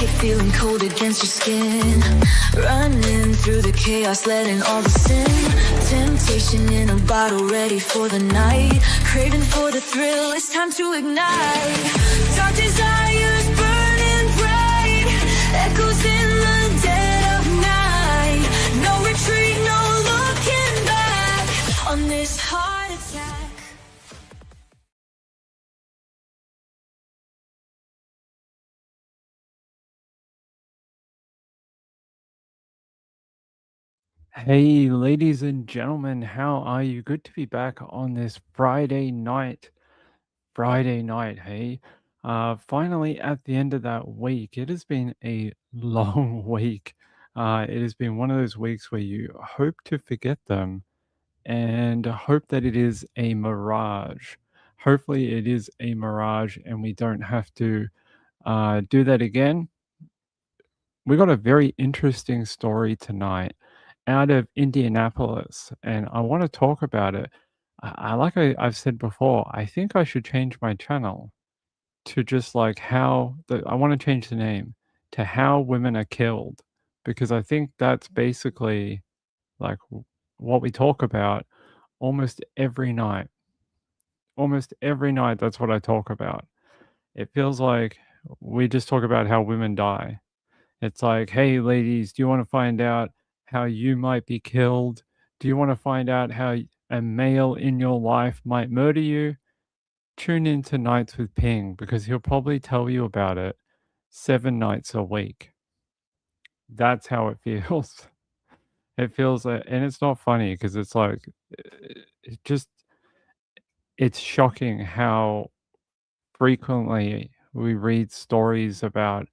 blanket feeling cold against your skin. Running through the chaos, letting all the sin. Temptation in a bottle, ready for the night. Craving for the thrill, it's time to ignite. Dark desires burning bright. Echoes in the dead of night. No retreat, no looking back on this heart attack. Hey, ladies and gentlemen, how are you? Good to be back on this Friday night. Friday night, hey? Finally at the end of that week. It has been a long week. It has been one of those weeks where you hope to forget them and hope that it is a mirage. Hopefully, it is a mirage and we don't have to do that again. We got a very interesting story tonight out of Indianapolis, and I want to talk about it. I've said before, I think I should change my channel to just like I want to change the name to How Women Are Killed, because I think that's basically like what we talk about almost every night. Almost every night, that's what I talk about. It feels like we just talk about how women die. It's like, "Hey, ladies, do you wanna find out how you might be killed? Do you wanna find out how a male in your life might murder you? Tune in to Nights with Ping because he'll probably tell you about it 7 nights a week." That's how it feels. It feels and it's not funny because it's like, it just it's shocking how frequently we read stories about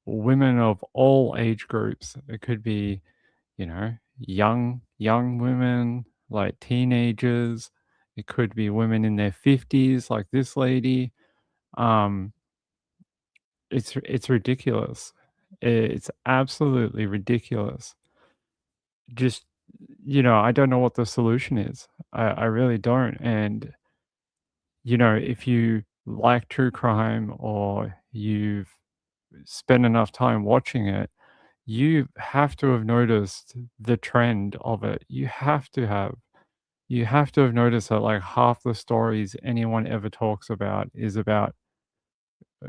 women of all age groups. It could be, young women, like teenagers. It could be women in their 50s, like this lady. Um, it's ridiculous. It's absolutely ridiculous. Just, I don't know what the solution is. I really don't. And, if you like true crime or you've spent enough time watching it, you have to have noticed the trend of it. You have to have noticed that like half the stories anyone ever talks about is about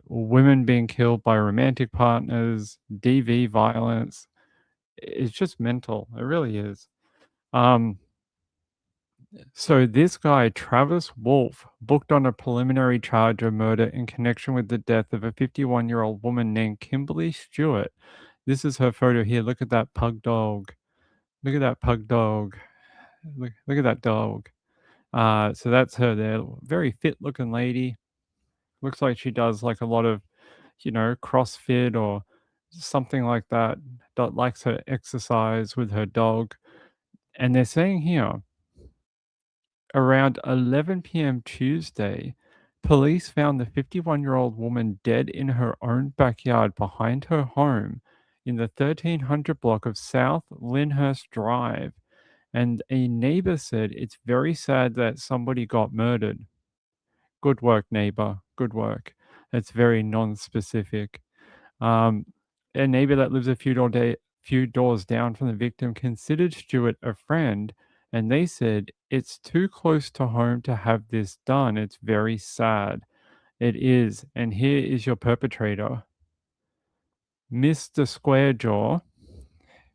women being killed by romantic partners, DV violence. It's just mental. It really is. Um, so this guy, Travis Wolf, booked on a preliminary charge of murder in connection with the death of a 51-year-old woman named Kimberly Stewart. This is her photo here. Look at that pug dog. Look at that pug dog. Look at that dog. So that's her there. Very fit looking lady. Looks like she does like a lot of, CrossFit or something like that. That likes her exercise with her dog. And they're saying here, around 11 p.m. Tuesday, police found the 51-year-old woman dead in her own backyard behind her home in the 1300 block of South Lyndhurst Drive. And a neighbor said, "It's very sad that somebody got murdered." Good work, neighbor. Good work. That's very non-specific. Um, a neighbor that lives a few doors down from the victim considered Stewart a friend, and they said, "It's too close to home to have this done. It's very sad." It is, and here is your perpetrator, Mr. Squarejaw.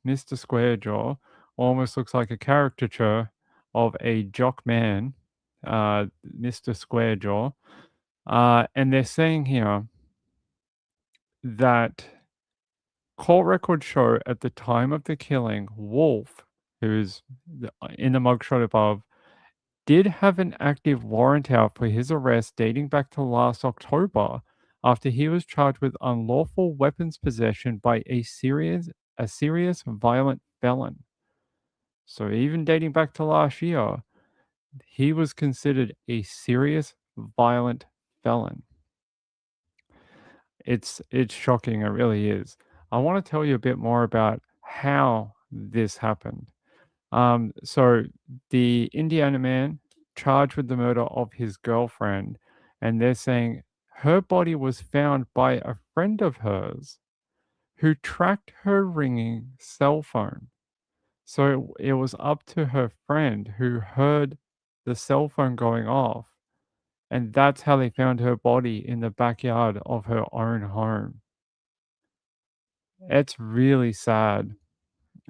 Mr. Squarejaw almost looks like a caricature of a jock man, Mr. Squarejaw. And they're saying here that court records show at the time of the killing, Wolf, who's in the mugshot above, did have an active warrant out for his arrest dating back to last October after he was charged with unlawful weapons possession by a serious violent felon. So even dating back to last year, he was considered a serious violent felon. It's shocking, it really is. I want to tell you a bit more about how this happened. So the Indiana man charged with the murder of his girlfriend, and they're saying her body was found by a friend of hers. who tracked her ringing cell phone. So it was up to her friend who heard the cell phone going off, and that's how they found her body in the backyard of her own home. It's really sad.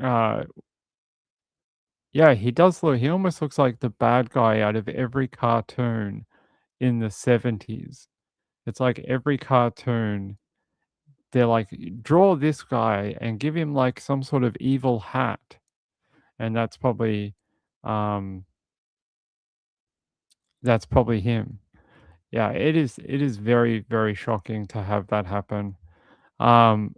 Uh, yeah, he almost looks like the bad guy out of every cartoon in the 70s. It's like every cartoon, they're like, draw this guy and give him like some sort of evil hat. And um, that's probably him. Yeah, it is very, very shocking to have that happen. Um,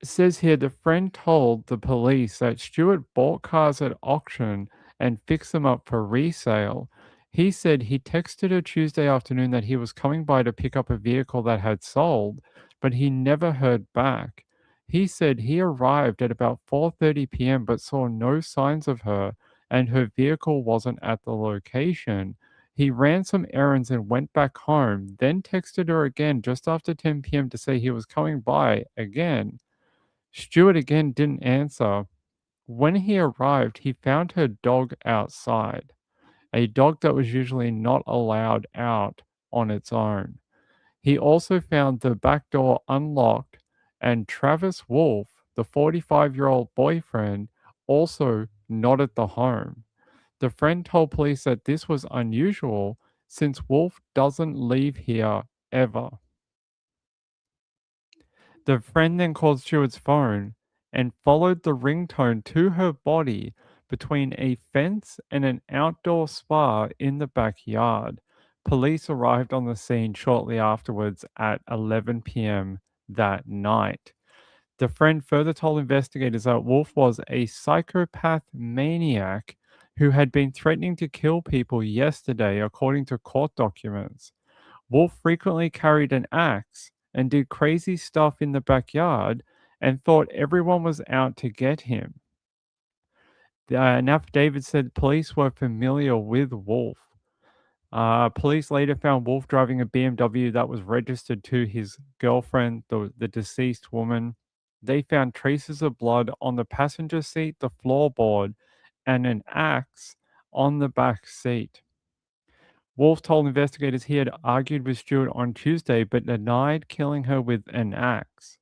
it says here the friend told the police that Stewart bought cars at auction and fixed them up for resale. He said he texted her Tuesday afternoon that he was coming by to pick up a vehicle that had sold, but he never heard back. He said he arrived at about 4:30 p.m. but saw no signs of her and her vehicle wasn't at the location. He ran some errands and went back home, then texted her again just after 10 p.m. to say he was coming by again. Stewart again didn't answer. When he arrived, he found her dog outside, a dog that was usually not allowed out on its own. He also found the back door unlocked, and Travis Wolf, the 45-year-old boyfriend, also not at the home. The friend told police that this was unusual since Wolf doesn't leave here ever. The friend then called Stewart's phone and followed the ringtone to her body between a fence and an outdoor spa in the backyard. Police arrived on the scene shortly afterwards at 11 p.m. that night. The friend further told investigators that Wolf was a psychopath maniac who had been threatening to kill people yesterday, according to court documents. Wolf frequently carried an axe and did crazy stuff in the backyard and thought everyone was out to get him. An affidavit said police were familiar with Wolf. Police later found Wolf driving a BMW that was registered to his girlfriend, the deceased woman. They found traces of blood on the passenger seat, the floorboard, and an axe on the back seat. Wolf told investigators he had argued with Stewart on Tuesday but denied killing her with an axe.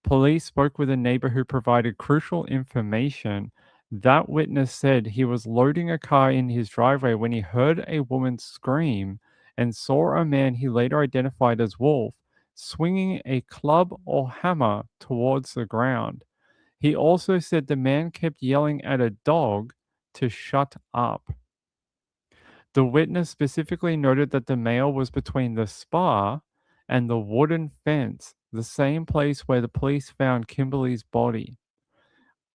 Police spoke with a neighbor who provided crucial information. That witness said he was loading a car in his driveway when he heard a woman scream and saw a man he later identified as Wolf swinging a club or hammer towards the ground. He also said the man kept yelling at a dog to shut up. The witness specifically noted that the male was between the spa and the wooden fence, the same place where the police found Kimberly's body.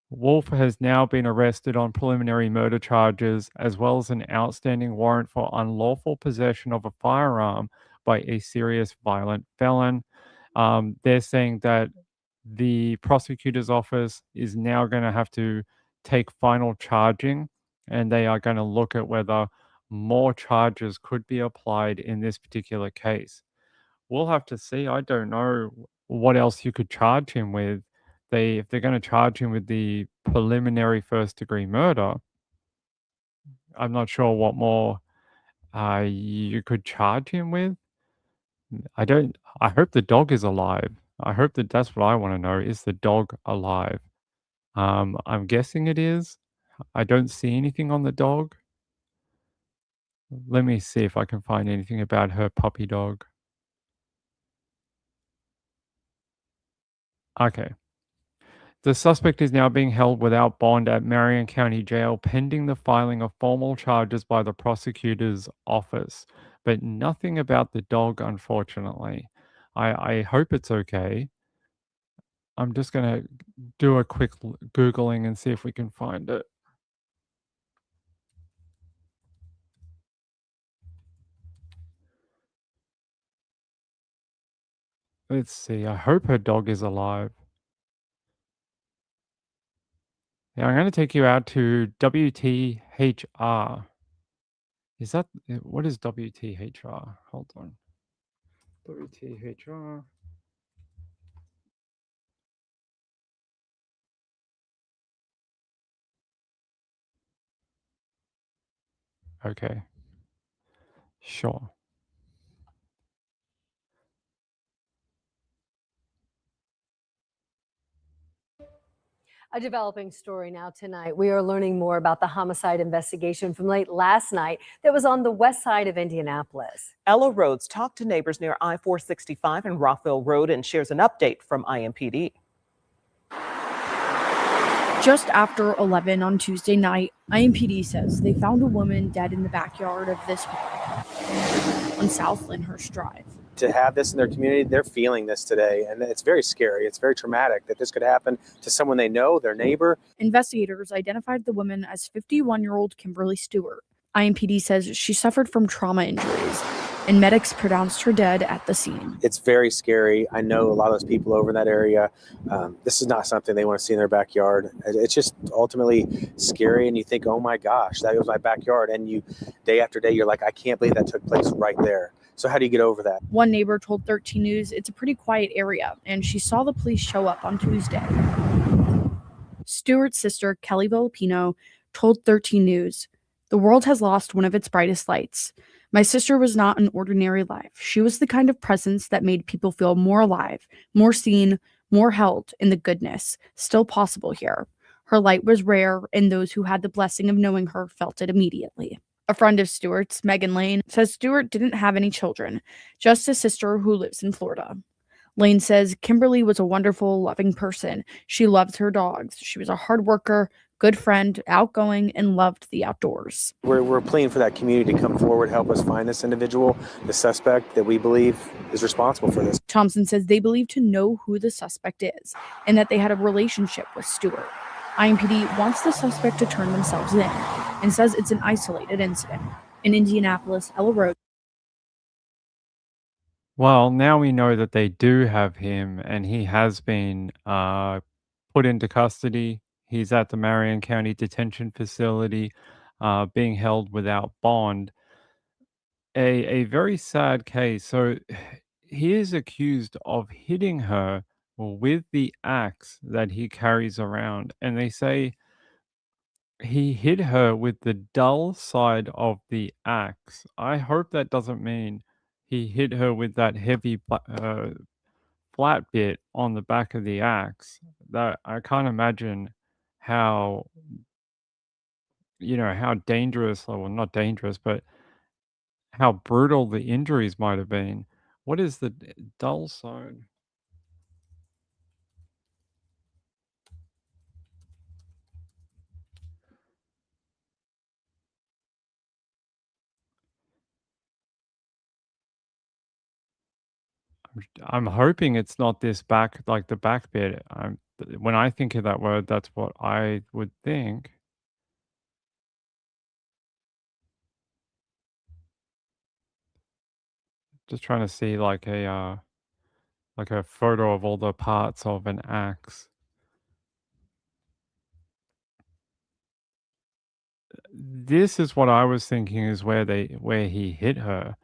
Wolf has now been arrested on preliminary murder charges, as well as an outstanding warrant for unlawful possession of a firearm by a serious violent felon. They're saying that the prosecutor's office is now going to have to take final charging, and they are going to look at whether more charges could be applied in this particular case. We'll have to see. I don't know what else you could charge him with. If they're going to charge him with the preliminary first degree murder, I'm not sure what more you could charge him with. I hope the dog is alive. I hope that's what I want to know. Is the dog alive? I'm guessing it is. I don't see anything on the dog. Let me see if I can find anything about her puppy dog. Okay. The suspect is now being held without bond at Marion County Jail pending the filing of formal charges by the prosecutor's office, but nothing about the dog, unfortunately. I hope it's okay. I'm just going to do a quick Googling and see if we can find it. Let's see. I hope her dog is alive. Yeah, I'm going to take you out to WTHR. What is WTHR? Hold on. WTHR. Okay, sure. A developing story now tonight. We are learning more about the homicide investigation from late last night that was on the west side of Indianapolis. Ella Rhodes talked to neighbors near I-465 and Rockville Road and shares an update from IMPD. Just after 11 on Tuesday night, IMPD says they found a woman dead in the backyard of this home on South Lyndhurst Drive. To have this in their community, they're feeling this today, and it's very scary. It's very traumatic that this could happen to someone they know, their neighbor. Investigators identified the woman as 51-year-old Kimberly Stewart. IMPD says she suffered from trauma injuries, and medics pronounced her dead at the scene. It's very scary. I know a lot of those people over in that area. This is not something they want to see in their backyard. It's just ultimately scary, and you think, oh my gosh, that was my backyard. And you, day after day, you're like, I can't believe that took place right there. So how do you get over that? One neighbor told 13 News it's a pretty quiet area, and she saw the police show up on Tuesday. Stewart's sister, Kelly Filipino, told 13 News, "The world has lost one of its brightest lights. My sister was not an ordinary life. She was the kind of presence that made people feel more alive, more seen, more held in the goodness still possible here. Her light was rare, and those who had the blessing of knowing her felt it immediately." A friend of Stewart's, Megan Lane, says Stewart didn't have any children, just a sister who lives in Florida. Lane says Kimberly was a wonderful, loving person. She loved her dogs. She was a hard worker, good friend, outgoing, and loved the outdoors. We're pleading for that community to come forward, help us find this individual, the suspect that we believe is responsible for this. Thompson says they believe to know who the suspect is and that they had a relationship with Stewart. IMPD wants the suspect to turn themselves in and says it's an isolated incident. In Indianapolis, Ella Rhodes. Well, now we know that they do have him, and he has been put into custody. He's at the Marion County Detention Facility, being held without bond. A very sad case. So he is accused of hitting her with the axe that he carries around, and they say he hit her with the dull side of the axe. I hope that doesn't mean he hit her with that heavy flat bit on the back of the axe. That I can't imagine how, how dangerous, or well, not dangerous, but how brutal the injuries might have been. What is the dull side? I'm hoping it's not this back, like the back bit. When I think of that word, that's what I would think. Just trying to see like a photo of all the parts of an axe. This is what I was thinking is where he hit her.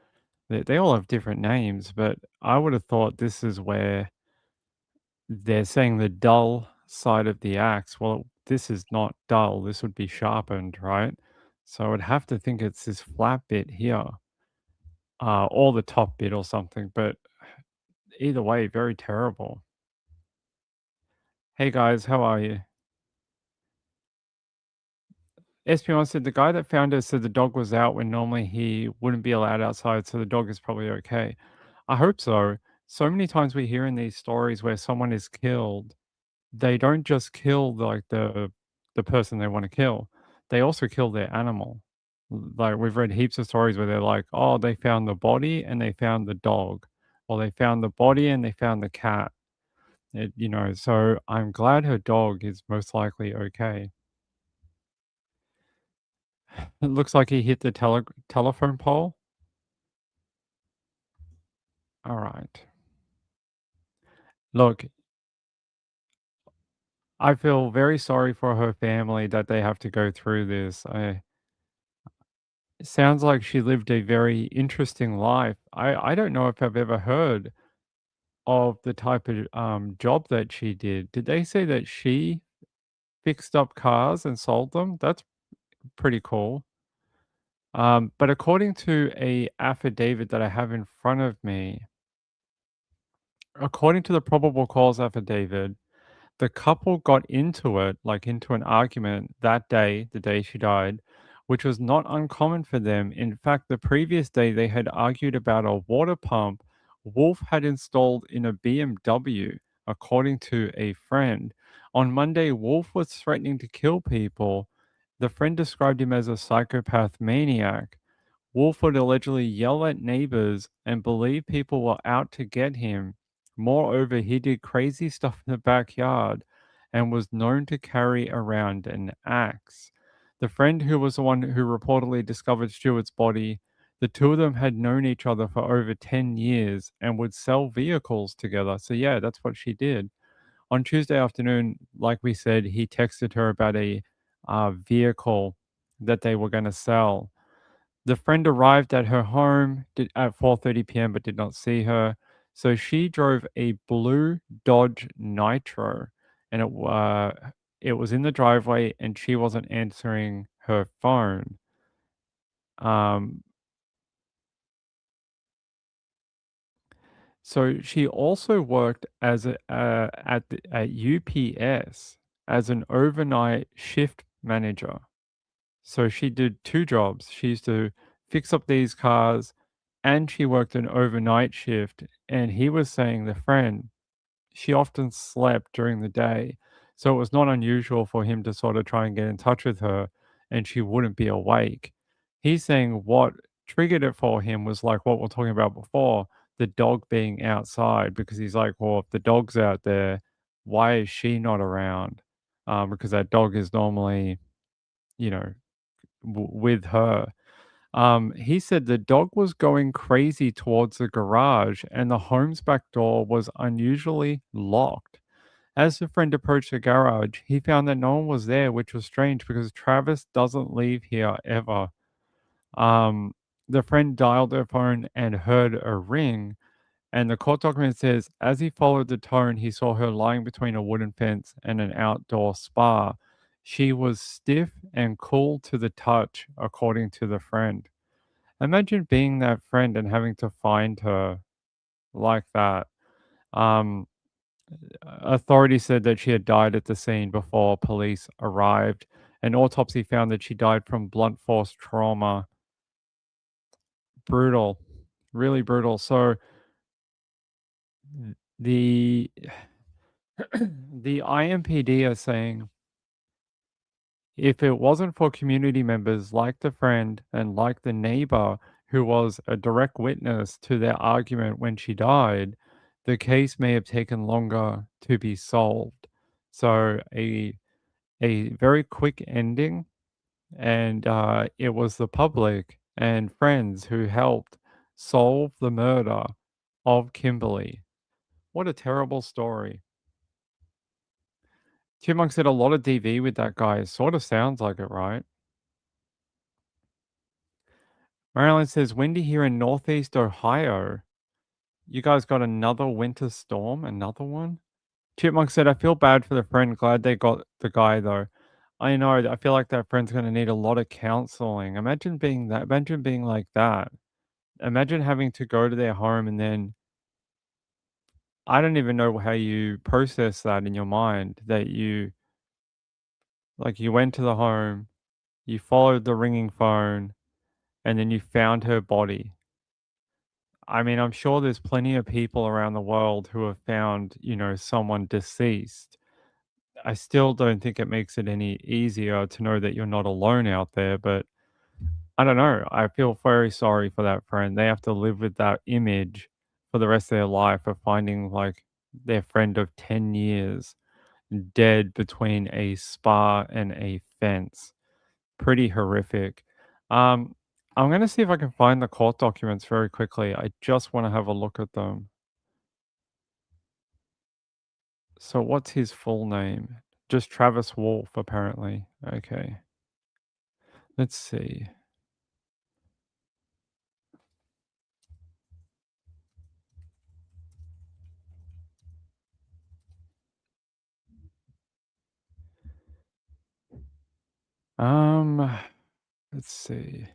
They all have different names, but I would have thought this is where they're saying the dull side of the axe. Well, this is not dull. This would be sharpened, right? So I would have to think it's this flat bit here, or the top bit or something. But either way, very terrible. Hey guys, how are you? Espion said the guy that found her said the dog was out when normally he wouldn't be allowed outside, so the dog is probably okay. I hope so. So many times we hear in these stories where someone is killed, they don't just kill like the person they want to kill. They also kill their animal. Like we've read heaps of stories where they're like, "Oh, they found the body and they found the dog, or they found the body and they found the cat." So I'm glad her dog is most likely okay. It looks like he hit the telephone pole. All right. Look, I feel very sorry for her family that they have to go through this. It sounds like she lived a very interesting life. I don't know if I've ever heard of the type of job that she did. Did they say that she fixed up cars and sold them? That's pretty cool. But according to a affidavit that I have in front of me, according to the probable cause affidavit, the couple got into it, like into an argument that day, the day she died, which was not uncommon for them. In fact, the previous day they had argued about a water pump Wolf had installed in a BMW, according to a friend. On Monday, Wolf was threatening to kill people. The friend described him as a psychopath maniac. Wolf would allegedly yell at neighbors and believe people were out to get him. Moreover, he did crazy stuff in the backyard and was known to carry around an axe. The friend who was the one who reportedly discovered Stewart's body, the two of them had known each other for over 10 years and would sell vehicles together. So, yeah, that's what she did. On Tuesday afternoon, like we said, he texted her about a vehicle that they were going to sell. The friend arrived at her home at 4:30 p.m. but did not see her. So she drove a blue Dodge Nitro, and it was in the driveway, and she wasn't answering her phone. Um, so she also worked as at UPS as an overnight shift manager. So she did 2 jobs. She used to fix up these cars, and she worked an overnight shift, and he was saying, the friend, she often slept during the day, so it was not unusual for him to sort of try and get in touch with her, and she wouldn't be awake. He's saying what triggered it for him was like what we're talking about before, the dog being outside, because he's like, "Well, if the dog's out there, why is she not around?" Because that dog is normally, you know, with her. He said the dog was going crazy towards the garage and the home's back door was unusually locked. As the friend approached the garage, he found that no one was there, which was strange because Travis doesn't leave here ever. Um, the friend dialed her phone and heard a ring. And the court document says, as he followed the tone, he saw her lying between a wooden fence and an outdoor spa. She was stiff and cool to the touch, according to the friend. Imagine being that friend and having to find her like that. Um, Authorities said that she had died at the scene before police arrived. An autopsy found that she died from blunt force trauma. Brutal, really brutal. So the the IMPD are saying if it wasn't for community members like the friend and like the neighbor who was a direct witness to their argument when she died, the case may have taken longer to be solved. So a very quick ending, and it was the public and friends who helped solve the murder of Kimberly. What a terrible story. Chipmunk said a lot of DV with that guy. Sort of sounds like it, right? Marilyn says, windy here in Northeast Ohio. You guys got another winter storm? Another one? Chipmunk said, I feel bad for the friend. Glad they got the guy, though. I know. I feel like that friend's going to need a lot of counseling. Imagine being that. Imagine being like that. Imagine having to go to their home and then I don't even know how you process that in your mind that you went to the home, you followed the ringing phone, and then you found her body. I mean, I'm sure there's plenty of people around the world who have found, someone deceased. I still don't think it makes it any easier to know that you're not alone out there, but I don't know. I feel very sorry for that friend. They have to live with that image for the rest of their life of finding like their friend of 10 years dead between a spa and a fence. Pretty horrific. Um, I'm going to see if I can find the court documents very quickly. I just want to have a look at them. So, what's his full name? Just Travis Wolf, apparently. Okay. Let's see. Um, let's see.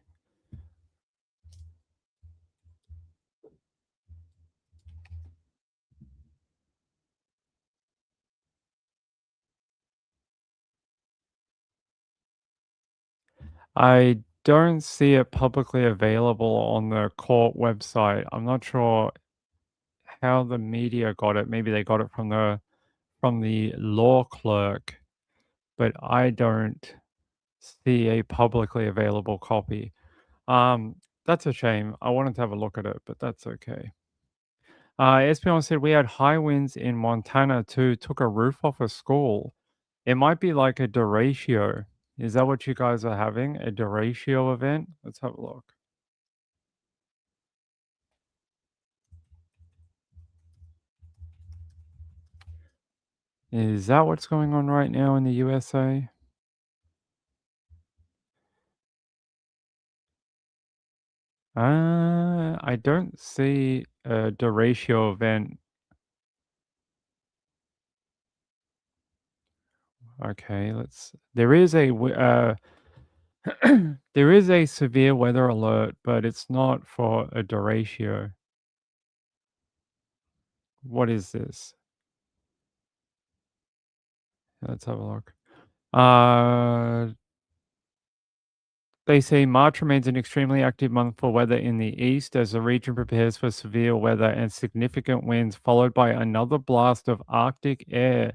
I don't see it publicly available on the court website. I'm not sure how the media got it. Maybe they got it from the law clerk, but I don't see a publicly available copy. That's a shame. I wanted to have a look at it, but that's okay. SB1 said we had high winds in Montana too, took a roof off a school. It might be like a derecho. Is that what you guys are having? A derecho event? Let's have a look. Is that what's going on right now in the USA? I don't see a derecho event. Okay, there is a there is a severe weather alert, but it's not for a derecho. What is this? Let's have a look. They say March remains an extremely active month for weather in the east as the region prepares for severe weather and significant winds, followed by another blast of Arctic air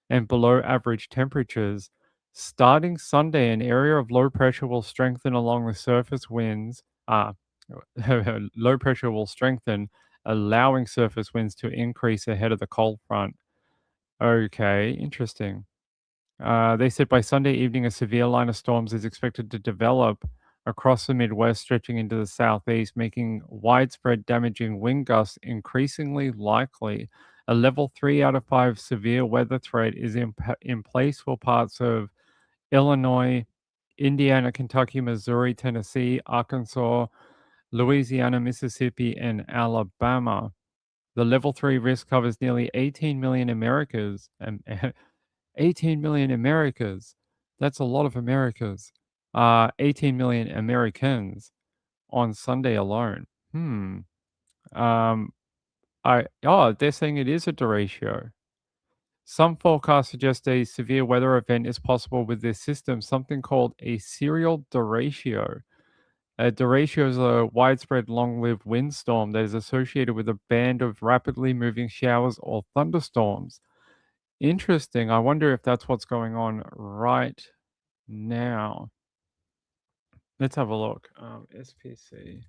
and below average temperatures. Starting Sunday, an area of low pressure will strengthen along the surface winds. Low pressure will strengthen, allowing surface winds to increase ahead of the cold front. Okay, interesting. They said by Sunday evening, a severe line of storms is expected to develop across the Midwest, stretching into the Southeast, making widespread damaging wind gusts increasingly likely. A level 3 out of 5 severe weather threat is in place for parts of Illinois, Indiana, Kentucky, Missouri, Tennessee, Arkansas, Louisiana, Mississippi, and Alabama. The level 3 risk covers nearly 18 million Americans. 18 million Americas. That's a lot of Americas. 18 million Americans on Sunday alone. They're saying it is a derecho. Some forecasts suggest a severe weather event is possible with this system, something called a serial derecho. A derecho is a widespread, long-lived windstorm that is associated with a band of rapidly moving showers or thunderstorms. Interesting. I wonder if that's what's going on right now. Let's have a look. SPC.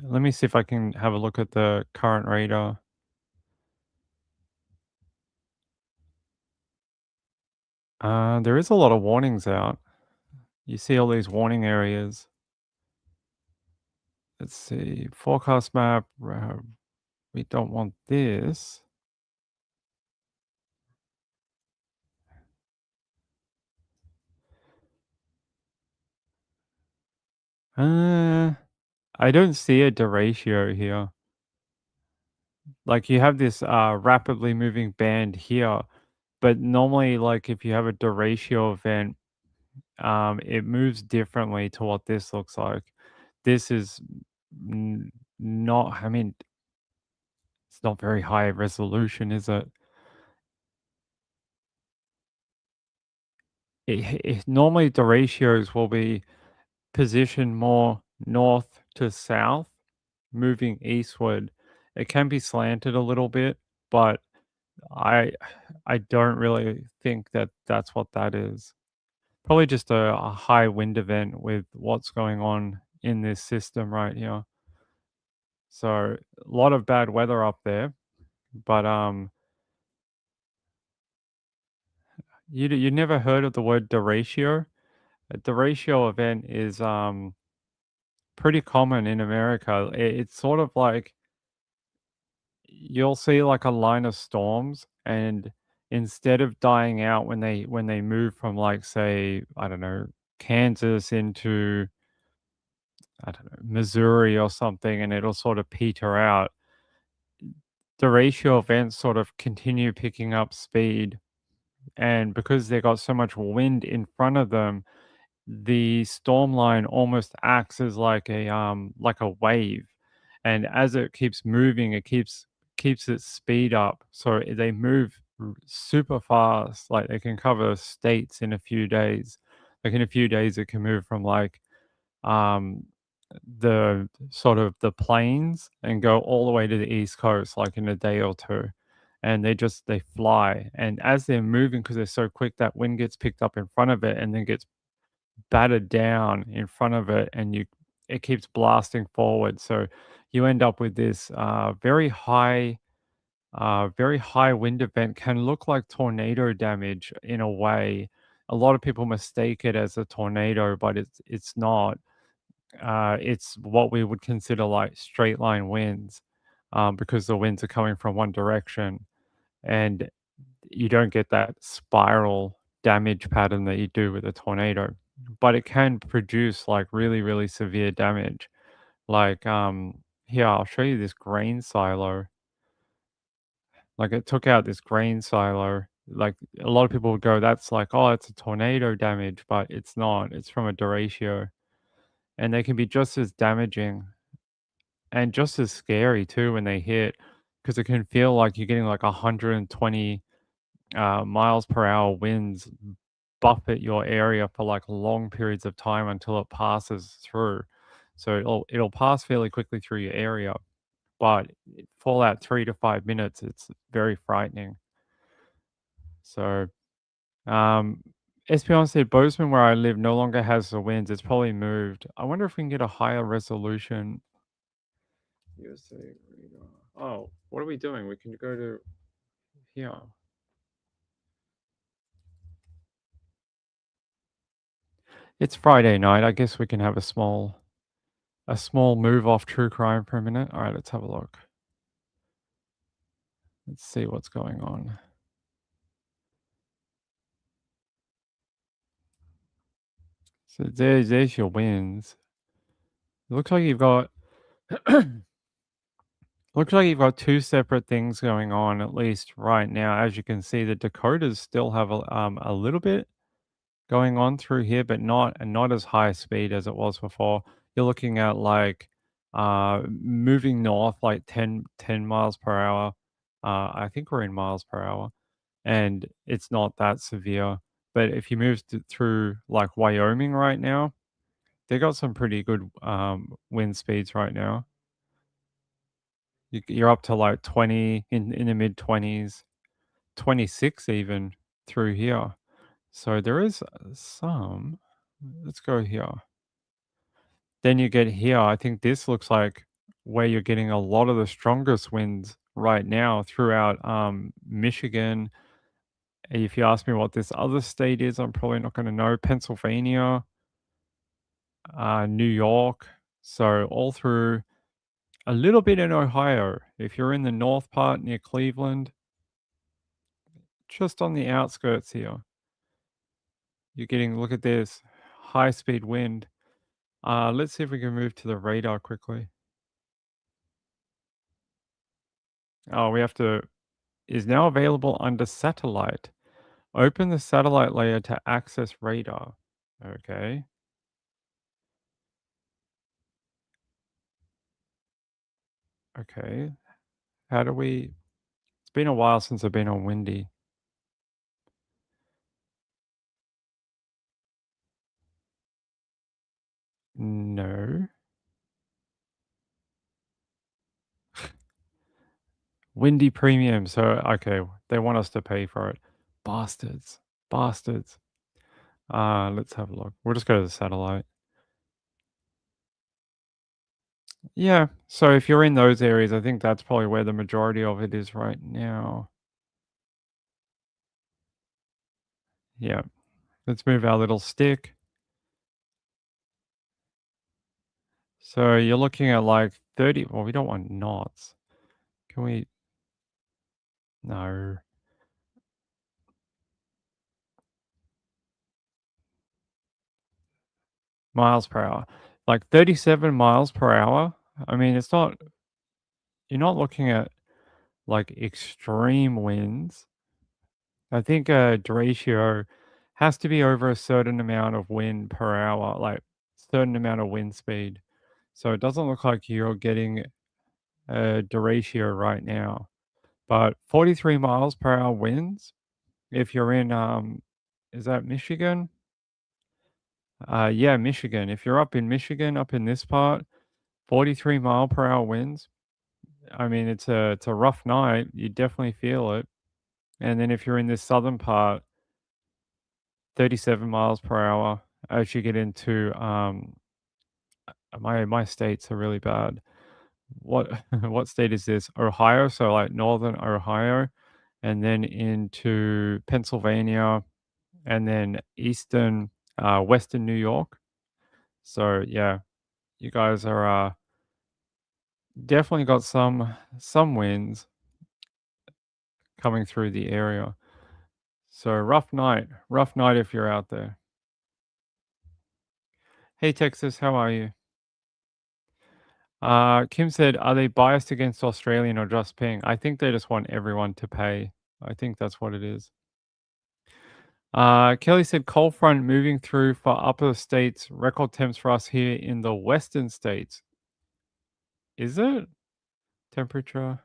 Let me see if I can have a look at the current radar. There is a lot of warnings out. You see all these warning areas. Let's see. Forecast map. We don't want this. I don't see a derecho here. Like you have this rapidly moving band here, but normally, like if you have a derecho event, it moves differently to what this looks like. This is not. I mean, it's not very high resolution, is it? Normally derechos will be positioned more north to south, moving eastward. It can be slanted a little bit, but I don't really think that that's what that is. Probably just a high wind event with what's going on in this system right here. So a lot of bad weather up there, but you never heard of the word derecho? A derecho event is pretty common in America. It's sort of like you'll see like a line of storms, and instead of dying out when they move from like say I don't know Kansas into I don't know Missouri or something, and it'll sort of peter out. The ratio events sort of continue picking up speed, and because they got so much wind in front of them, the storm line almost acts as like a wave, and as it keeps moving, it keeps its speed up. So they move super fast. Like they can cover states in a few days. Like in a few days, it can move from like um, the sort of the plains and go all the way to the East Coast, like in a day or two. And they fly. And as they're moving, because they're so quick, that wind gets picked up in front of it and then gets battered down in front of it, and it keeps blasting forward. So you end up with this very high wind event. Can look like tornado damage in a way. A lot of people mistake it as a tornado, but it's not. It's what we would consider like straight line winds, because the winds are coming from one direction, and you don't get that spiral damage pattern that you do with a tornado. But it can produce like really, really severe damage. Like here, I'll show you this grain silo. Like it took out this grain silo. Like a lot of people would go, that's like, oh, it's a tornado damage, but it's not. It's from a derecho. And they can be just as damaging and just as scary too when they hit, because it can feel like you're getting like 120 miles per hour winds buffet your area for like long periods of time until it passes through. So it'll pass fairly quickly through your area, but for that 3 to 5 minutes, it's very frightening. So, Espion said Bozeman, where I live, no longer has the winds. It's probably moved. I wonder if we can get a higher resolution. USA radar. Oh, what are we doing? We can go to here. It's Friday night. I guess we can have a small move off true crime for a minute. All right, let's have a look. Let's see what's going on. So there's your wins. It looks like you've got looks like you've got two separate things going on, at least right now. As you can see, the Dakotas still have a little bit going on through here, but not as high speed as it was before. You're looking at like moving north like 10 miles per hour. I think we're in miles per hour, and it's not that severe. But if you move through like Wyoming right now, they got some pretty good wind speeds right now. You're up to like 20 in the mid 20s, 26 even through here. So there is some. Let's go here. Then you get here. I think this looks like where you're getting a lot of the strongest winds right now throughout Michigan. If you ask me what this other state is, I'm probably not going to know. Pennsylvania, New York. So all through a little bit in Ohio. If you're in the north part near Cleveland, just on the outskirts here, you're getting, look at this, high speed wind. Let's see if we can move to the radar quickly. Oh, we have to, is now available under satellite. Open the satellite layer to access radar. Okay. Okay. How do we, it's been a while since I've been on Windy. No. Windy Premium. So, okay, they want us to pay for it. Bastards. Bastards. Let's have a look. We'll just go to the satellite. Yeah. So if you're in those areas, I think that's probably where the majority of it is right now. Yeah. Let's move our little stick. So you're looking at like 30. Well, we don't want knots. Can we? No. Miles per hour. Like 37 miles per hour. I mean, it's not, you're not looking at like extreme winds. I think a derecho has to be over a certain amount of wind per hour, like certain amount of wind speed. So it doesn't look like you're getting a derecho right now. But 43 miles per hour winds if you're in, is that Michigan? Yeah, Michigan. If you're up in Michigan, up in this part, 43 mile per hour winds. I mean, it's a rough night. You definitely feel it. And then if you're in this southern part, 37 miles per hour as you get into my states are really bad. What what state is this? Ohio, so like northern Ohio, and then into Pennsylvania, and then eastern western New York. So yeah, you guys are definitely got some winds coming through the area. So rough night if you're out there. Hey Texas, how are you? Kim said, are they biased against Australian or just paying? I think they just want everyone to pay. I think that's what it is. Kelly said, cold front moving through for upper states, record temps for us here in the western states. Is it? Temperature?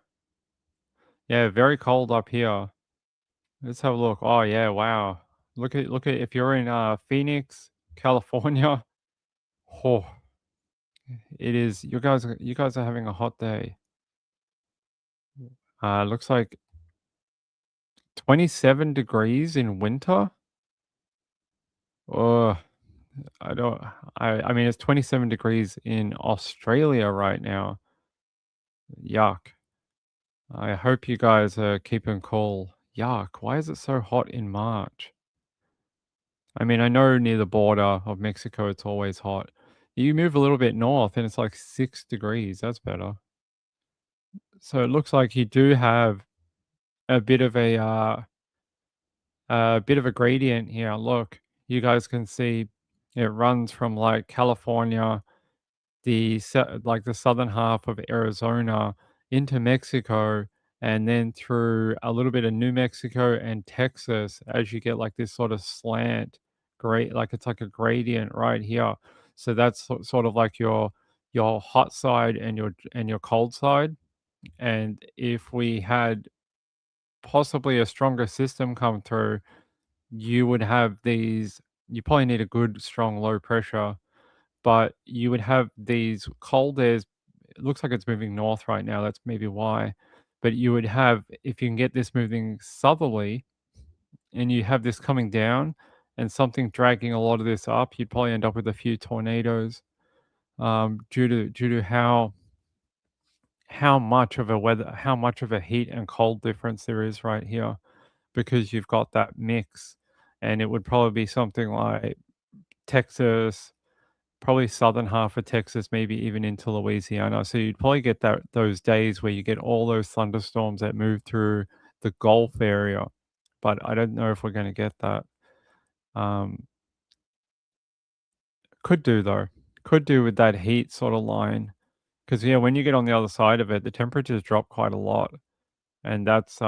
Yeah, very cold up here. Let's have a look. Oh yeah, wow. Look at if you're in Phoenix, California. Oh, it is. You guys are having a hot day. Looks like 27 degrees in winter. Oh, I don't. I mean, it's 27 degrees in Australia right now. Yuck. I hope you guys are keeping cool. Yuck. Why is it so hot in March? I mean, I know near the border of Mexico, it's always hot. You move a little bit north and it's like 6 degrees. That's better. So it looks like you do have a bit of a gradient here. Look, you guys can see it runs from like California, like the southern half of Arizona into Mexico, and then through a little bit of New Mexico and Texas as you get like this sort of slant, great, like it's like a gradient right here. So that's sort of like your hot side and your cold side. And if we had possibly a stronger system come through, you would have these. You probably need a good, strong, low pressure, but you would have these cold airs. It looks like it's moving north right now. That's maybe why. But you would have, if you can get this moving southerly, and you have this coming down, and something dragging a lot of this up, you'd probably end up with a few tornadoes, due to how much of a heat and cold difference there is right here, because you've got that mix, and it would probably be something like Texas, probably southern half of Texas, maybe even into Louisiana. So you'd probably get those days where you get all those thunderstorms that move through the Gulf area. But I don't know if we're going to get that. Could do though. Could do with that heat sort of line. Because yeah, when you get on the other side of it, the temperatures drop quite a lot. And that's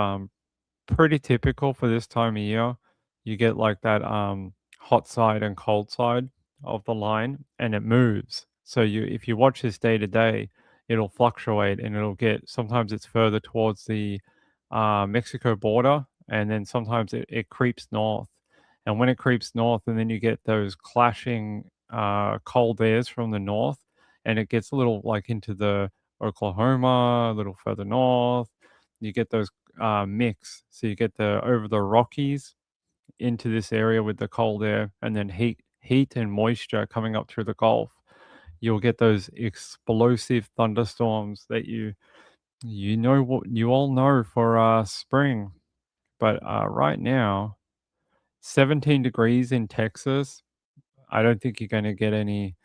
pretty typical for this time of year. You get like that hot side and cold side of the line, and it moves. So if you watch this day to day, it'll fluctuate, and it'll get, sometimes it's further towards the Mexico border, and then sometimes it creeps north. And when it creeps north, and then you get those clashing cold airs from the north, and it gets a little like into the Oklahoma, a little further north, you get those mix. So you get the over the Rockies into this area with the cold air, and then heat and moisture coming up through the Gulf. You'll get those explosive thunderstorms that you know what you all know for spring. But right now, 17 degrees in Texas. I don't think you're going to get any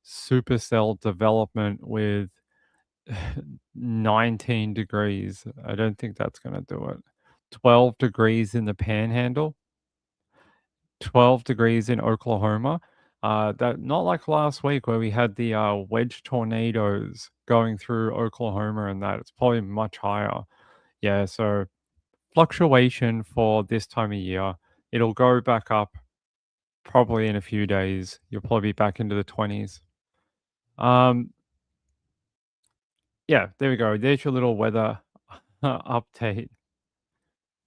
supercell development with 19 degrees. I don't think that's going to do it. 12 degrees in the Panhandle. 12 degrees in Oklahoma. That not like last week where we had the wedge tornadoes going through Oklahoma, and that it's probably much higher. Yeah, so fluctuation for this time of year. It'll go back up probably in a few days. You'll probably be back into the 20s. Yeah, there we go. There's your little weather update.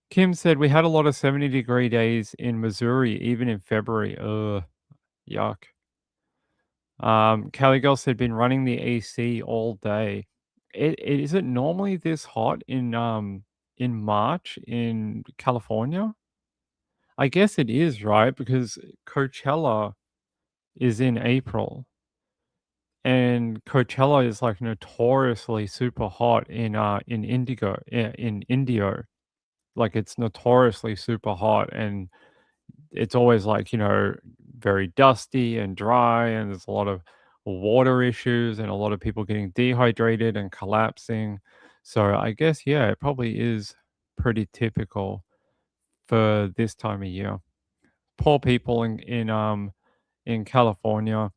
Kim said we had a lot of 70-degree days in Missouri, even in February. Ugh, yuck. Callie Girl said been running the AC all day. Is it normally this hot in March in California? I guess it is, right? Because Coachella is in April, and Coachella is like notoriously super hot in Indio. Like it's notoriously super hot, and it's always like, very dusty and dry, and there's a lot of water issues and a lot of people getting dehydrated and collapsing. So I guess, yeah, it probably is pretty typical for this time of year. Poor people in California.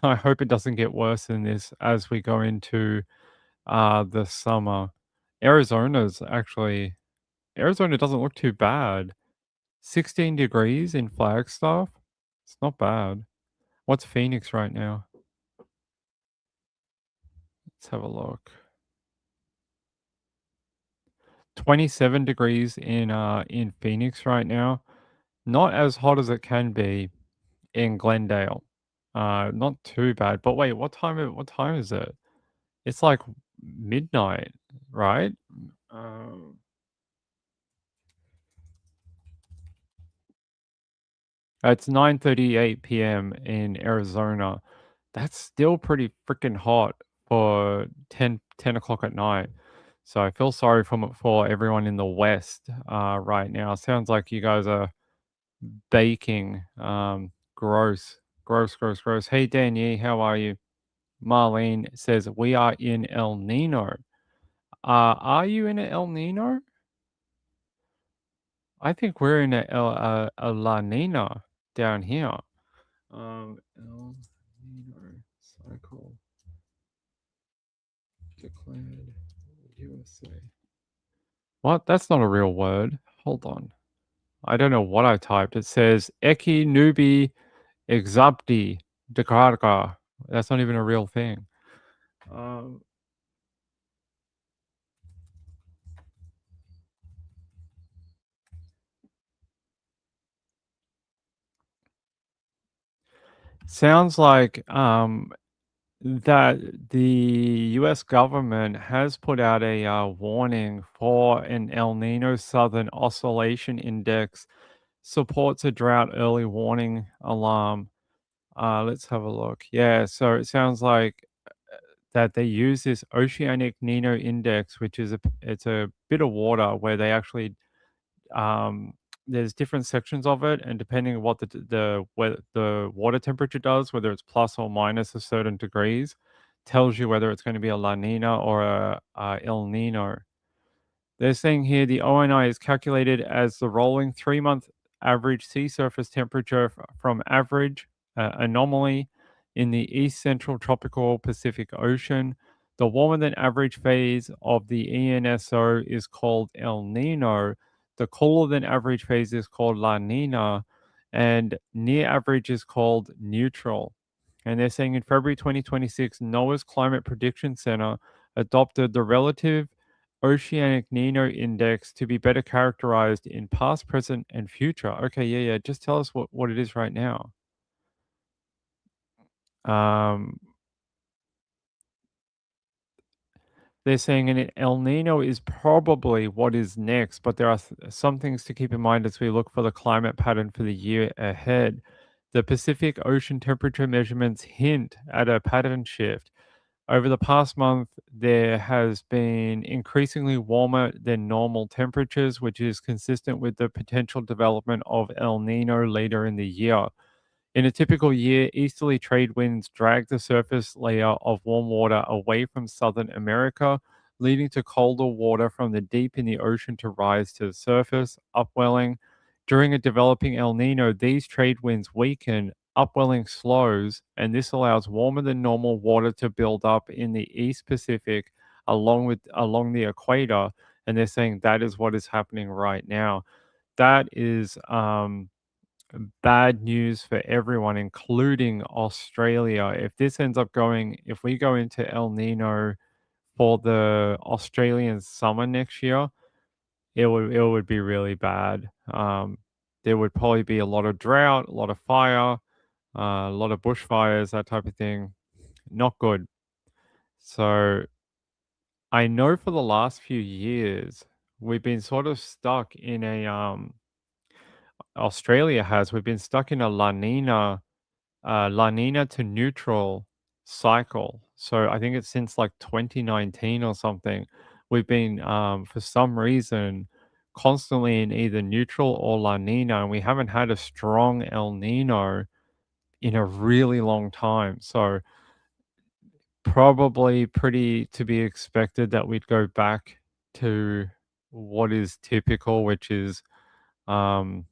I hope it doesn't get worse than this as we go into the summer. Arizona doesn't look too bad. 16 degrees in Flagstaff. It's not bad. What's Phoenix right now? Let's have a look. 27 degrees in Phoenix right now. Not as hot as it can be in Glendale. Not too bad. But wait, what time is it? It's like midnight, right? It's 9:38 p.m. in Arizona. That's still pretty freaking hot for 10 o'clock at night. So I feel sorry for everyone in the West right now. Sounds like you guys are baking. Gross, gross, gross, gross. Hey, Danielle, how are you? Marlene says, we are in El Nino. Are you in a El Nino? I think we're in a La Nina down here. El Nino cycle declared USA. What? That's not a real word. Hold on. I don't know what I typed. It says Eki Nubi Exapti Dekarka. That's not even a real thing. Sounds like that the U.S. government has put out a warning for an El Nino Southern Oscillation Index, supports a drought early warning alarm. Let's have a look. Yeah, so it sounds like that they use this Oceanic Nino Index, which is it's a bit of water where they actually there's different sections of it, and depending on what the water temperature does, whether it's plus or minus a certain degrees, tells you whether it's going to be a La Nina or a El Nino. They're saying here the ONI is calculated as the rolling 3-month average sea surface temperature from average anomaly in the east central tropical Pacific Ocean. The warmer than average phase of the ENSO is called El Nino. The cooler than average phase is called La Nina, and near average is called neutral. And they're saying in February 2026, NOAA's Climate Prediction Center adopted the relative Oceanic Nino Index to be better characterized in past, present, and future. Okay, yeah. Just tell us what it is right now. They're saying an El Nino is probably what is next, but there are some things to keep in mind as we look for the climate pattern for the year ahead. The Pacific Ocean temperature measurements hint at a pattern shift. Over the past month, there has been increasingly warmer than normal temperatures, which is consistent with the potential development of El Nino later in the year. In a typical year, easterly trade winds drag the surface layer of warm water away from Southern America, leading to colder water from the deep in the ocean to rise to the surface, upwelling. During a developing El Nino, these trade winds weaken, upwelling slows, and this allows warmer than normal water to build up in the East Pacific along the equator. And they're saying that is what is happening right now. That is bad news for everyone, including Australia. If we go into El Nino for the Australian summer next year, it would be really bad. There would probably be a lot of drought, a lot of fire, a lot of bushfires, that type of thing. Not good. So I know for the last few years we've been sort of stuck in a Australia has we've been stuck in a La Nina to neutral cycle. So I think it's since like 2019 or something. We've been for some reason constantly in either neutral or La Nina, and we haven't had a strong El Nino in a really long time. So probably pretty to be expected that we'd go back to what is typical, which is um,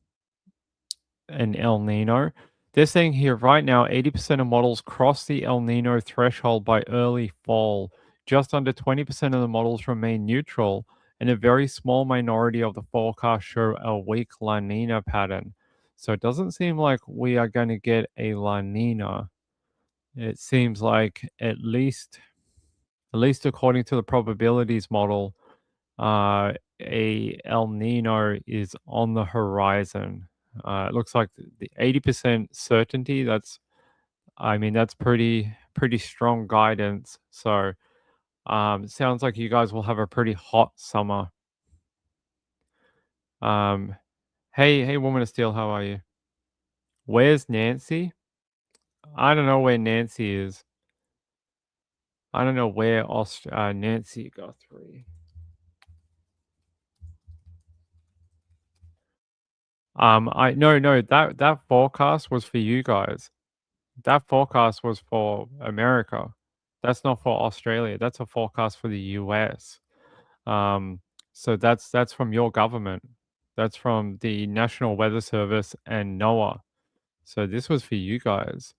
an El Nino. They're saying here right now 80% of models cross the El Nino threshold by early fall. Just under 20% of the models remain neutral, and a very small minority of the forecasts show a weak La Nina pattern. So it doesn't seem like we are going to get a La Nina. It seems like at least according to the probabilities model, a El Nino is on the horizon. It looks like the 80% certainty. I mean, that's pretty strong guidance. So, it sounds like you guys will have a pretty hot summer. Um, hey, Woman of Steel, how are you? Where's Nancy? I don't know where Nancy is. I don't know where Nancy Guthrie. I no, that forecast was for you guys. That forecast was for America. That's not for Australia. That's a forecast for the US. Um, so that's from your government. That's from the National Weather Service and NOAA. So this was for you guys.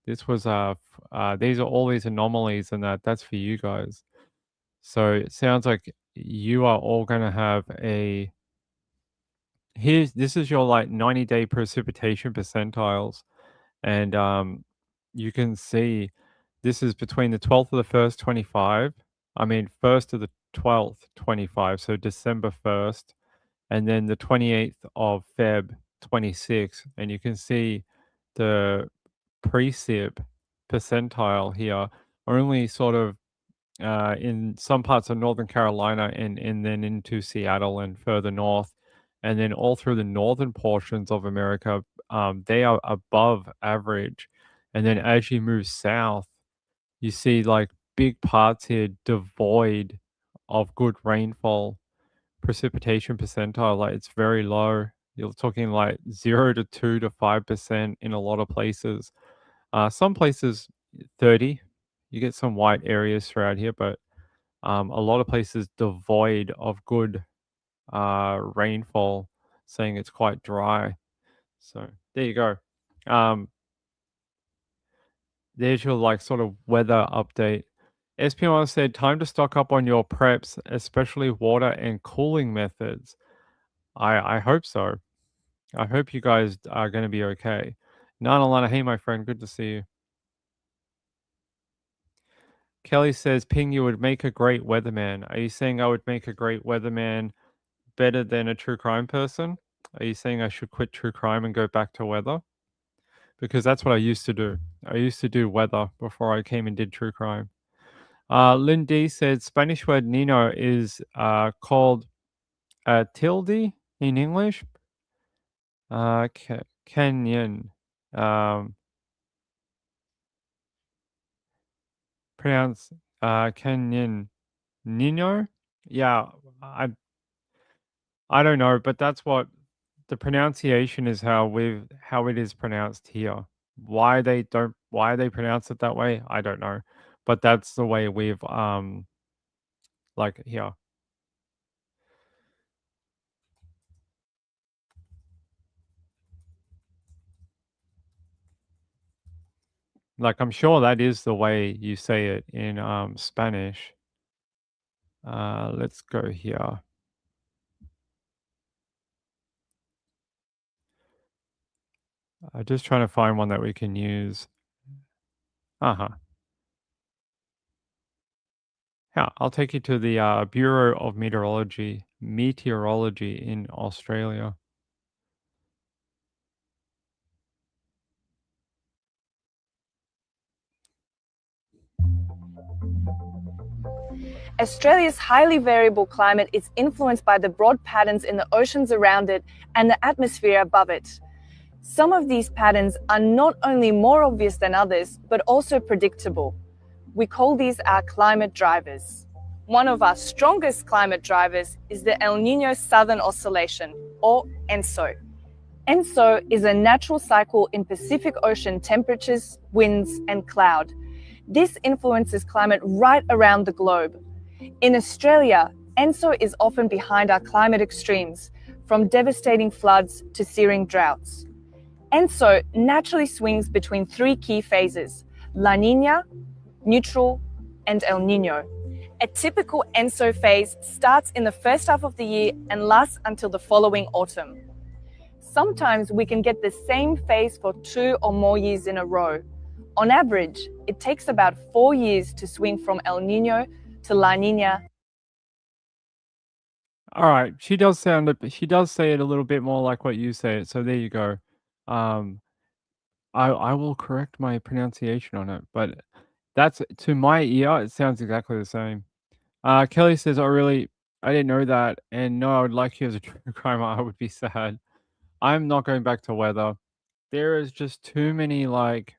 This was these are all these anomalies and that's for you guys. So it sounds like you are all going to have this is your like 90-day precipitation percentiles, and you can see this is between the 12th of the 1st 25, I mean 1st of the 12th 25, so December 1st, and then the 28th of Feb 26, and you can see the precip percentile here only sort of in some parts of Northern Carolina and then into Seattle and further north. And then all through the northern portions of America, they are above average. And then as you move south, you see like big parts here devoid of good rainfall precipitation percentile. Like it's very low. You're talking like 0 to 2 to 5% in a lot of places. Some places 30. You get some white areas throughout here, but a lot of places devoid of good rainfall, saying it's quite dry. So there you go. There's your like sort of weather update. SPR said, time to stock up on your preps, especially water and cooling methods. I hope so. I hope you guys are going to be okay. Nana Lana, hey my friend, good to see you. Kelly says, Ping, you would make a great weatherman. Are you saying I would make a great weatherman better than a true crime person? Are you saying I should quit true crime and go back to weather? Because that's what I used to do. I used to do weather before I came and did true crime. Lynn D said Spanish word Nino is called tilde in English. Kenyan. Pronounce Kenyan Niño. Yeah, I don't know, but that's what the pronunciation is how it is pronounced here. Why they pronounce it that way, I don't know. But that's the way we've like here. Like I'm sure that is the way you say it in Spanish. Let's go here. I'm just trying to find one that we can use. Uh-huh. Yeah, I'll take you to the Bureau of Meteorology in Australia. Australia's highly variable climate is influenced by the broad patterns in the oceans around it and the atmosphere above it. Some of these patterns are not only more obvious than others, but also predictable. We call these our climate drivers. One of our strongest climate drivers is the El Niño Southern Oscillation, or ENSO. ENSO is a natural cycle in Pacific Ocean temperatures, winds, and cloud. This influences climate right around the globe. In Australia, ENSO is often behind our climate extremes, from devastating floods to searing droughts. ENSO naturally swings between three key phases: La Niña, neutral, and El Niño. A typical ENSO phase starts in the first half of the year and lasts until the following autumn. Sometimes we can get the same phase for 2 or more years in a row. On average, it takes about 4 years to swing from El Niño to La Niña. All right, she does say it a little bit more like what you say it. So there you go. Um, I will correct my pronunciation on it, but that's to my ear, it sounds exactly the same. Kelly says, "Oh, really? I didn't know that, and no, I would like you as a true crime. I would be sad. I'm not going back to weather. There is just too many like.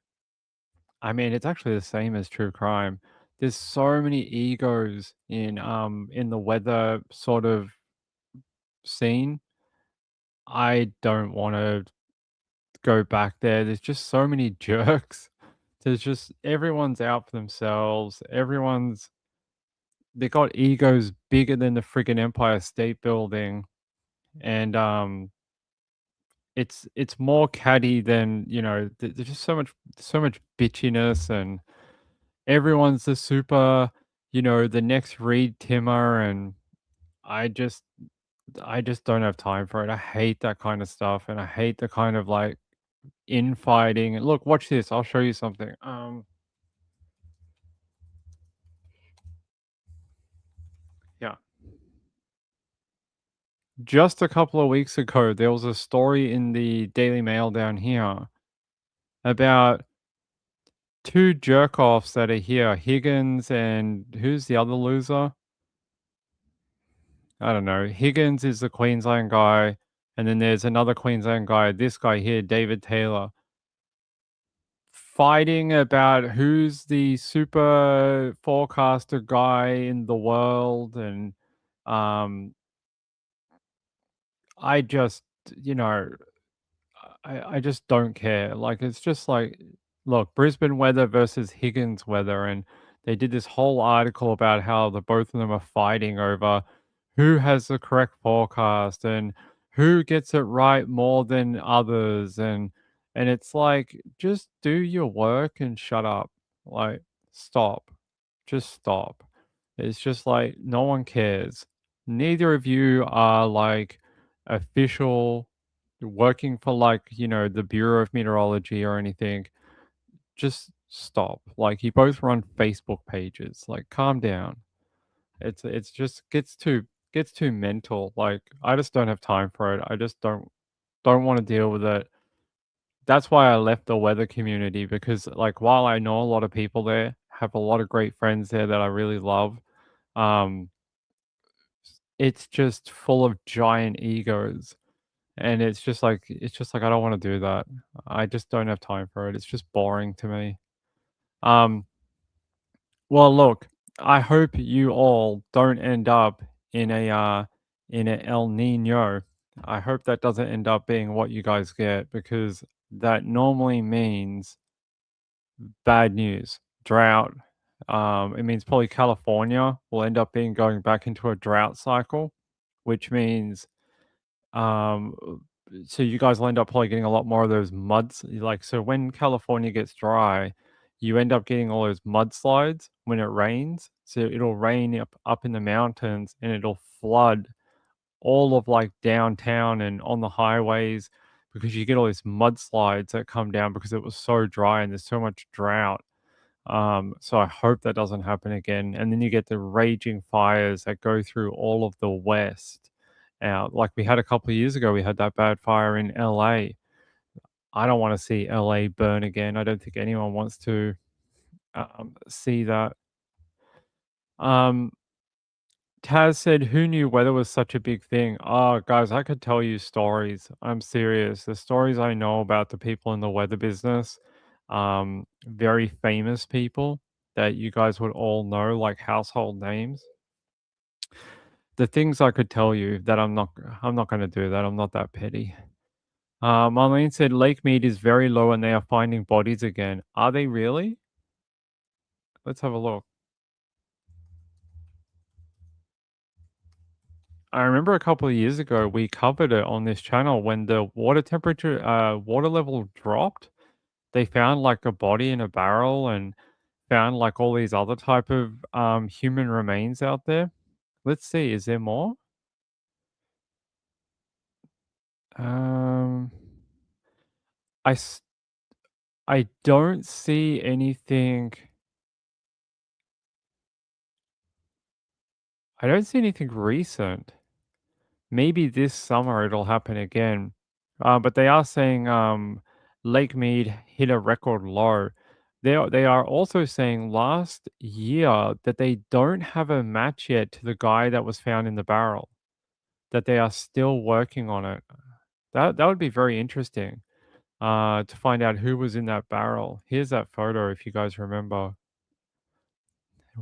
I mean, it's actually the same as true crime. There's so many egos in the weather sort of scene. I don't want to go back there. There's just so many jerks. There's just everyone's out for themselves. They got egos bigger than the friggin' Empire State Building, and it's more catty than there's just so much bitchiness, and everyone's the super, the next Reed Timmer, and I just I just don't have time for it. I hate that kind of stuff, and I hate the kind of like infighting. And look, watch this. I'll show you something. Yeah. Just a couple of weeks ago, there was a story in the Daily Mail down here about two jerk offs that are here, Higgins and who's the other loser? I don't know. Higgins is the Queensland guy, and then there's another Queensland guy, this guy here, David Taylor, fighting about who's the super forecaster guy in the world. And um, I just, you know, I just don't care. Like, it's just like, look, Brisbane weather versus Higgins weather. And they did this whole article about how the both of them are fighting over who has the correct forecast and who gets it right more than others. And it's like, just do your work and shut up. Like, stop. Just stop. It's just like, no one cares. Neither of you are like official working for like, the Bureau of Meteorology or anything. Just stop. Like, you both run Facebook pages. Like, calm down. It's just gets too mental. Like, I just don't have time for it. I just don't want to deal with it. That's why I left the weather community, because like while I know a lot of people there, have a lot of great friends there that I really love, um it's just full of giant egos. And it's just like I don't want to do that. I just don't have time for it. It's just boring to me. Um well, look, I hope you all don't end up in a El Nino. I hope that doesn't end up being what you guys get, because that normally means bad news, drought. It means probably California will end up going back into a drought cycle, which means um, so you guys will end up probably getting a lot more of those muds. Like, so when California gets dry, you end up getting all those mudslides when it rains. So it'll rain up in the mountains, and it'll flood all of like downtown and on the highways, because you get all these mudslides that come down because it was so dry and there's so much drought. So I hope that doesn't happen again. And then you get the raging fires that go through all of the West. Like we had a couple of years ago, we had that bad fire in LA. I don't want to see LA burn again. I don't think anyone wants to see that. Um, Taz said, "Who knew weather was such a big thing?" Oh, guys, I could tell you stories. I'm serious. The stories I know about the people in the weather business, very famous people that you guys would all know, like household names. The things I could tell you that I'm not going to do that. I'm not that petty. Marlene said Lake Mead is very low and they are finding bodies again. Are they really? Let's have a look. I remember a couple of years ago we covered it on this channel when the water level dropped. They found like a body in a barrel and found like all these other type of human remains out there. Let's see, is there more? Um, I s- I don't see anything. I don't see anything recent. Maybe this summer it'll happen again. But they are saying Lake Mead hit a record low. They are also saying last year that they don't have a match yet to the guy that was found in the barrel, that they are still working on it. That would be very interesting to find out who was in that barrel. Here's that photo if you guys remember.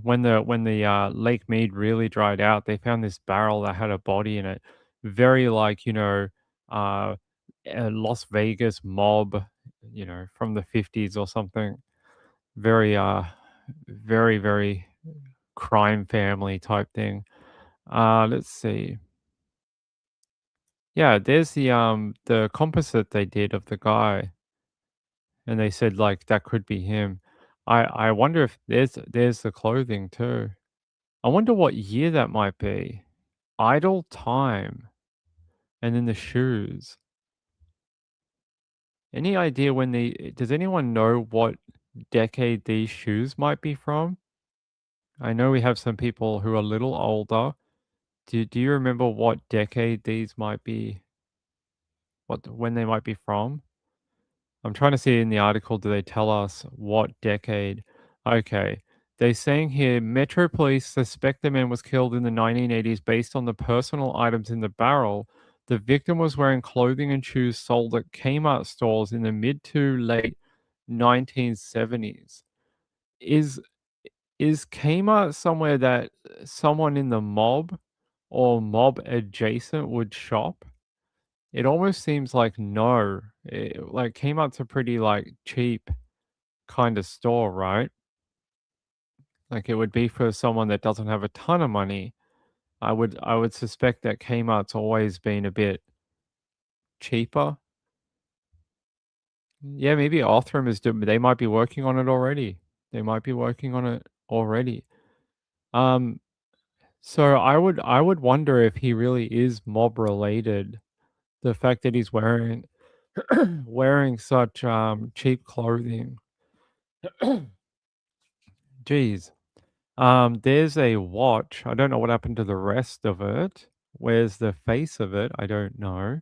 When the Lake Mead really dried out, they found this barrel that had a body in it, very like uh, a Las Vegas mob, from the 50s or something. Very very very crime family type thing. Let's see. Yeah, there's the composite they did of the guy, and they said like that could be him. I wonder if there's the clothing too. I wonder what year that might be. Idle Time, and then the shoes. Any idea when does anyone know what decade these shoes might be from? I know we have some people who are a little older. Do you remember what decade these might be? When they might be from? I'm trying to see in the article, do they tell us what decade? Okay. They're saying here Metro Police suspect the man was killed in the 1980s based on the personal items in the barrel. The victim was wearing clothing and shoes sold at Kmart stores in the mid to late 1970s. Is is Kmart somewhere that someone in the mob or mob adjacent would shop? It almost seems like no. Like Kmart's a pretty like cheap kind of store, right? Like it would be for someone that doesn't have a ton of money. I would suspect that Kmart's always been a bit cheaper. Yeah, maybe Othram is doing. They might be working on it already. They might be working on it already. Um, so I would wonder if he really is mob related. The fact that he's wearing wearing such cheap clothing. Jeez. There's a watch. I don't know what happened to the rest of it. Where's the face of it? I don't know.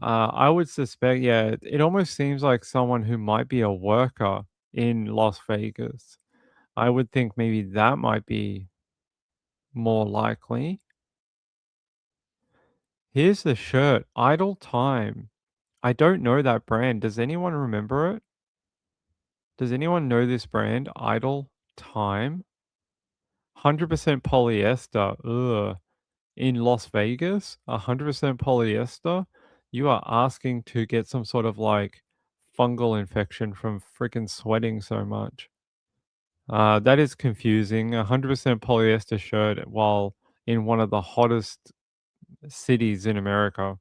I would suspect, yeah, it almost seems like someone who might be a worker in Las Vegas. I would think maybe that might be more likely. Here's the shirt, Idle Time. I don't know that brand. Does anyone remember it? Does anyone know this brand, Idle Time? 100% polyester. Ugh. In Las Vegas, 100% polyester. You are asking to get some sort of like fungal infection from freaking sweating so much. That is confusing. 100% polyester shirt while in one of the hottest cities in America.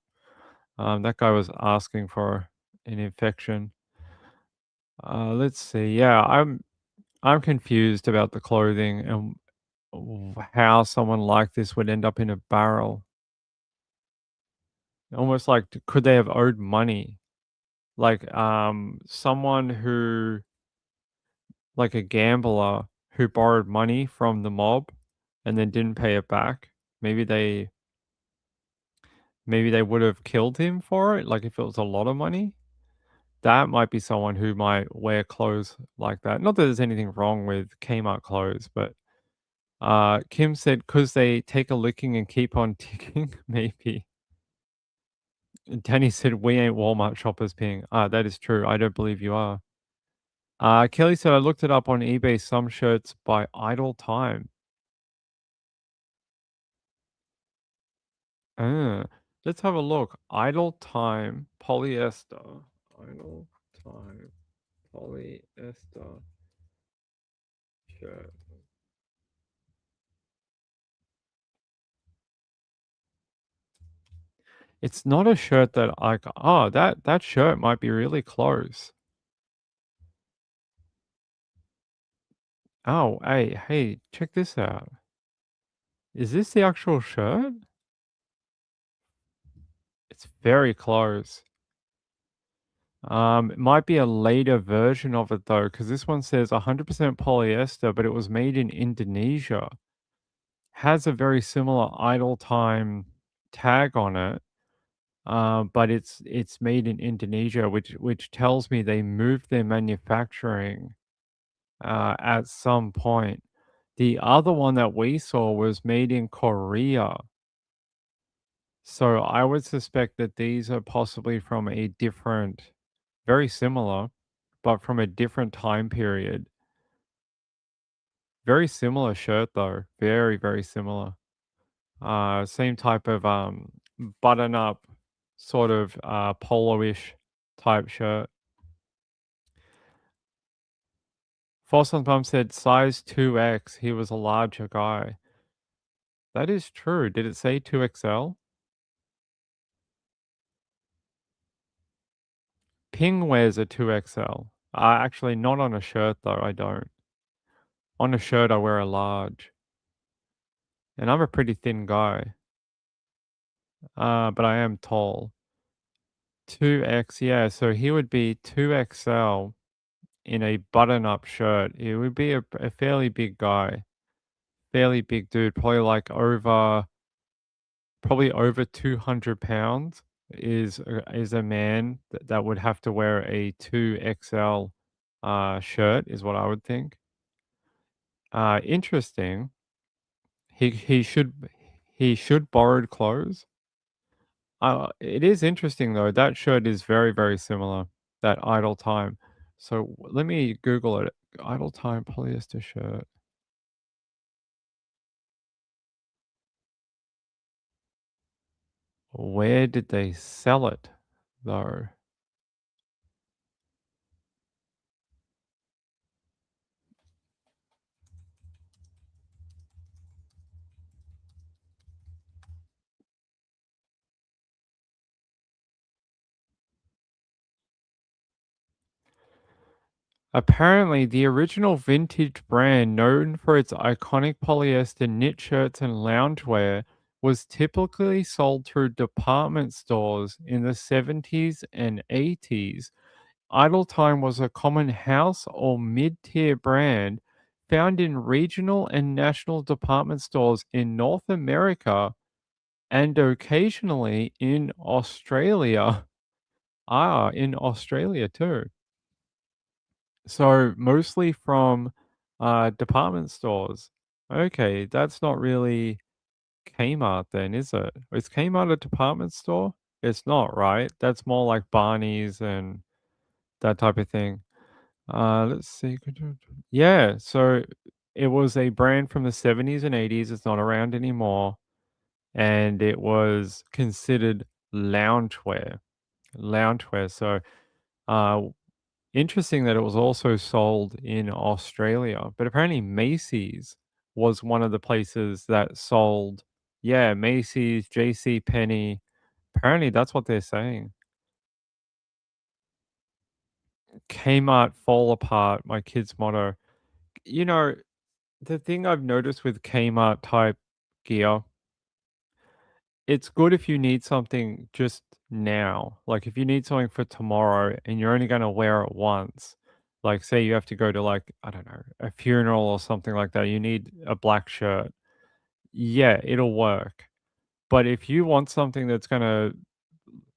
That guy was asking for an infection. Let's see. Yeah, I'm confused about the clothing and how someone like this would end up in a barrel. Almost like, could they have owed money? Like, someone who like a gambler who borrowed money from the mob and then didn't pay it back. Maybe they would have killed him for it, like if it was a lot of money. That might be someone who might wear clothes like that. Not that there's anything wrong with Kmart clothes, but Kim said, "'Cause they take a licking and keep on ticking." Maybe. Danny said, "We ain't Walmart shoppers, Ping." That is true. I don't believe you are. Kelly said, "I looked it up on eBay, some shirts by Idle Time." Uh, let's have a look. Idle Time polyester. Idle Time polyester shirt. It's not a shirt that I oh, that shirt might be really close. Oh, hey, check this out. Is this the actual shirt? It's very close. It might be a later version of it though, because this one says 100% polyester, but it was made in Indonesia. Has a very similar idle time tag on it, but it's made in Indonesia, which tells me they moved their manufacturing at some point. The other one that we saw was made in Korea. So I would suspect that these are possibly from a different, very similar, but from a different time period. Very similar shirt though. Very, very similar. Same type of button up sort of polo-ish type shirt. Fossil's mum said size 2X. He was a larger guy. That is true. Did it say 2XL? Ping wears a 2XL. Actually, not on a shirt though. I don't. On a shirt, I wear a large. And I'm a pretty thin guy. But I am tall. 2X, yeah. So he would be 2XL in a button-up shirt. It would be a fairly big guy. Fairly big dude. Probably over 200 pounds is a man that would have to wear a 2XL shirt, is what I would think. Interesting. He should borrowed clothes. It is interesting though. That shirt is very, very similar. That idle time. So let me Google it. Idle time polyester shirt. Where did they sell it though? Apparently, the original vintage brand, known for its iconic polyester knit shirts and loungewear, was typically sold through department stores in the 70s and 80s. Idle Time was a common house or mid-tier brand found in regional and national department stores in North America and occasionally in Australia. In Australia too. So mostly from department stores. Okay, that's not really Kmart then, is it? Is Kmart a department store? It's not, right? That's more like Barney's and that type of thing. Let's see. Yeah, so it was a brand from the 70s and 80s. It's not around anymore. And it was considered loungewear. Loungewear. So uh, interesting that it was also sold in Australia. But apparently Macy's was one of the places that sold, yeah, Macy's, JC Penney. Apparently that's what they're saying. Kmart fall apart, my kid's motto. You know, the thing I've noticed with Kmart type gear, it's good if you need something just now. Like if you need something for tomorrow and you're only going to wear it once, Like, say you have to go to, like, I don't know, a funeral or something like that, you need a black shirt. Yeah, it'll work. But if you want something that's gonna,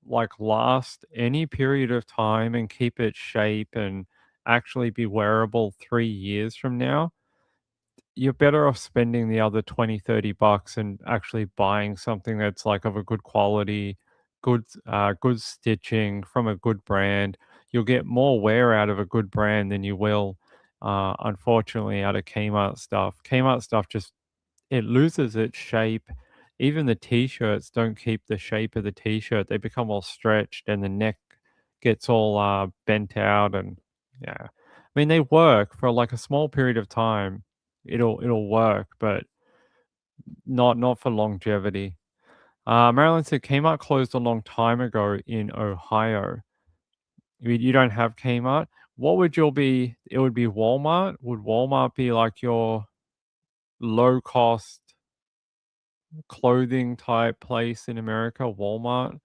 like, last any period of time and keep its shape and actually be wearable 3 years from now, you're better off spending the other 20, $30 and actually buying something that's, like, of a good quality, good stitching from a good brand. You'll get more wear out of a good brand than you will, unfortunately, out of Kmart stuff. Kmart stuff just it loses its shape. Even the T-shirts don't keep the shape of the T-shirt. They become all stretched and the neck gets all, bent out and yeah. I mean, they work for, like, a small period of time. It'll work, but not for longevity. Marilyn said Kmart closed a long time ago in Ohio. You don't have Kmart? What would your be? It would be Walmart? Would Walmart be like your low cost clothing type place in America, Walmart?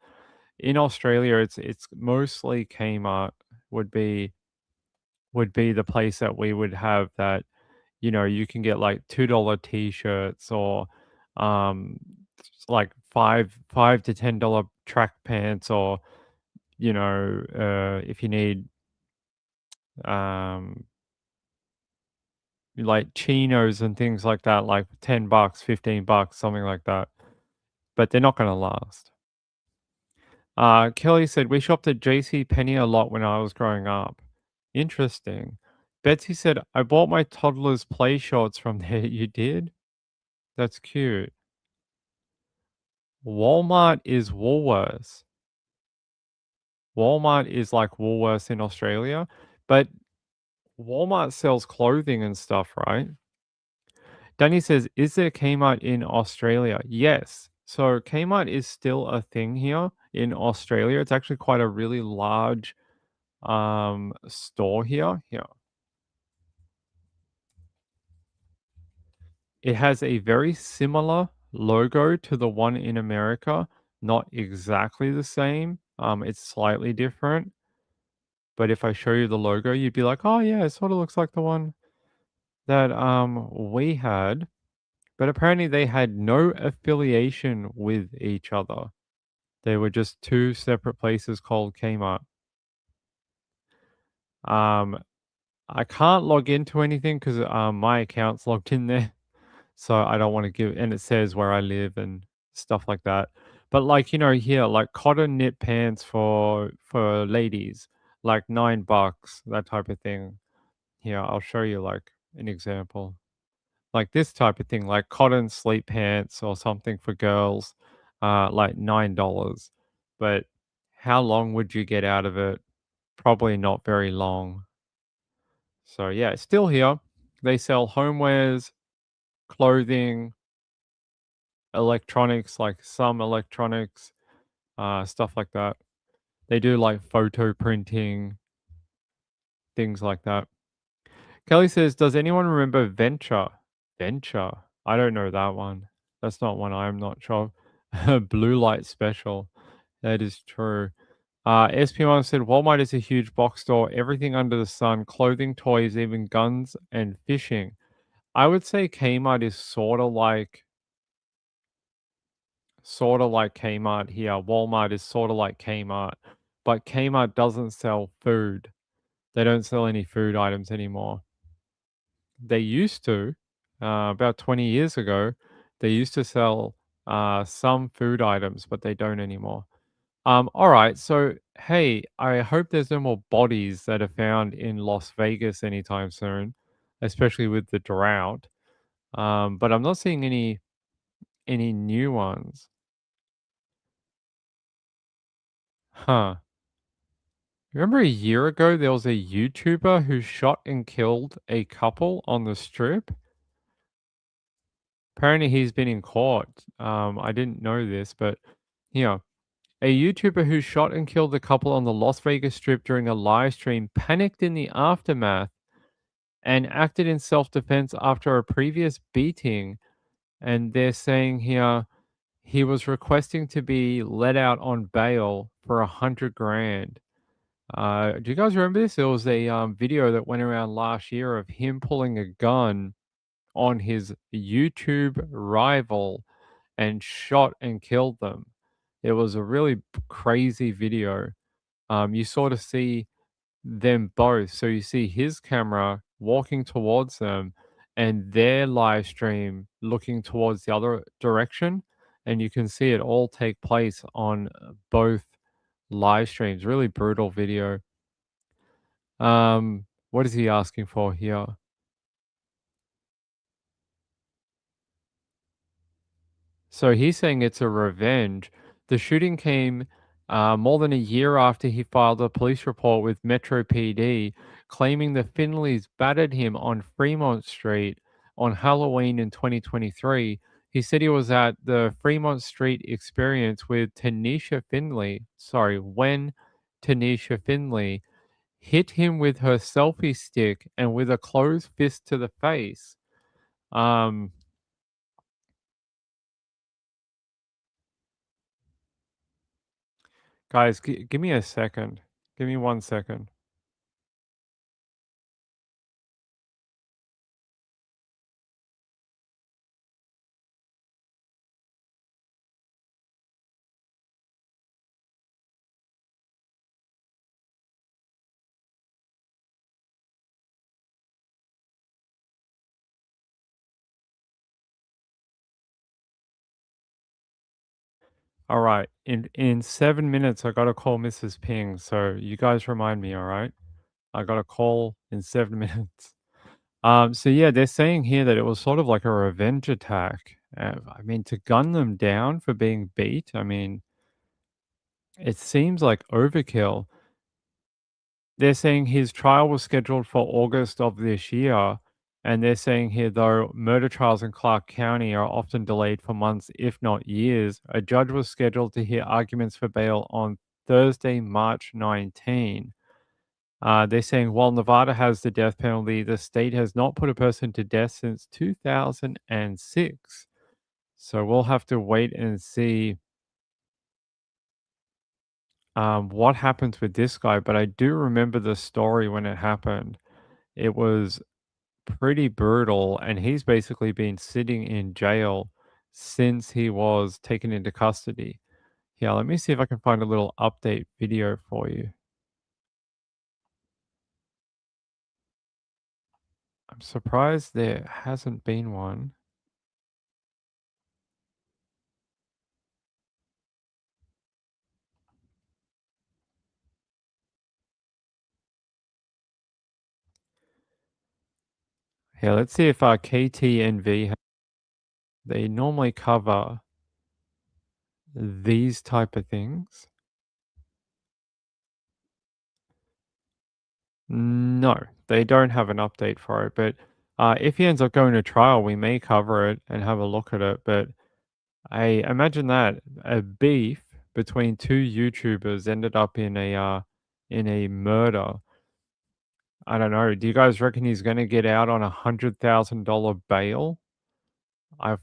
In Australia, it's mostly Kmart would be the place that we would have that, you can get like $2 t-shirts or um like five to $10 track pants or if you need um like chinos and things like that, like $10, $15, something like that. But they're not gonna last. Kelly said, we shopped at JC Penney a lot when I was growing up. Interesting. Betsy said, I bought my toddler's play shorts from there. You did? That's cute. Walmart is Woolworths. Walmart is like Woolworths in Australia, but Walmart sells clothing and stuff, right? Danny says, is there Kmart in Australia? Yes. So Kmart is still a thing here in Australia. It's actually quite a really large store here. Here. It has a very similar logo to the one in America, not exactly the same. It's slightly different. But if I show you the logo, you'd be like, "Oh yeah, it sort of looks like the one that we had." But apparently they had no affiliation with each other. They were just two separate places called Kmart. Um, I can't log into anything because my account's logged in there. So I don't want to give, and it says where I live and stuff like that. But like, here, like cotton knit pants for ladies, like $9, that type of thing. Here, I'll show you like an example. Like this type of thing, like cotton sleep pants or something for girls, like $9. But how long would you get out of it? Probably not very long. So yeah, it's still here. They sell homewares, clothing, electronics, like some electronics, stuff like that. They do like photo printing, things like that. Kelly says, does anyone remember Venture? Venture? I don't know that one. That's not one I'm not sure. Blue light special. That is true. SP1 said Walmart is a huge box store, everything under the sun, clothing, toys, even guns and fishing. I would say Kmart is sort of like Kmart here. Walmart is sort of like Kmart, but Kmart doesn't sell food. They don't sell any food items anymore. They used to, about 20 years ago, they used to sell some food items, but they don't anymore. All right. So, hey, I hope there's no more bodies that are found in Las Vegas anytime soon, especially with the drought. But I'm not seeing any new ones. Huh. Remember a year ago there was a YouTuber who shot and killed a couple on the strip? Apparently he's been in court. I didn't know this, but yeah. A YouTuber who shot and killed a couple on the Las Vegas Strip during a live stream panicked in the aftermath and acted in self-defense after a previous beating. And they're saying here he was requesting to be let out on bail for $100,000. Do you guys remember this? There was a video that went around last year of him pulling a gun on his YouTube rival and shot and killed them. It was a really crazy video. You sort of see them both. So you see his camera walking towards them and their live stream looking towards the other direction. And you can see it all take place on both live streams. Really brutal video. What is he asking for here? So he's saying it's a revenge. The shooting came more than a year after he filed a police report with Metro PD claiming the Finleys battered him on Fremont Street on Halloween in 2023. He said he was at the Fremont Street experience with Tanisha Finley. Sorry, when Tanisha Finley hit him with her selfie stick and with a closed fist to the face. Guys, give me a second. Give me 1 second. All right. In 7 minutes, I gotta call Mrs. Ping. So you guys remind me, all right? I got a call in 7 minutes. So yeah, they're saying here that it was sort of like a revenge attack. I mean, to gun them down for being beat, I mean, it seems like overkill. They're saying his trial was scheduled for August of this year, and they're saying here, though murder trials in Clark County are often delayed for months, if not years, a judge was scheduled to hear arguments for bail on Thursday, March 19. They're saying while Nevada has the death penalty, the state has not put a person to death since 2006. So we'll have to wait and see what happens with this guy. But I do remember the story when it happened. It was pretty brutal, and he's basically been sitting in jail since he was taken into custody. Yeah, let me see if I can find a little update video for you. I'm surprised there hasn't been one. Yeah, let's see if KTNV, they normally cover these type of things. No, they don't have an update for it, but if he ends up going to trial, we may cover it and have a look at it. But I imagine that a beef between two YouTubers ended up in a murder. I don't know. Do you guys reckon he's going to get out on $100,000 bail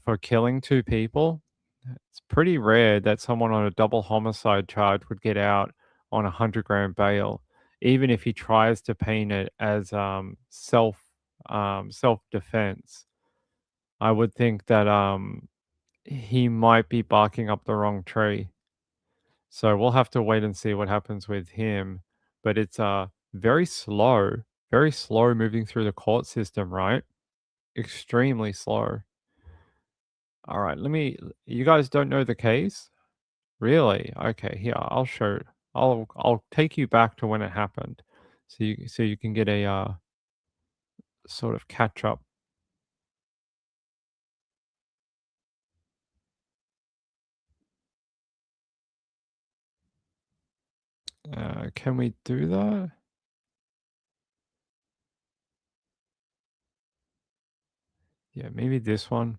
for killing two people? It's pretty rare that someone on a double homicide charge would get out on 100 grand bail, even if he tries to paint it as self defense. I would think that he might be barking up the wrong tree. So we'll have to wait and see what happens with him. But it's very slow moving through the court system, right? Extremely slow. All right, you guys don't know the case? Really? Okay, here, I'll show. I'll take you back to when it happened. So you can get a sort of catch up. Can we do that? Yeah, maybe this one.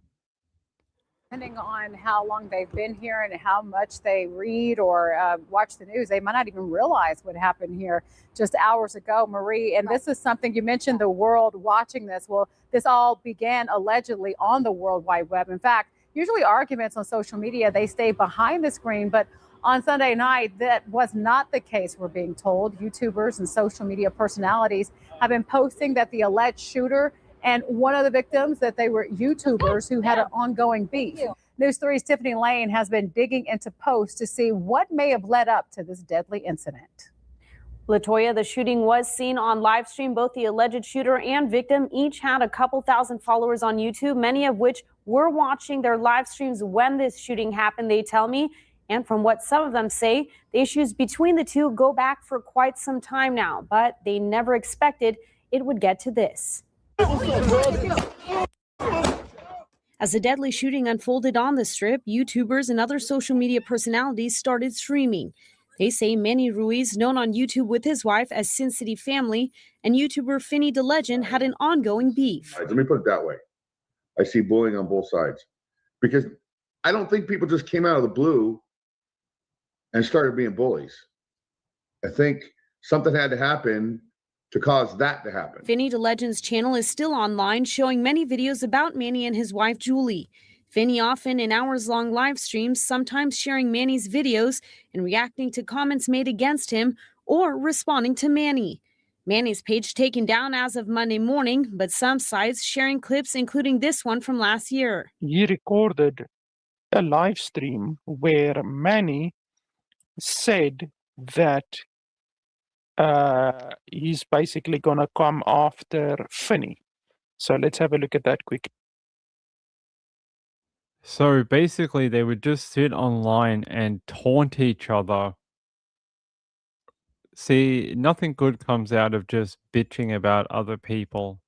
Depending on how long they've been here and how much they read or watch the news, they might not even realize what happened here just hours ago, Marie. And this is something you mentioned, the world watching this. Well, this all began allegedly on the World Wide Web. In fact, usually arguments on social media, they stay behind the screen, but On Sunday night, that was not the case, we're being told. YouTubers and social media personalities have been posting that the alleged shooter and one of the victims, that they were YouTubers who had an ongoing beef. News 3's Tiffany Lane has been digging into posts to see what may have led up to this deadly incident. LaToya, the shooting was seen on live stream. Both the alleged shooter and victim each had a couple thousand followers on YouTube, many of which were watching their live streams when this shooting happened, they tell me. And from what some of them say, the issues between the two go back for quite some time now, but they never expected it would get to this. As the deadly shooting unfolded on the Strip, YouTubers and other social media personalities started streaming. They say Manny Ruiz, known on YouTube with his wife as Sin City Family, and YouTuber Finny DeLegend had an ongoing beef. Let me put it that way. I see bullying on both sides. Because I don't think people just came out of the blue and started being bullies. I think something had to happen to cause that to happen. Finny DeLegend's channel is still online, showing many videos about Manny and his wife, Julie. Finny often in hours-long live streams, sometimes sharing Manny's videos and reacting to comments made against him or responding to Manny. Manny's page taken down as of Monday morning, but some sites sharing clips, including this one from last year. He recorded a live stream where Manny said that he's basically going to come after Finny. So let's have a look at that quick. So basically, they would just sit online and taunt each other. See, nothing good comes out of just bitching about other people.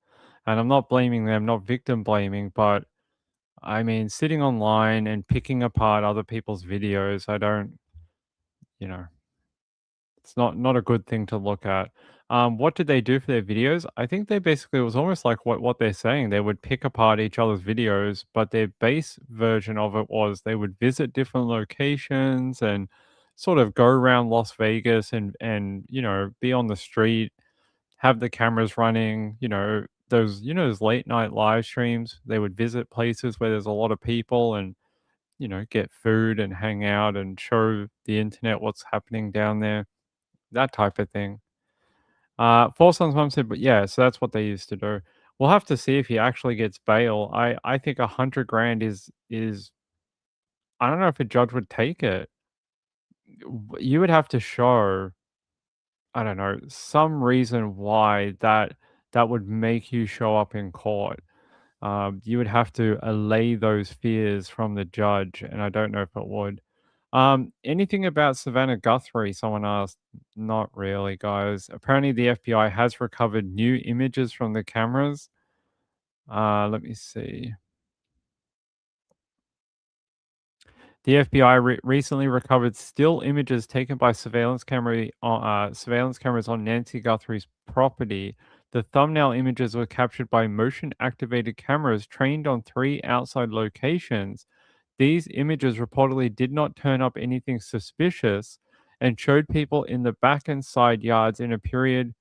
And I'm not blaming them, not victim blaming, but I mean, sitting online and picking apart other people's videos, I don't, you know, it's not a good thing to look at. What did they do for their videos? I think they basically, it was almost like what they're saying. They would pick apart each other's videos, but their base version of it was they would visit different locations and sort of go around Las Vegas and be on the street, have the cameras running, those late night live streams. They would visit places where there's a lot of people and get food and hang out and show the internet what's happening down there, that type of thing. Four Sons Mum said, but yeah, so that's what they used to do. We'll have to see if he actually gets bail. I think $100,000 is I don't know if a judge would take it. You would have to show, I don't know, some reason why that would make you show up in court. You would have to allay those fears from the judge, and I don't know if it would. Anything about Savannah Guthrie? Someone asked. Not really, guys. Apparently, the FBI has recovered new images from the cameras. Let me see. The FBI recently recovered still images taken by surveillance cameras on Nancy Guthrie's property. The thumbnail images were captured by motion-activated cameras trained on 3 outside locations. These images reportedly did not turn up anything suspicious and showed people in the back and side yards in a period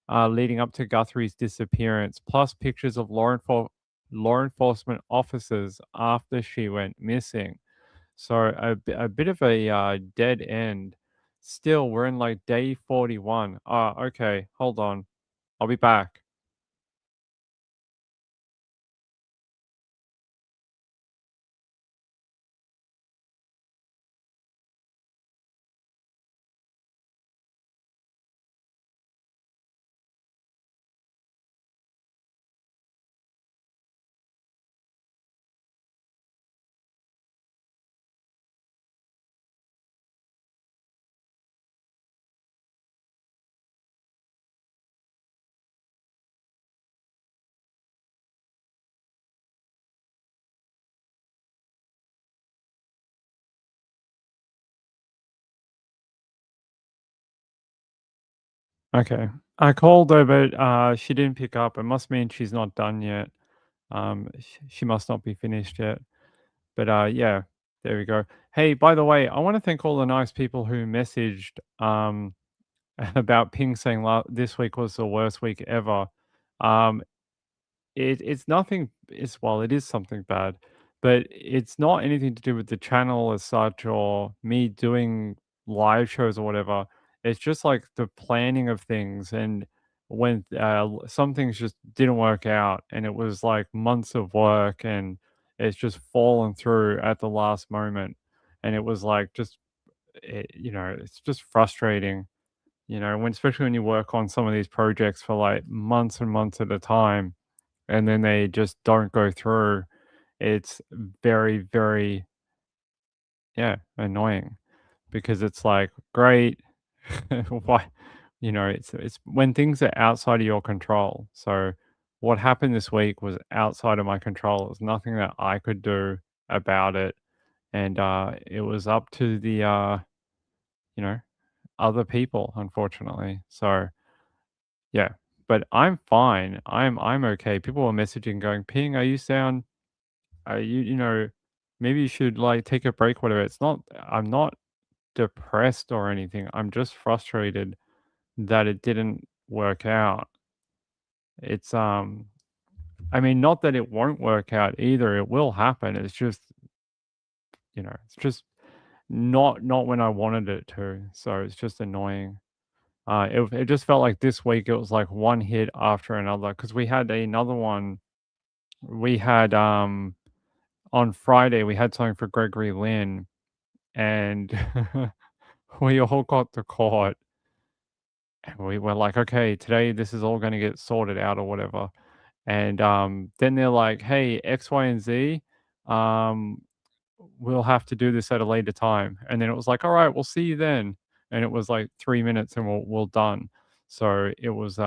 leading up to Guthrie's disappearance, plus pictures of law enforcement officers after she went missing. So a bit of a dead end. Still, we're in like day 41. Okay, hold on. I'll be back. Okay. I called her, but she didn't pick up. It must mean she's not done yet. She must not be finished yet. But yeah, there we go. Hey, by the way, I want to thank all the nice people who messaged about Ping saying this week was the worst week ever. It's nothing. It is something bad. but it's not anything to do with the channel as such or me doing live shows or whatever. It's just like the planning of things, and when some things just didn't work out, and it was like months of work, and it's just fallen through at the last moment, and it was like just it's just frustrating, when especially when you work on some of these projects for like months and months at a time, and then they just don't go through. It's very, very, yeah, annoying because it's like, great, why, it's when things are outside of your control. So what happened this week was outside of my control. It was nothing that I could do about it, and it was up to the you know other people, unfortunately. So yeah, but I'm fine. I'm okay. People were messaging going, "Ping, are you sound? Are you maybe you should like take a break, whatever." I'm not depressed or anything. I'm just frustrated that it didn't work out. It's I mean, not that it won't work out either. It will happen. It's just not when I wanted it to. So it's just annoying. It just felt like this week it was like one hit after another, because we had another one. We had on Friday we had something for Gregory Lynn, and we all got to court, and we were like, okay, today this is all going to get sorted out or whatever. And then they're like, hey, X, Y, and Z, um, we'll have to do this at a later time. And then it was like, all right, we'll see you then. And it was like 3 minutes and we're done. So it was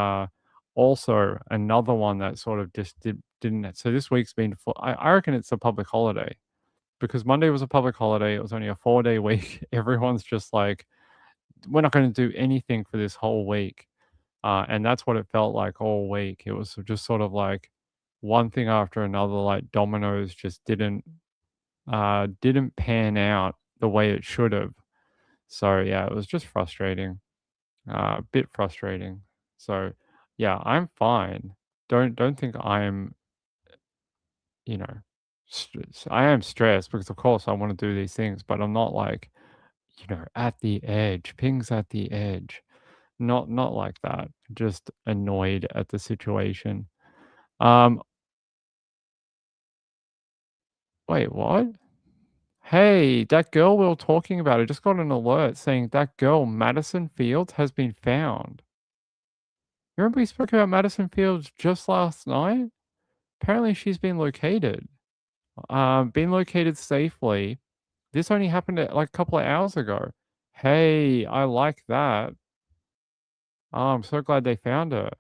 also another one that sort of just didn't. So this week's been full. I reckon it's a public holiday, because Monday was a public holiday. It was only a 4-day week. Everyone's just like, we're not going to do anything for this whole week. And that's what it felt like all week. It was just sort of like one thing after another, like dominoes just didn't pan out the way it should have. So yeah, it was just frustrating, a bit frustrating. So yeah, I'm fine. Don't think I'm, you know, I am stressed because of course I want to do these things, but I'm not like, at the edge. Ping's at the edge. Not like that. Just annoyed at the situation. Um, Wait, what? Hey, that girl we were talking about, I just got an alert saying that girl, Madison Fields, has been found. You remember we spoke about Madison Fields just last night? Apparently she's been located. Been located safely. This only happened like a couple of hours ago. Hey, I like that. Oh, I'm so glad they found her.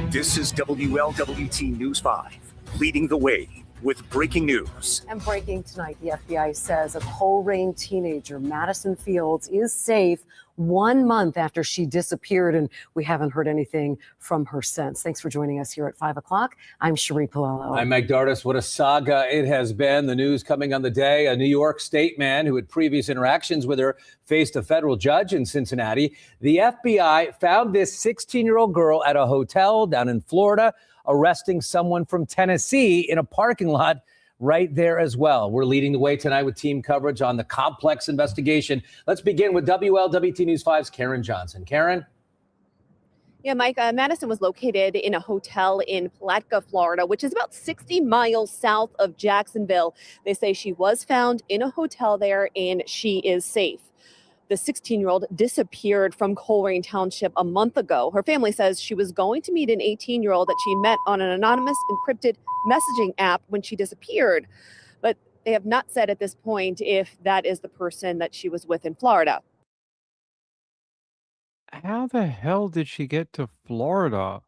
This is WLWT News 5, leading the way with breaking news. And breaking tonight, the FBI says a Coleraine teenager, Madison Fields, is safe 1 month after she disappeared, and we haven't heard anything from her since. Thanks for joining us here at 5 o'clock. I'm Cherie Palello. I'm Mike Dardis. What a saga it has been. The news coming on the day. A New York State man who had previous interactions with her faced a federal judge in Cincinnati. The FBI found this 16-year-old girl at a hotel down in Florida, arresting someone from Tennessee in a parking lot right there as well. We're leading the way tonight with team coverage on the complex investigation. Let's begin with WLWT News 5's Karen Johnson. Karen? Yeah, Mike, Madison was located in a hotel in Palatka, Florida, which is about 60 miles south of Jacksonville. They say she was found in a hotel there and she is safe. The 16-year-old disappeared from Coleraine Township a month ago. Her family says she was going to meet an 18-year-old that she met on an anonymous encrypted messaging app when she disappeared. But they have not said at this point if that is the person that she was with in Florida. How the hell did she get to Florida?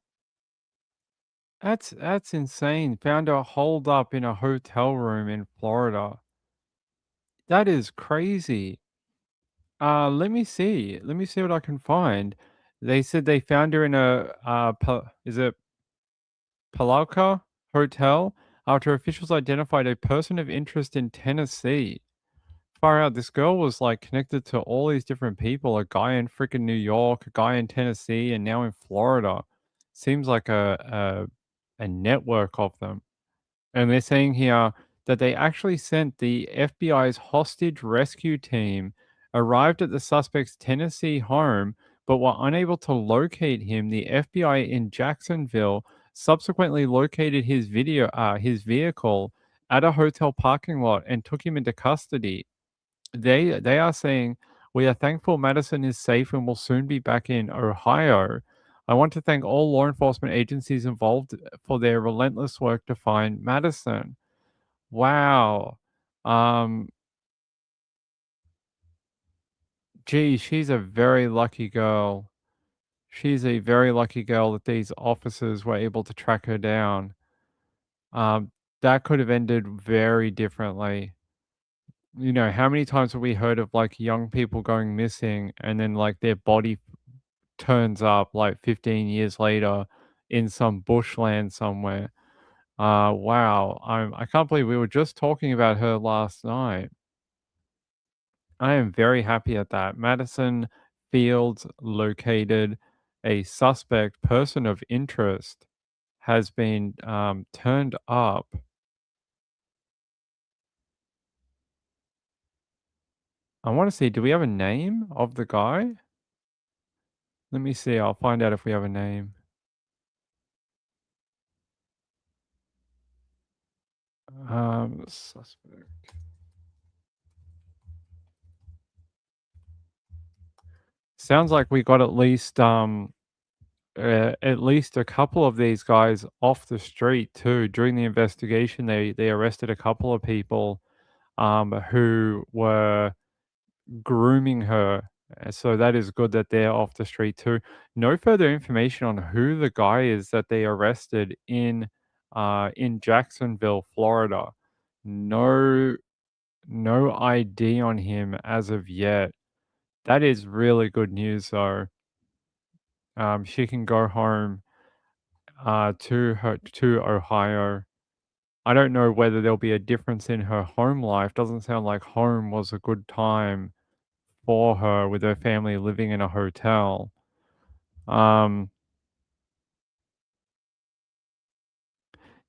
That's insane. Found her holed up in a hotel room in Florida. That is crazy. Let me see. Let me see what I can find. They said they found her in a is it Palauka hotel after officials identified a person of interest in Tennessee. Far out, this girl was like connected to all these different people. A guy in freaking New York, a guy in Tennessee, and now in Florida. Seems like a network of them. And they're saying here that they actually sent the FBI's hostage rescue team, arrived at the suspect's Tennessee home, but were unable to locate him. The FBI in Jacksonville subsequently located his vehicle at a hotel parking lot and took him into custody. They are saying, "We are thankful Madison is safe and will soon be back in Ohio. I want to thank all law enforcement agencies involved for their relentless work to find Madison." Wow. Um, Gee, she's a very lucky girl. She's a very lucky girl that these officers were able to track her down. Um, that could have ended very differently. You know, how many times have we heard of like young people going missing and then like their body turns up like 15 years later in some bushland somewhere? Wow. I can't believe we were just talking about her last night. I am very happy at that. Madison Fields located, a suspect person of interest has been turned up. I want to see, do we have a name of the guy? Let me see. I'll find out if we have a name. Suspect. Sounds like we got at least a couple of these guys off the street too. During the investigation, they arrested a couple of people who were grooming her. So that is good that they're off the street too. No further information on who the guy is that they arrested in Jacksonville, Florida. No ID on him as of yet. That is really good news though. She can go home to Ohio. I don't know whether there'll be a difference in her home life. Doesn't sound like home was a good time for her with her family living in a hotel. Yeah,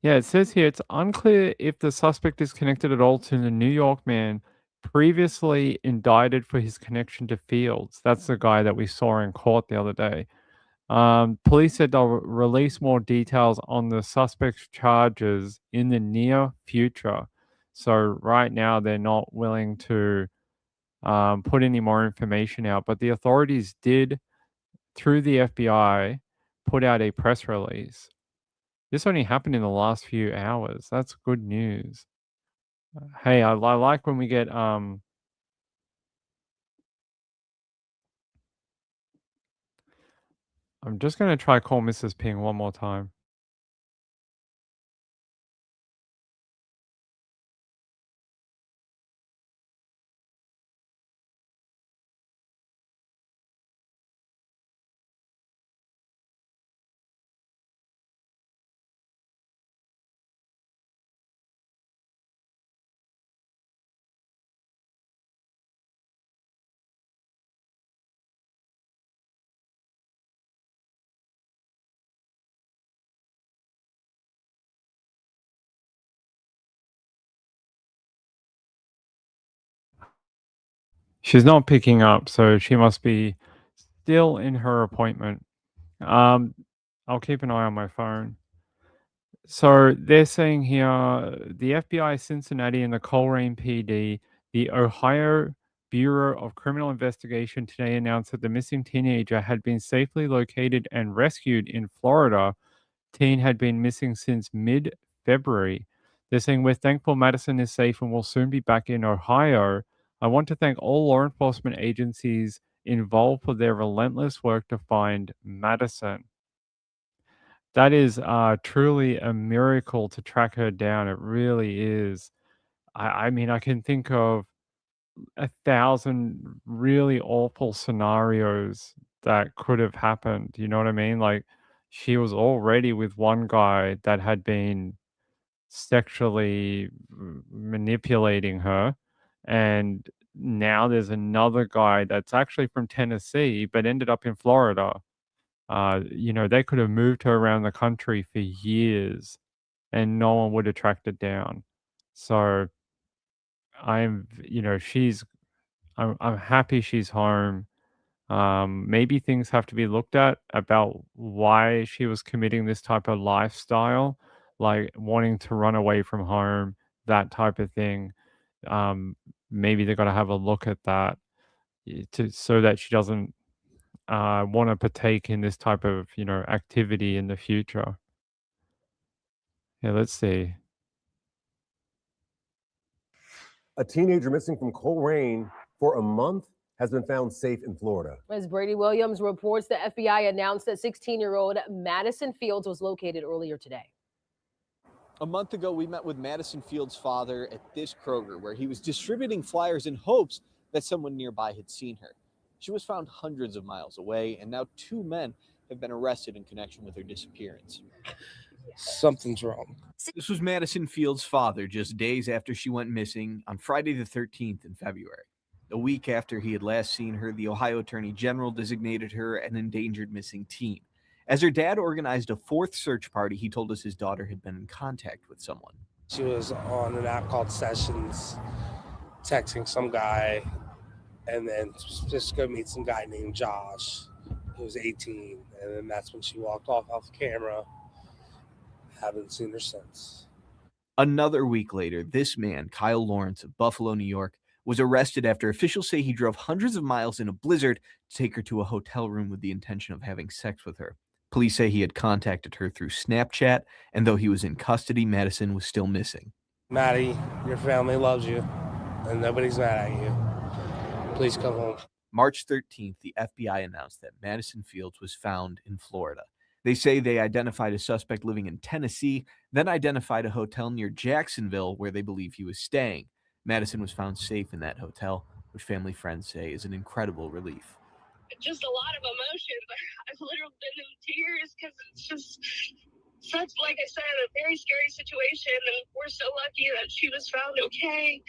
it says here it's unclear if the suspect is connected at all to the New York man previously indicted for his connection to Fields. That's the guy that we saw in court the other day. Police said they'll release more details on the suspect's charges in the near future. So right now they're not willing to put any more information out, but the authorities did, through the FBI, put out a press release. This only happened in the last few hours. That's good news. Hey, I like when we get I'm just gonna try call Mrs. Ping one more time. She's not picking up, so she must be still in her appointment. I'll keep an eye on my phone. So they're saying here the FBI Cincinnati and the Coleraine PD, the Ohio Bureau of Criminal Investigation today announced that the missing teenager had been safely located and rescued in Florida. Teen had been missing since mid-February. They're saying, "We're thankful Madison is safe and will soon be back in Ohio. I want to thank all law enforcement agencies involved for their relentless work to find Madison." That is truly a miracle to track her down. It really is. I mean, I can think of 1,000 really awful scenarios that could have happened. You know what I mean? Like, she was already with one guy that had been sexually manipulating her, and now there's another guy that's actually from Tennessee but ended up in Florida. You know, they could have moved her around the country for years and no one would have tracked it down. So I'm, I'm happy she's home. Maybe things have to be looked at about why she was committing this type of lifestyle, like wanting to run away from home, that type of thing. Maybe they got to have a look at that so that she doesn't want to partake in this type of activity in the future. Yeah, let's see. A teenager missing from Coleraine for a month has been found safe in Florida. As Brady Williams reports, the FBI announced that 16-year-old Madison Fields was located earlier today. A month ago, we met with Madison Fields' father at this Kroger, where he was distributing flyers in hopes that someone nearby had seen her. She was found hundreds of miles away, and now 2 men have been arrested in connection with her disappearance. Something's wrong. This was Madison Fields' father just days after she went missing on Friday the 13th in February. A week after he had last seen her, the Ohio Attorney General designated her an endangered missing teen. As her dad organized a 4th search party, he told us his daughter had been in contact with someone. She was on an app called Sessions, texting some guy, and then just go meet some guy named Josh, who was 18, and then that's when she walked off camera. Haven't seen her since. Another week later, this man, Kyle Lawrence of Buffalo, New York, was arrested after officials say he drove hundreds of miles in a blizzard to take her to a hotel room with the intention of having sex with her. Police say he had contacted her through Snapchat, and though he was in custody, Madison was still missing. Maddie, your family loves you, and nobody's mad at you. Please come home. March 13th, the FBI announced that Madison Fields was found in Florida. They say they identified a suspect living in Tennessee, then identified a hotel near Jacksonville where they believe he was staying. Madison was found safe in that hotel, which family friends say is an incredible relief. Just a lot of emotion. I've literally been in tears because it's just such, like I said, a very scary situation, and we're so lucky that she was found okay.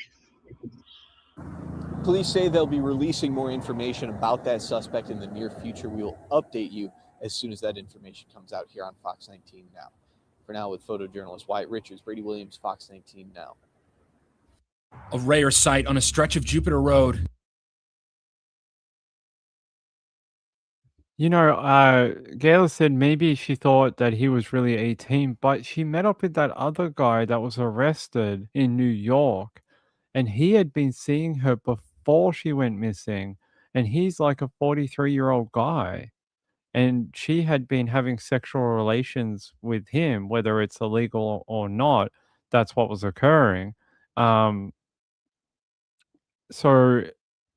Police say they'll be releasing more information about that suspect in the near future. We will update you as soon as that information comes out here on Fox 19 Now. For now, with photojournalist Wyatt Richards, Brady Williams, Fox 19 Now. A rare sight on a stretch of Jupiter Road. Gayla said maybe she thought that he was really 18, but she met up with that other guy that was arrested in New York, and he had been seeing her before she went missing, and he's like a 43-year-old guy. And she had been having sexual relations with him, whether it's illegal or not. That's what was occurring. So,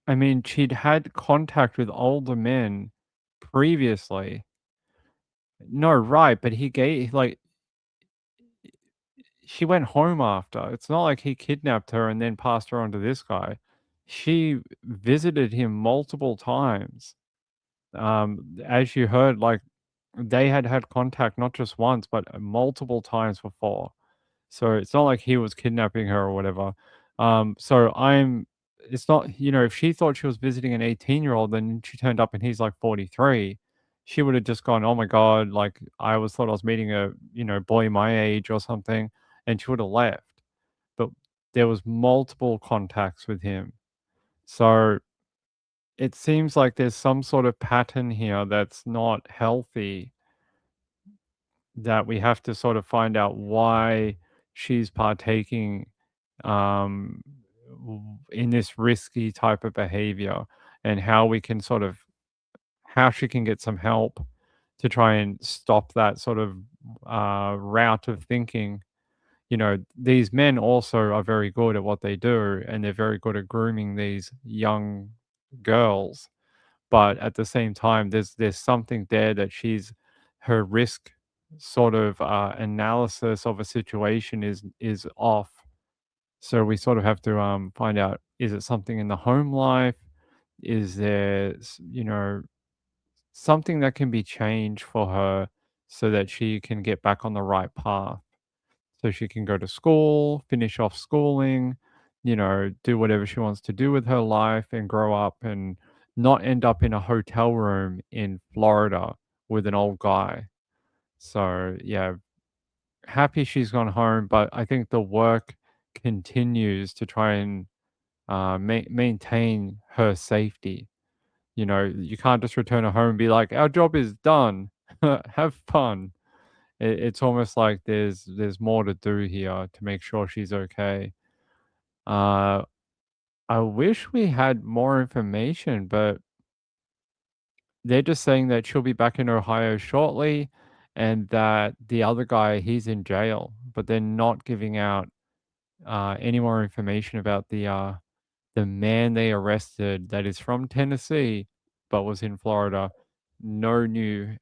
I mean, she'd had contact with older men previously. No, right, but he gave, she went home after. It's not like he kidnapped her and then passed her on to this guy. She visited him multiple times. As you heard, they had contact not just once, but multiple times before. So it's not like he was kidnapping her or whatever. It's not, if she thought she was visiting an 18-year-old, then she turned up and he's like 43, she would have just gone, oh my God, I thought I was meeting a, boy my age or something, and she would have left. But there was multiple contacts with him. So it seems like there's some sort of pattern here that's not healthy, that we have to sort of find out why she's partaking in this risky type of behavior, and how she can get some help to try and stop that sort of route of thinking. These men also are very good at what they do, and they're very good at grooming these young girls, but at the same time there's something there that her risk sort of analysis of a situation is off. So we sort of have to find out, is it something in the home life? Is there something that can be changed for her so that she can get back on the right path, so she can go to school, finish off schooling, do whatever she wants to do with her life and grow up and not end up in a hotel room in Florida with an old guy. So, yeah, happy she's gone home, but I think the work continues to try and maintain her safety. You know, you can't just return her home and be like, "Our job is done. Have fun." It's almost like there's more to do here to make sure she's okay. Uh, I wish we had more information, but they're just saying that she'll be back in Ohio shortly and that the other guy, he's in jail, but they're not giving out any more information about the man they arrested that is from Tennessee but was in Florida. No new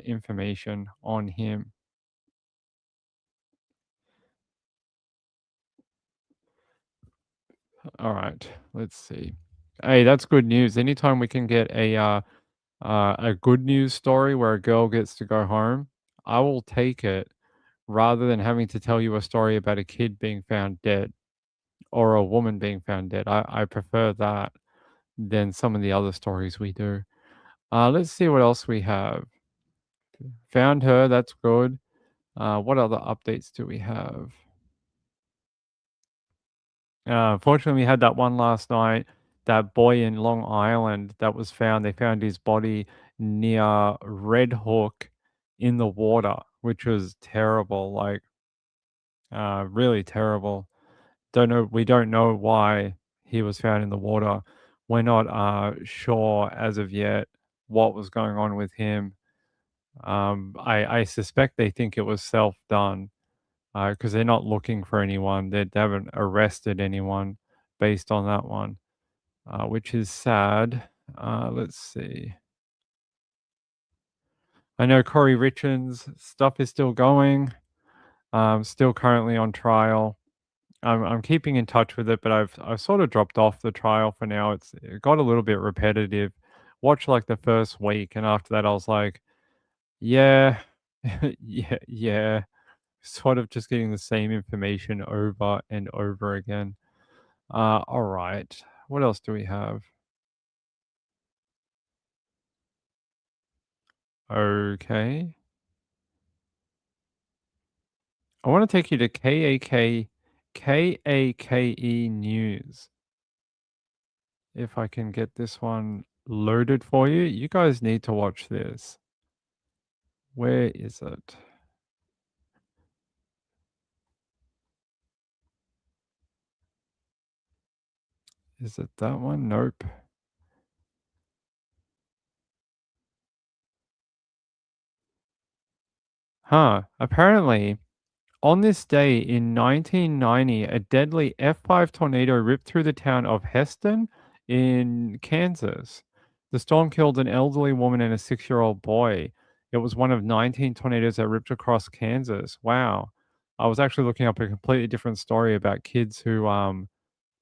information on him. All right, let's see. Hey, that's good news. Anytime we can get a good news story where a girl gets to go home, I will take it rather than having to tell you a story about a kid being found dead or a woman being found dead. I prefer that than some of the other stories we do. Let's see what else we have. Found her, that's good. What other updates do we have? Fortunately, we had that one last night. That boy in Long Island that was found. They found his body near Red Hook in the water, which was terrible. Like, really terrible. We don't know why he was found in the water. We're not sure as of yet what was going on with him. I suspect they think it was self-done because they're not looking for anyone. They haven't arrested anyone based on that one, which is sad. Let's see. I know Corey Richards' stuff is still going, still currently on trial. I'm keeping in touch with it, but I've sort of dropped off the trial for now. It got a little bit repetitive. Watched like the first week, and after that, I was like, yeah, yeah. Sort of just getting the same information over and over again. All right. What else do we have? Okay. I want to take you to KAKE News. If I can get this one loaded for you. You guys need to watch this. Where is it? Is it that one? Nope. Huh. Apparently, on this day in 1990, a deadly F5 tornado ripped through the town of Heston in Kansas. The storm killed an elderly woman and a 6-year-old boy. It was one of 19 tornadoes that ripped across Kansas. Wow. I was actually looking up a completely different story about kids who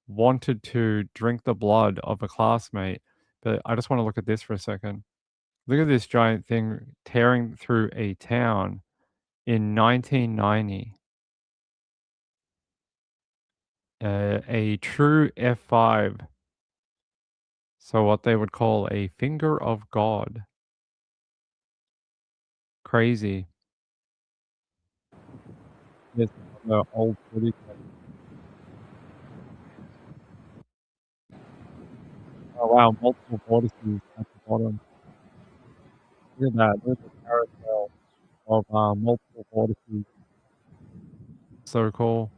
wanted to drink the blood of a classmate. But I just want to look at this for a second. Look at this giant thing tearing through a town in 1990. A true F5. So what they would call a finger of God. Crazy. Yes, the old footage. Oh wow, multiple vortices at the bottom. Look at that. Look at the carousel of multiple vortices. So cool.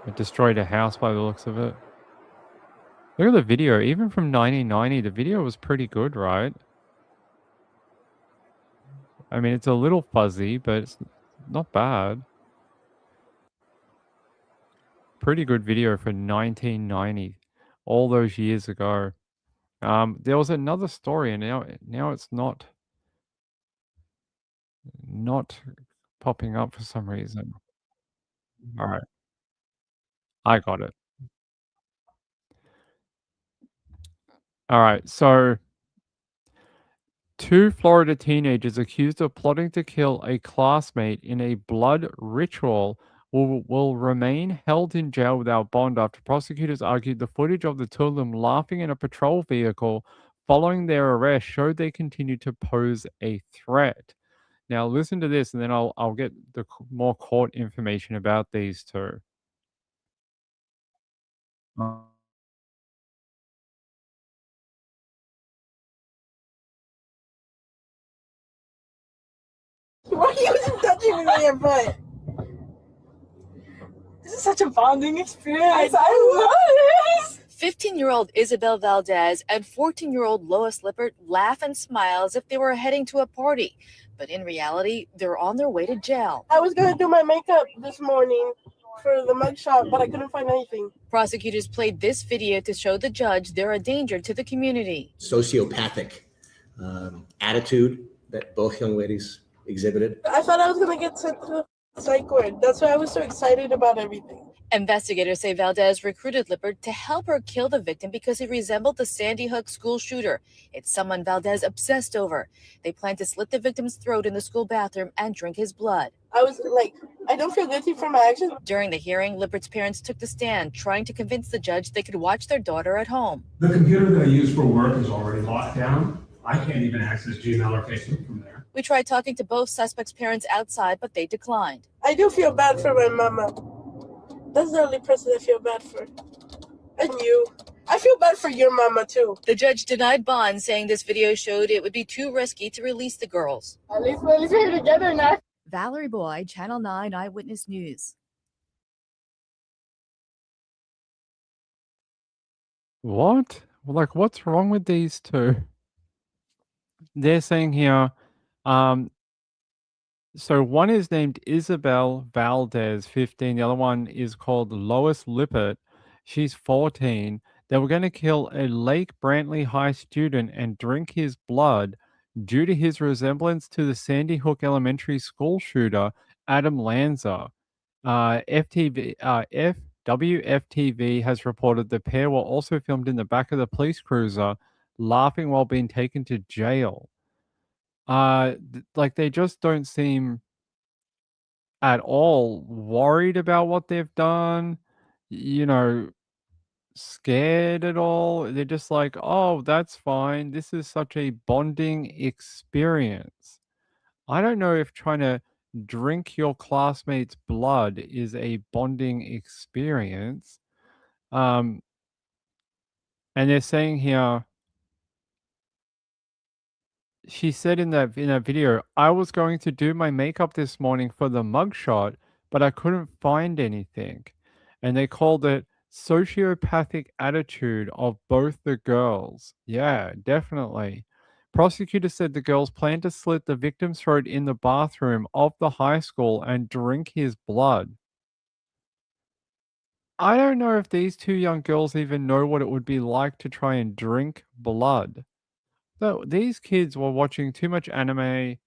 It destroyed a house by the looks of it. Look at the video. Even from 1990, the video was pretty good, right? I mean, it's a little fuzzy, but it's not bad. Pretty good video for 1990, all those years ago. There was another story, and now it's not popping up for some reason. All right. I got it. All right. So, 2 Florida teenagers accused of plotting to kill a classmate in a blood ritual will remain held in jail without bond after prosecutors argued the footage of the two of them laughing in a patrol vehicle following their arrest showed they continued to pose a threat. Now listen to this, and then I'll get the more court information about these two. Uh, Why are you touching me on your butt? This is such a bonding experience. I love this. 15-year-old Isabel Valdez and 14-year-old Lois Lippert laugh and smile as if they were heading to a party. But in reality, they're on their way to jail. I was going to do my makeup this morning for the mugshot, but I couldn't find anything. Prosecutors played this video to show the judge they're a danger to the community. Sociopathic attitude that both young ladies exhibited. I thought I was going to get sent to the psych ward. That's why I was so excited about everything. Investigators say Valdez recruited Lippert to help her kill the victim because he resembled the Sandy Hook school shooter. It's someone Valdez obsessed over. They plan to slit the victim's throat in the school bathroom and drink his blood. I was like, I don't feel guilty for my actions. During the hearing, Lippert's parents took the stand, trying to convince the judge they could watch their daughter at home. The computer that I use for work is already locked down. I can't even access Gmail or Facebook from there. We tried talking to both suspects' parents outside, but they declined. I do feel bad for my mama. That's the only person I feel bad for. And you. I feel bad for your mama, too. The judge denied bond, saying this video showed it would be too risky to release the girls. At least we're together now. Valerie Boyd, Channel 9 Eyewitness News. What? Like, what's wrong with these two? They're saying here, so one is named Isabel Valdez, 15. The other one is called Lois Lippert. She's 14. They were going to kill a Lake Brantley High student and drink his blood due to his resemblance to the Sandy Hook Elementary School shooter, Adam Lanza. WFTV has reported the pair were also filmed in the back of the police cruiser, laughing while being taken to jail. Like, they just don't seem at all worried about what they've done, scared at all. They're just like, oh, that's fine. This is such a bonding experience. I don't know if trying to drink your classmate's blood is a bonding experience. And they're saying here, she said in that video, I was going to do my makeup this morning for the mugshot, but I couldn't find anything. And they called it sociopathic attitude of both the girls. Yeah, definitely. Prosecutors said the girls planned to slit the victim's throat in the bathroom of the high school and drink his blood. I don't know if these two young girls even know what it would be like to try and drink blood. So these kids were watching too much anime.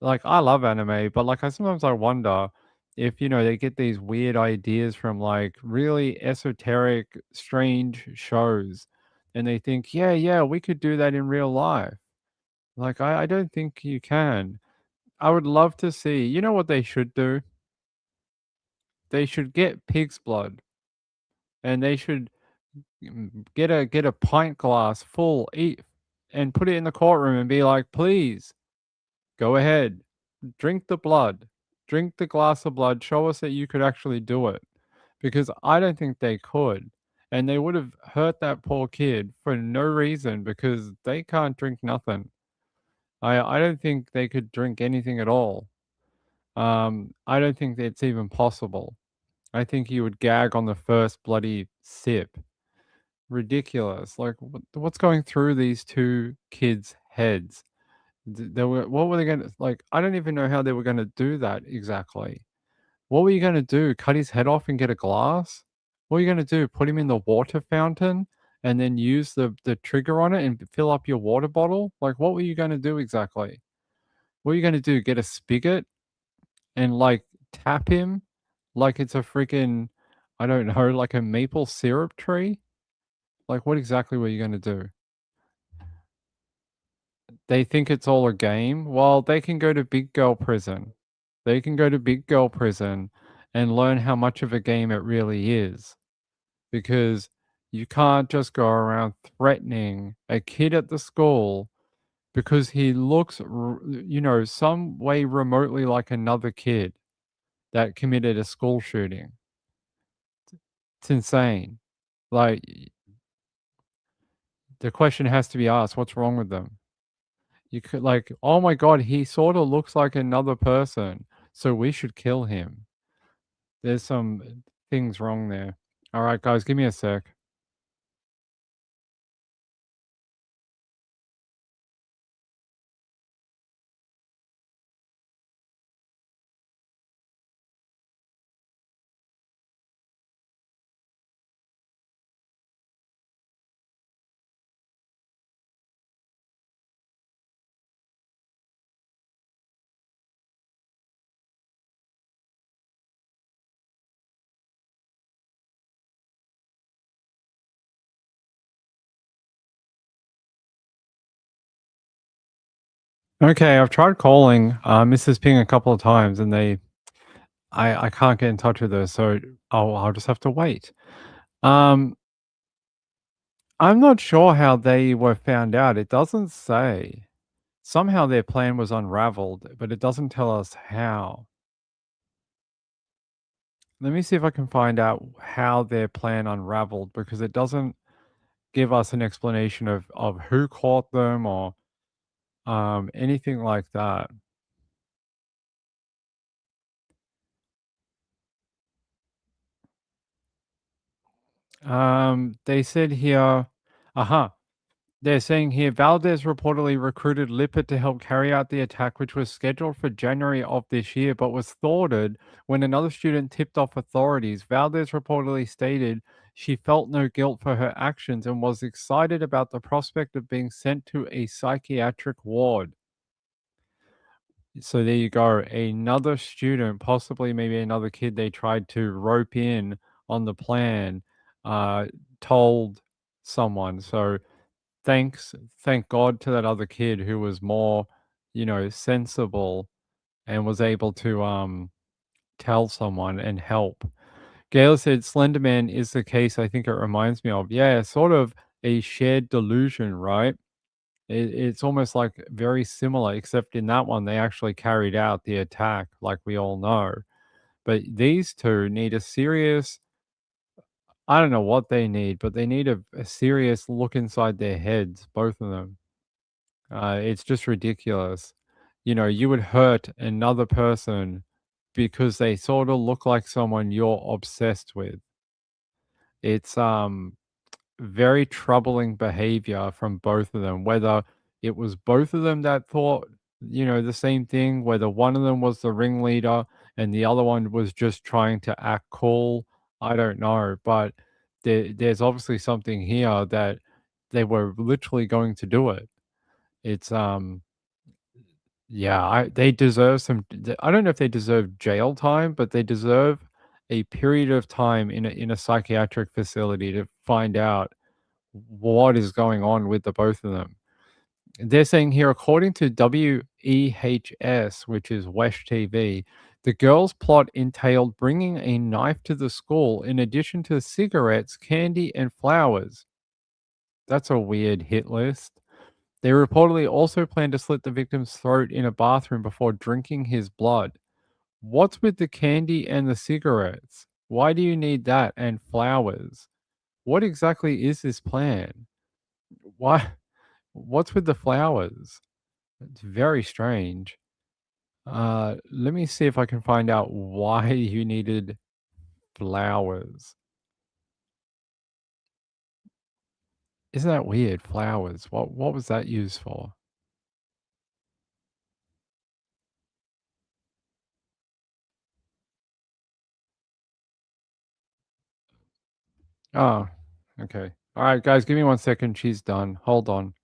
Like, I love anime, but like, sometimes I wonder if, they get these weird ideas from like really esoteric, strange shows, and they think, yeah, we could do that in real life. Like, I don't think you can. I would love to see, what they should do? They should get pig's blood, and they should get a pint glass full, and put it in the courtroom and be like, please, go ahead, drink the blood, drink the glass of blood, show us that you could actually do it. Because I don't think they could. And they would have hurt that poor kid for no reason because they can't drink nothing. I don't think they could drink anything at all. I don't think it's even possible. I think you would gag on the first bloody sip. Ridiculous. Like, what's going through these two kids' heads? What were they going to, like, I don't even know how they were going to do that exactly. What were you going to do? Cut his head off and get a glass? What are you going to do? Put him in the water fountain and then use the trigger on it and fill up your water bottle? Like, what were you going to do exactly? What are you going to do? Get a spigot and like tap him like it's a freaking, I don't know, like a maple syrup tree? Like, what exactly were you going to do? They think it's all a game. Well, they can go to big girl prison. They can go to big girl prison and learn how much of a game it really is. Because you can't just go around threatening a kid at the school because he looks, some way remotely like another kid that committed a school shooting. It's insane. Like, the question has to be asked, what's wrong with them? You could oh my god, he sort of looks like another person, so we should kill him. There's some things wrong there. All right, guys, give me a sec. Okay, I've tried calling Mrs. Ping a couple of times, and I can't get in touch with her, so I'll just have to wait. I'm not sure how they were found out. It doesn't say. Somehow their plan was unraveled, but it doesn't tell us how. Let me see if I can find out how their plan unraveled, because it doesn't give us an explanation of who caught them or anything like that. They said here, they're saying here Valdez reportedly recruited Lippert to help carry out the attack, which was scheduled for January of this year, but was thwarted when another student tipped off authorities. Valdez reportedly stated she felt no guilt for her actions and was excited about the prospect of being sent to a psychiatric ward. So there you go. Another student, possibly maybe another kid they tried to rope in on the plan, told someone. So thank God to that other kid who was more, sensible and was able to tell someone and help. Gail said Slenderman is the case I think it reminds me of. Yeah, sort of a shared delusion, right? It's almost like very similar, except in that one, they actually carried out the attack, like we all know. But these two need a serious, I don't know what they need, but they need a serious look inside their heads, both of them. It's just ridiculous. You would hurt another person because they sort of look like someone you're obsessed with. It's very troubling behavior from both of them, whether it was both of them that thought, the same thing, whether one of them was the ringleader and the other one was just trying to act cool. I don't know, but there's obviously something here that they were literally going to do it. It's yeah, they deserve I don't know if they deserve jail time, but they deserve a period of time in a psychiatric facility to find out what is going on with the both of them. They're saying here, according to WEHS, which is WESH TV, the girls' plot entailed bringing a knife to the school in addition to cigarettes, candy, and flowers. That's a weird hit list. They reportedly also planned to slit the victim's throat in a bathroom before drinking his blood. What's with the candy and the cigarettes? Why do you need that and flowers? What exactly is this plan? Why? What's with the flowers? It's very strange. Let me see if I can find out why you needed flowers. Isn't that weird? Flowers. What was that used for? Oh, okay. All right, guys, give me 1 second. She's done. Hold on.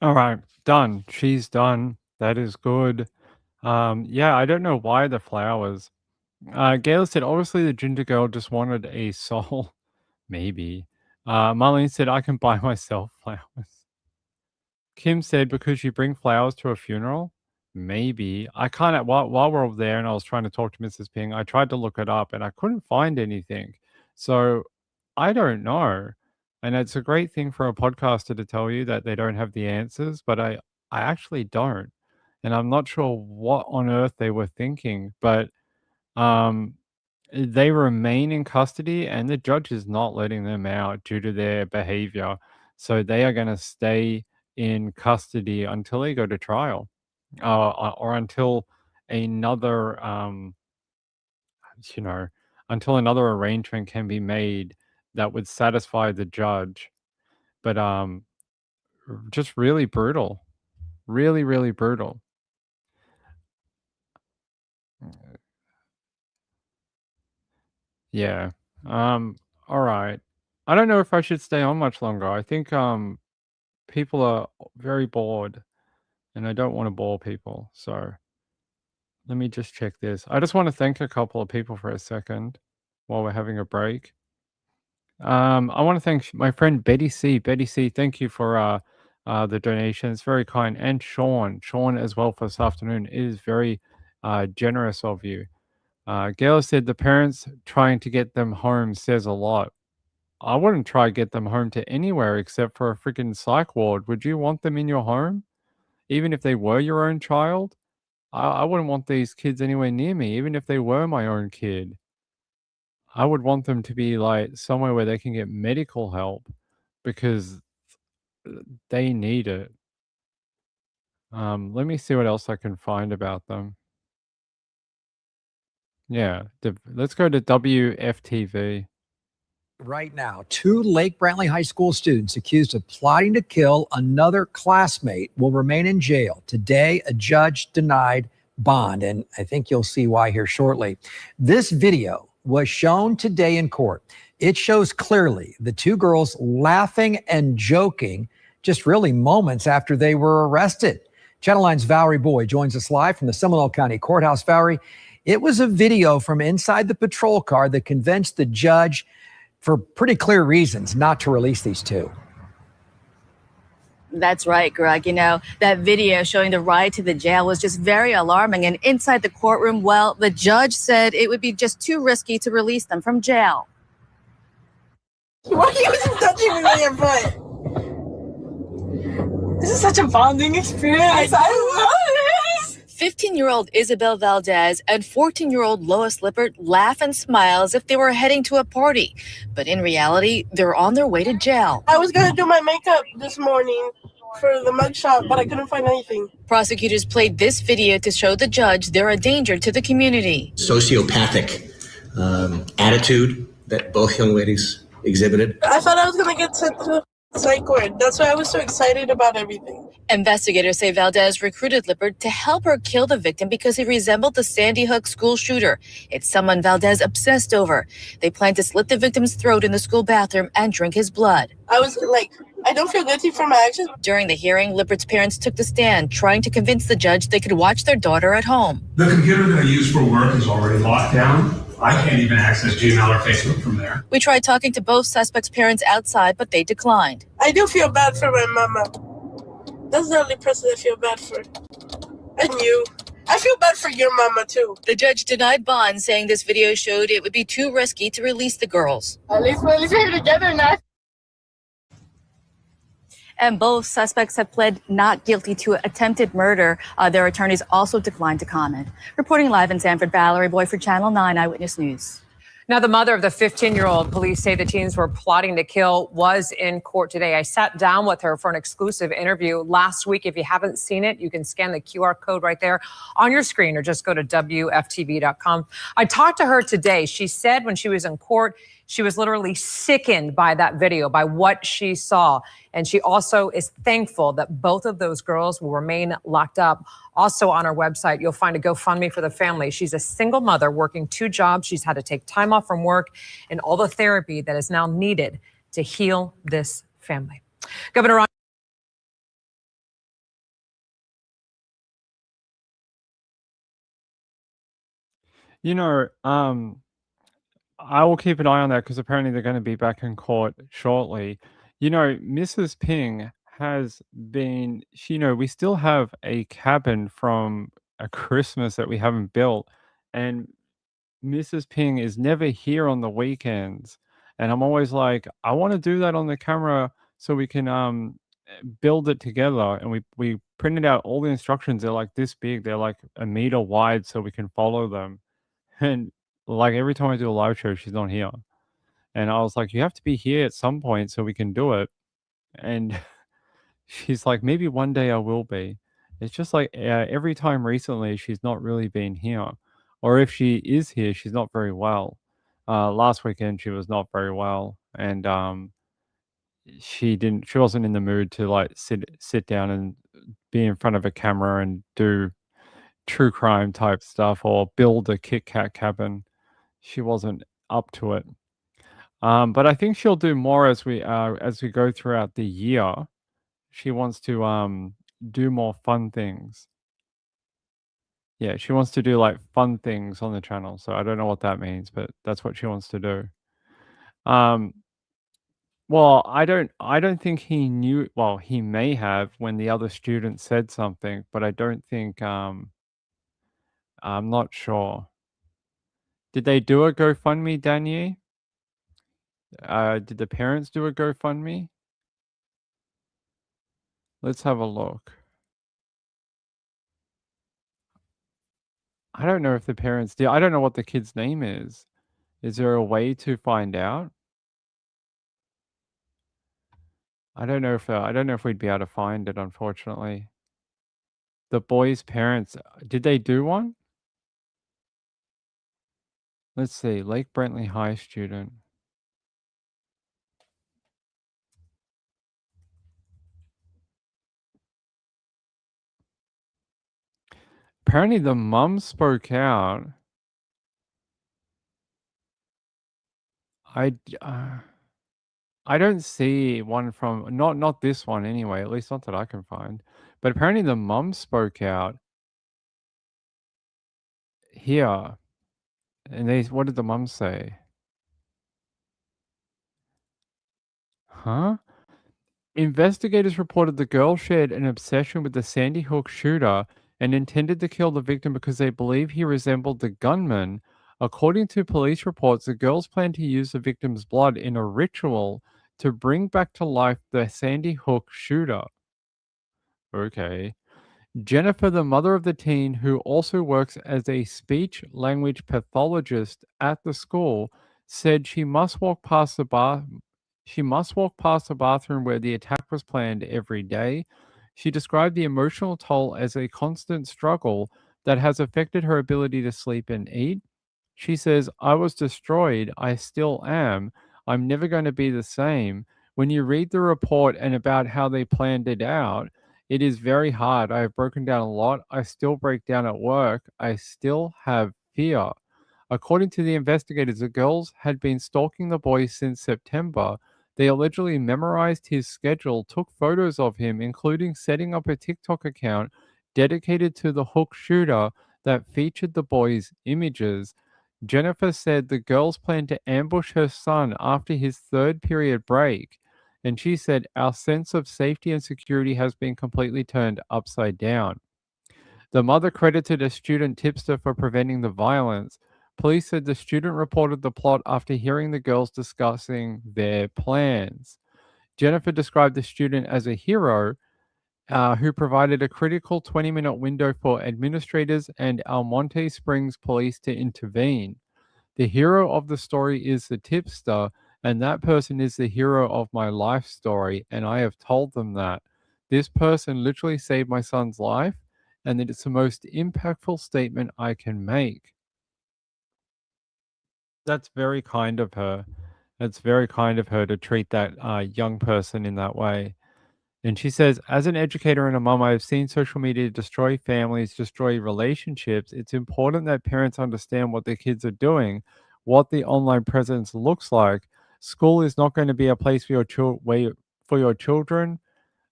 All right, done. She's done. That is good. Yeah, I don't know why the flowers. Gail said, obviously the ginger girl just wanted a soul. Maybe. Marlene said, I can buy myself flowers. Kim said, because you bring flowers to a funeral? Maybe. I kind of, while we're over there and I was trying to talk to Mrs. Ping, I tried to look it up and I couldn't find anything. So I don't know. And it's a great thing for a podcaster to tell you that they don't have the answers, but I actually don't. And I'm not sure what on earth they were thinking, but they remain in custody and the judge is not letting them out due to their behavior. So they are going to stay in custody until they go to trial, or until another, you know, until another arrangement can be made that would satisfy the judge. But just really brutal, really, really brutal. Yeah. All right. I don't know if I should stay on much longer. I think people are very bored and I don't want to bore people. So let me just check this. I just want to thank a couple of people for a second while we're having a break. I want to thank my friend Betty C. Betty C, thank you for the donation. It's very kind. And Sean as well for this afternoon. It is very generous of you. Gail said the parents trying to get them home says a lot. I wouldn't try to get them home to anywhere except for a freaking psych ward. Would you want them in your home? Even if they were your own child? I wouldn't want these kids anywhere near me, even if they were my own kid. I would want them to be like somewhere where they can get medical help because they need it. Let me see what else I can find about them. Yeah, let's go to WFTV. Right now, 2 Lake Brantley High School students accused of plotting to kill another classmate will remain in jail. Today, a judge denied bond, and I think you'll see why here shortly. This video was shown today in court. It shows clearly the 2 girls laughing and joking just really moments after they were arrested. Channel 9's Valerie Boyd joins us live from the Seminole County Courthouse. Valerie, it was a video from inside the patrol car that convinced the judge, for pretty clear reasons, not to release these 2. That's right, Greg. You know, that video showing the ride to the jail was just very alarming. And inside the courtroom, well, the judge said it would be just too risky to release them from jail. Why are you touching me with your butt? This is such a bonding experience. I love this. 15-year-old Isabel Valdez and 14-year-old Lois Lippert laugh and smile as if they were heading to a party. But in reality, they're on their way to jail. I was going to do my makeup this morning for the mugshot, but I couldn't find anything. Prosecutors played this video to show the judge they're a danger to the community. Sociopathic attitude that both young ladies exhibited. I thought I was going to get sent to the psych ward. That's why I was so excited about everything. Investigators say Valdez recruited Lippert to help her kill the victim because he resembled the Sandy Hook school shooter. It's someone Valdez obsessed over. They planned to slit the victim's throat in the school bathroom and drink his blood. I was like, I don't feel guilty for my actions. During the hearing, Lippert's parents took the stand, trying to convince the judge they could watch their daughter at home. The computer that I use for work is already locked down. I can't even access Gmail or Facebook from there. We tried talking to both suspects' parents outside, but they declined. I do feel bad for my mama. That's the only person I feel bad for. And you. I feel bad for your mama, too. The judge denied bond, saying this video showed it would be too risky to release the girls. At least we're here together now. And both suspects have pled not guilty to attempted murder. Their attorneys also declined to comment. Reporting live in Sanford, Valerie Boyd for Channel 9 Eyewitness News. Now, the mother of the 15-year-old police say the teens were plotting to kill was in court today. I sat down with her for an exclusive interview last week. If you haven't seen it, you can scan the QR code right there on your screen or just go to WFTV.com. I talked to her today. She said when she was in court, she was literally sickened by that video, by what she saw. And she also is thankful that both of those girls will remain locked up. Also on our website, you'll find a GoFundMe for the family. She's a single mother working 2 jobs. She's had to take time off from work and all the therapy that is now needed to heal this family. Governor You know, I will keep an eye on that because apparently they're going to be back in court shortly. You know, Mrs. Ping has been, we still have a cabin from a Christmas that we haven't built, and Mrs. Ping is never here on the weekends. And I'm always like, I want to do that on the camera so we can build it together. And we printed out all the instructions. They're like this big. They're like a meter wide so we can follow them. And like every time I do a live show, she's not here. And I was like, you have to be here at some point so we can do it. And she's like, maybe one day I will be. It's just like every time recently, she's not really been here. Or if she is here, she's not very well. Last weekend, she was not very well. And she wasn't in the mood to like sit down and be in front of a camera and do true crime type stuff or build a Kit Kat cabin. She wasn't up to it. But I think she'll do more as we go throughout the year. She wants to do more fun things. Yeah, she wants to do like fun things on the channel. So I don't know what that means, but that's what she wants to do. Well, I don't think he knew. Well, he may have when the other student said something, but I don't think I'm not sure. Did they do a GoFundMe, Danielle? Did the parents do a GoFundMe? Let's have a look. I don't know if the parents did. I don't know what the kid's name is. Is there a way to find out? I don't know if we'd be able to find it, unfortunately. The boy's parents, did they do one? Let's see, Lake Brentley High student. Apparently the mum spoke out. I don't see one from not this one anyway, at least not that I can find. But apparently the mum spoke out here. And what did the mum say? Huh? Investigators reported the girl shared an obsession with the Sandy Hook shooter and intended to kill the victim because they believe he resembled the gunman. According to police reports, the girls planned to use the victim's blood in a ritual to bring back to life the Sandy Hook shooter. Okay. Jennifer, the mother of the teen, who also works as a speech language pathologist at the school, said she must walk past the bathroom where the attack was planned every day. She described the emotional toll as a constant struggle that has affected her ability to sleep and eat. She says, I was destroyed. I still am. I'm never going to be the same. When you read the report and about how they planned it out, it is very hard. I have broken down a lot. I still break down at work. I still have fear. According to the investigators, the girls had been stalking the boy since September. They allegedly memorized his schedule, took photos of him, including setting up a TikTok account dedicated to the Hook shooter that featured the boy's images. Jennifer said the girls planned to ambush her son after his third period break. And she said, our sense of safety and security has been completely turned upside down. The mother credited a student tipster for preventing the violence. Police said the student reported the plot after hearing the girls discussing their plans. Jennifer described the student as a hero who provided a critical 20-minute window for administrators and Almonte Springs police to intervene. The hero of the story is the tipster, and that person is the hero of my life story, and I have told them that. This person literally saved my son's life, and that it's the most impactful statement I can make. That's very kind of her. It's very kind of her to treat that young person in that way. And she says, as an educator and a mom, I have seen social media destroy families, destroy relationships. It's important that parents understand what their kids are doing, what the online presence looks like. School is not going to be a place for your children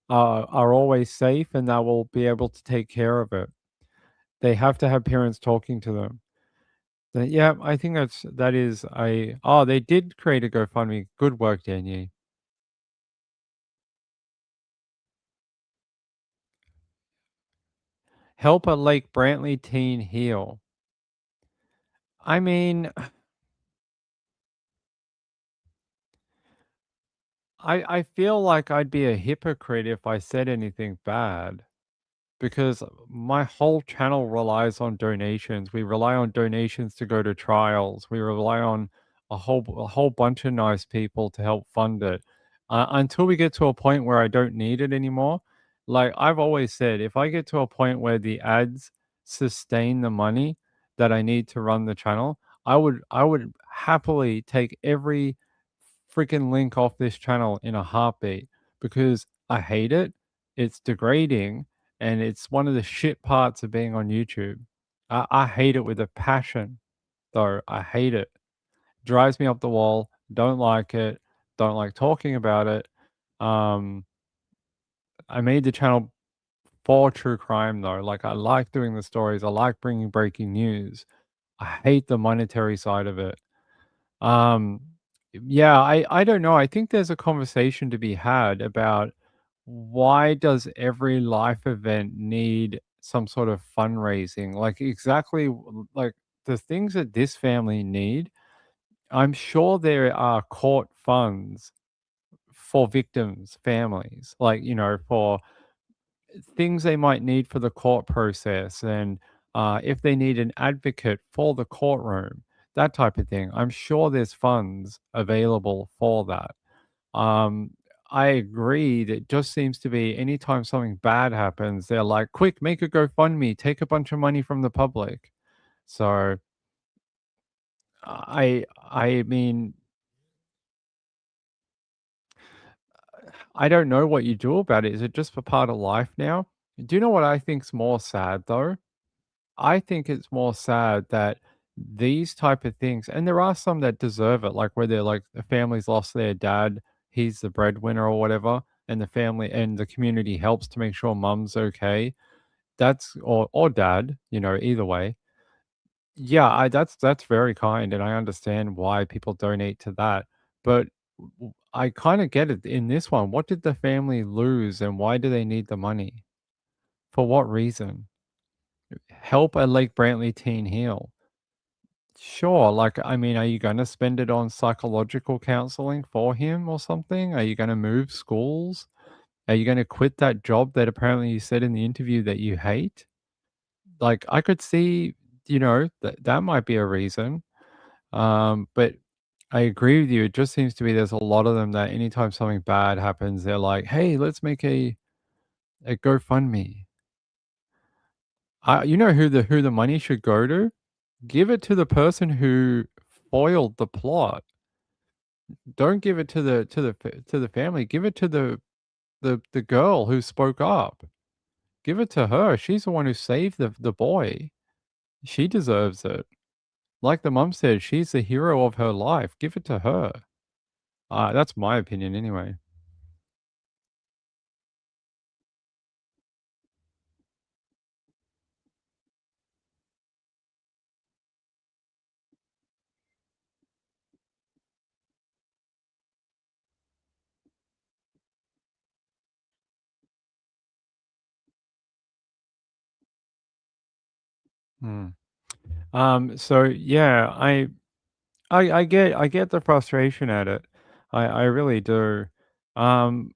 are always safe and that will be able to take care of it. They have to have parents talking to them. Yeah, I think that is a. Oh, they did create a GoFundMe. Good work, Danielle. Help a Lake Brantley teen heal. I mean, I feel like I'd be a hypocrite if I said anything bad because my whole channel relies on donations. We rely on donations to go to trials. We rely on a whole bunch of nice people to help fund it. Until we get to a point where I don't need it anymore. Like I've always said, if I get to a point where the ads sustain the money that I need to run the channel, I would happily take every freaking link off this channel in a heartbeat because I hate it. It's degrading and it's one of the shit parts of being on YouTube. I hate it with a passion, though. I hate it. Drives me up the wall. Don't like it. Don't like talking about it. Um, I made the channel for true crime, though. Like, I like doing the stories. I like bringing breaking news. I hate the monetary side of it. Um, yeah, I don't know. I think there's a conversation to be had about why does every life event need some sort of fundraising? Like exactly like the things that this family need. I'm sure there are court funds for victims' families, like for things they might need for the court process and if they need an advocate for the courtroom, that type of thing. I'm sure there's funds available for that. Um, I agree that it just seems to be anytime something bad happens, they're like, quick, make a GoFundMe, take a bunch of money from the public. So I mean, I don't know what you do about it. Is it just a part of life now? Do you know what I think's more sad though? I think it's more sad that these type of things, and there are some that deserve it, like where they're like the family's lost their dad, he's the breadwinner or whatever, and the family and the community helps to make sure mum's okay. That's or dad, either way. Yeah, that's very kind, and I understand why people donate to that. But I kind of get it in this one. What did the family lose, and why do they need the money? For what reason? Help a Lake Brantley teen heal. Sure. Like, I mean, are you going to spend it on psychological counseling for him or something? Are you going to move schools? Are you going to quit that job that apparently you said in the interview that you hate? Like, I could see, that might be a reason. But I agree with you. It just seems to be there's a lot of them that anytime something bad happens, they're like, hey, let's make a GoFundMe. You know who the money should go to? Give it to the person who foiled the plot. Don't give it to the family. Give it to the girl who spoke up. Give it to her. She's the one who saved the boy. She deserves it. Like the mom said, she's the hero of her life. Give it to her. That's my opinion anyway. Hmm. So yeah, I get the frustration at it. I really do. Um,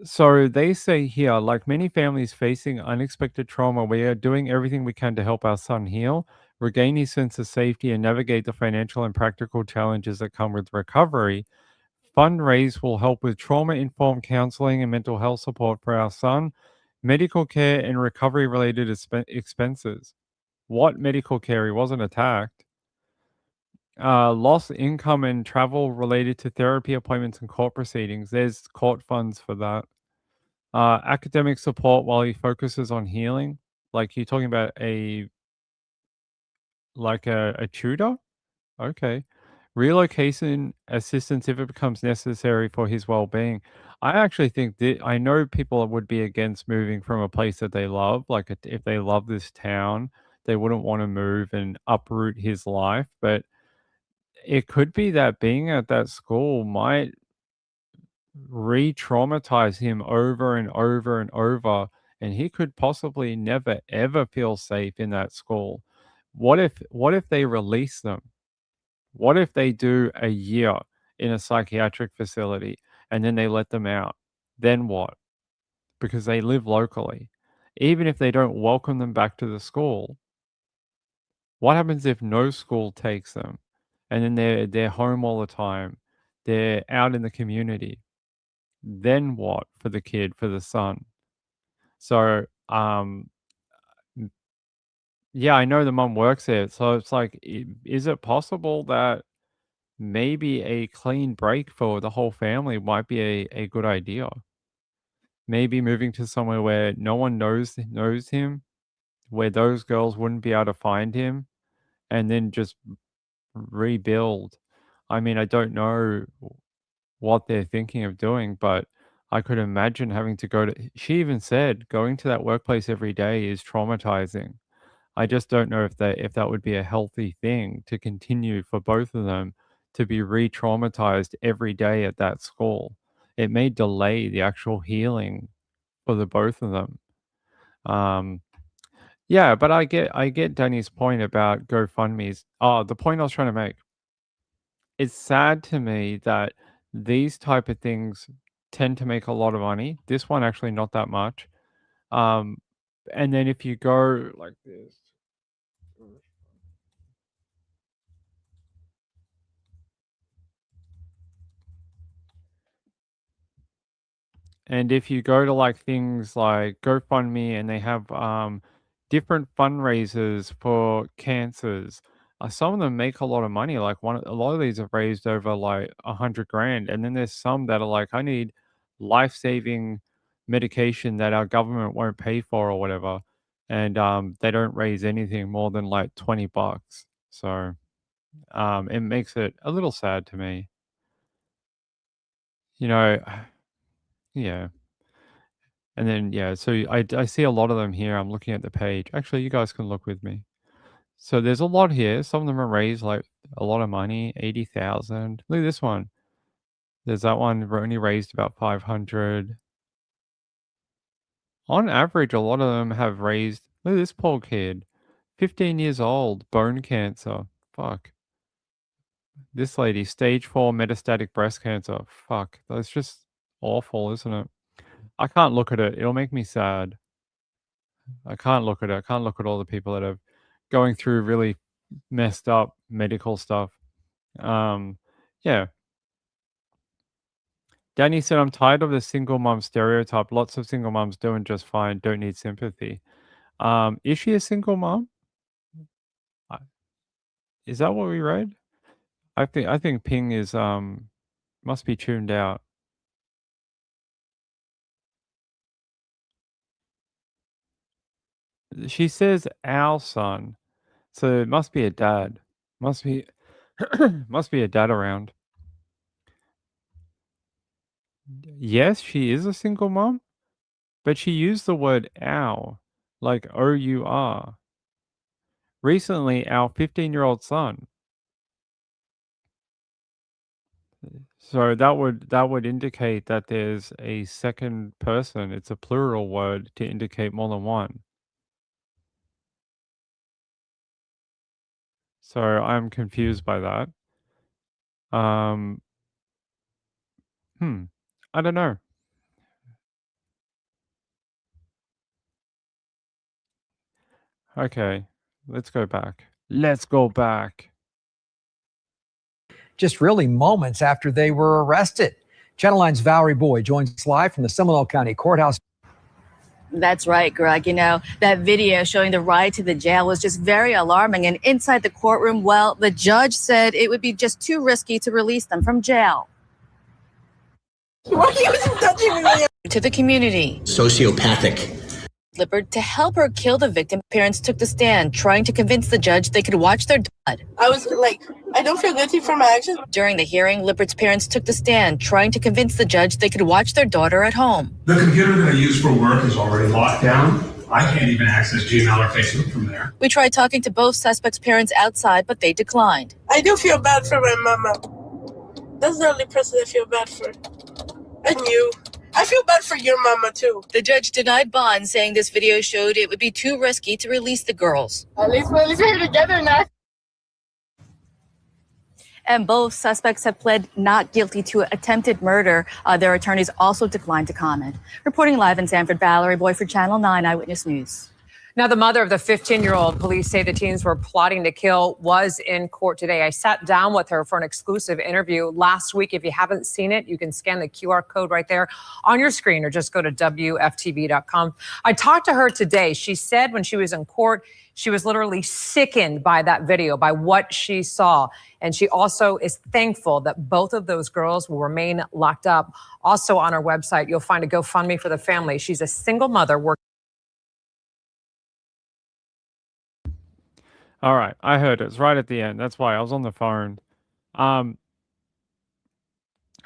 so they say here, like many families facing unexpected trauma, we are doing everything we can to help our son heal, regain his sense of safety, and navigate the financial and practical challenges that come with recovery. Fundraise will help with trauma-informed counseling and mental health support for our son, medical care, and recovery-related expenses. What medical care? He wasn't attacked. Lost income and travel related to therapy appointments and court proceedings. There's court funds for that. Academic support while he focuses on healing. Like you're talking about a tutor? Okay. Relocation assistance if it becomes necessary for his well-being. I actually think that I know people would be against moving from a place that they love, like if they love this town, they wouldn't want to move and uproot his life. But it could be that being at that school might re-traumatize him over and over and over, and he could possibly never ever feel safe in that school. What if they release them? What if they do a year in a psychiatric facility and then they let them out? Then what? Because they live locally. Even if they don't welcome them back to the school, what happens if no school takes them and then they're home all the time? They're out in the community. Then what for the kid, for the son? So, yeah, I know the mum works there. So it's like, is it possible that maybe a clean break for the whole family might be a good idea? Maybe moving to somewhere where no one knows him, where those girls wouldn't be able to find him, and then just rebuild. I mean, I don't know what they're thinking of doing, but I could imagine having to go to. She even said going to that workplace every day is traumatizing. I just don't know if that would be a healthy thing to continue for both of them to be re-traumatized every day at that school. It may delay the actual healing for the both of them. Yeah, but I get Danny's point about GoFundMe's. The point I was trying to make. It's sad to me that these type of things tend to make a lot of money. This one actually not that much. And then if you go like this. And if you go to like things like GoFundMe and they have different fundraisers for cancers, some of them make a lot of money. Like a lot of these have raised over like 100 grand, and then there's some that are like, I need life-saving medication that our government won't pay for or whatever, and they don't raise anything more than like $20. So it makes it a little sad to me. You know, yeah. And then, yeah, so I see a lot of them here. I'm looking at the page. Actually, you guys can look with me. So there's a lot here. Some of them are raised like a lot of money, 80,000. Look at this one. There's that one only raised about 500. On average, a lot of them have raised. Look at this poor kid, 15 years old, bone cancer. Fuck. This lady, stage 4 metastatic breast cancer. Fuck. That's just awful, isn't it? I can't look at it. It'll make me sad. I can't look at it. I can't look at all the people that are going through really messed up medical stuff. Yeah. Danny said, I'm tired of the single mom stereotype. Lots of single moms doing just fine, don't need sympathy. Is she a single mom? Is that what we read? I think Ping is must be tuned out. She says our son. So it must be a dad. Must be must be a dad around. Yes, she is a single mom, but she used the word our, like O-U-R. Recently, our 15-year-old son. So that would indicate that there's a second person. It's a plural word to indicate more than one. So I'm confused by that. I don't know. Okay, let's go back. Let's go back. Just really moments after they were arrested. Channel 9's Valerie Boyd joins us live from the Seminole County Courthouse. That's right, Greg. You know, that video showing the ride to the jail was just very alarming. And inside the courtroom, well, the judge said it would be just too risky to release them from jail. To the community. Sociopathic. Lippard to help her kill the victim. Parents took the stand, trying to convince the judge they could watch their dad. I was like, I don't feel guilty for my actions. During the hearing, Lippard's parents took the stand, trying to convince the judge they could watch their daughter at home. The computer that I use for work is already locked down. I can't even access Gmail or Facebook from there. We tried talking to both suspects' parents outside, but they declined. I do feel bad for my mama. That's the only person I feel bad for. And you. I feel bad for your mama, too. The judge denied bond, saying this video showed it would be too risky to release the girls. At least we're here together now. And both suspects have pled not guilty to attempted murder. Their attorneys also declined to comment. Reporting live in Sanford, Valerie Boy for Channel 9 Eyewitness News. Now, the mother of the 15-year-old police say the teens were plotting to kill was in court today. I sat down with her for an exclusive interview last week. If you haven't seen it, you can scan the QR code right there on your screen or just go to WFTV.com. I talked to her today. She said when she was in court, she was literally sickened by that video, by what she saw. And she also is thankful that both of those girls will remain locked up. Also on her website, you'll find a GoFundMe for the family. She's a single mother working. All right, I heard it. It's right at the end. That's why I was on the phone.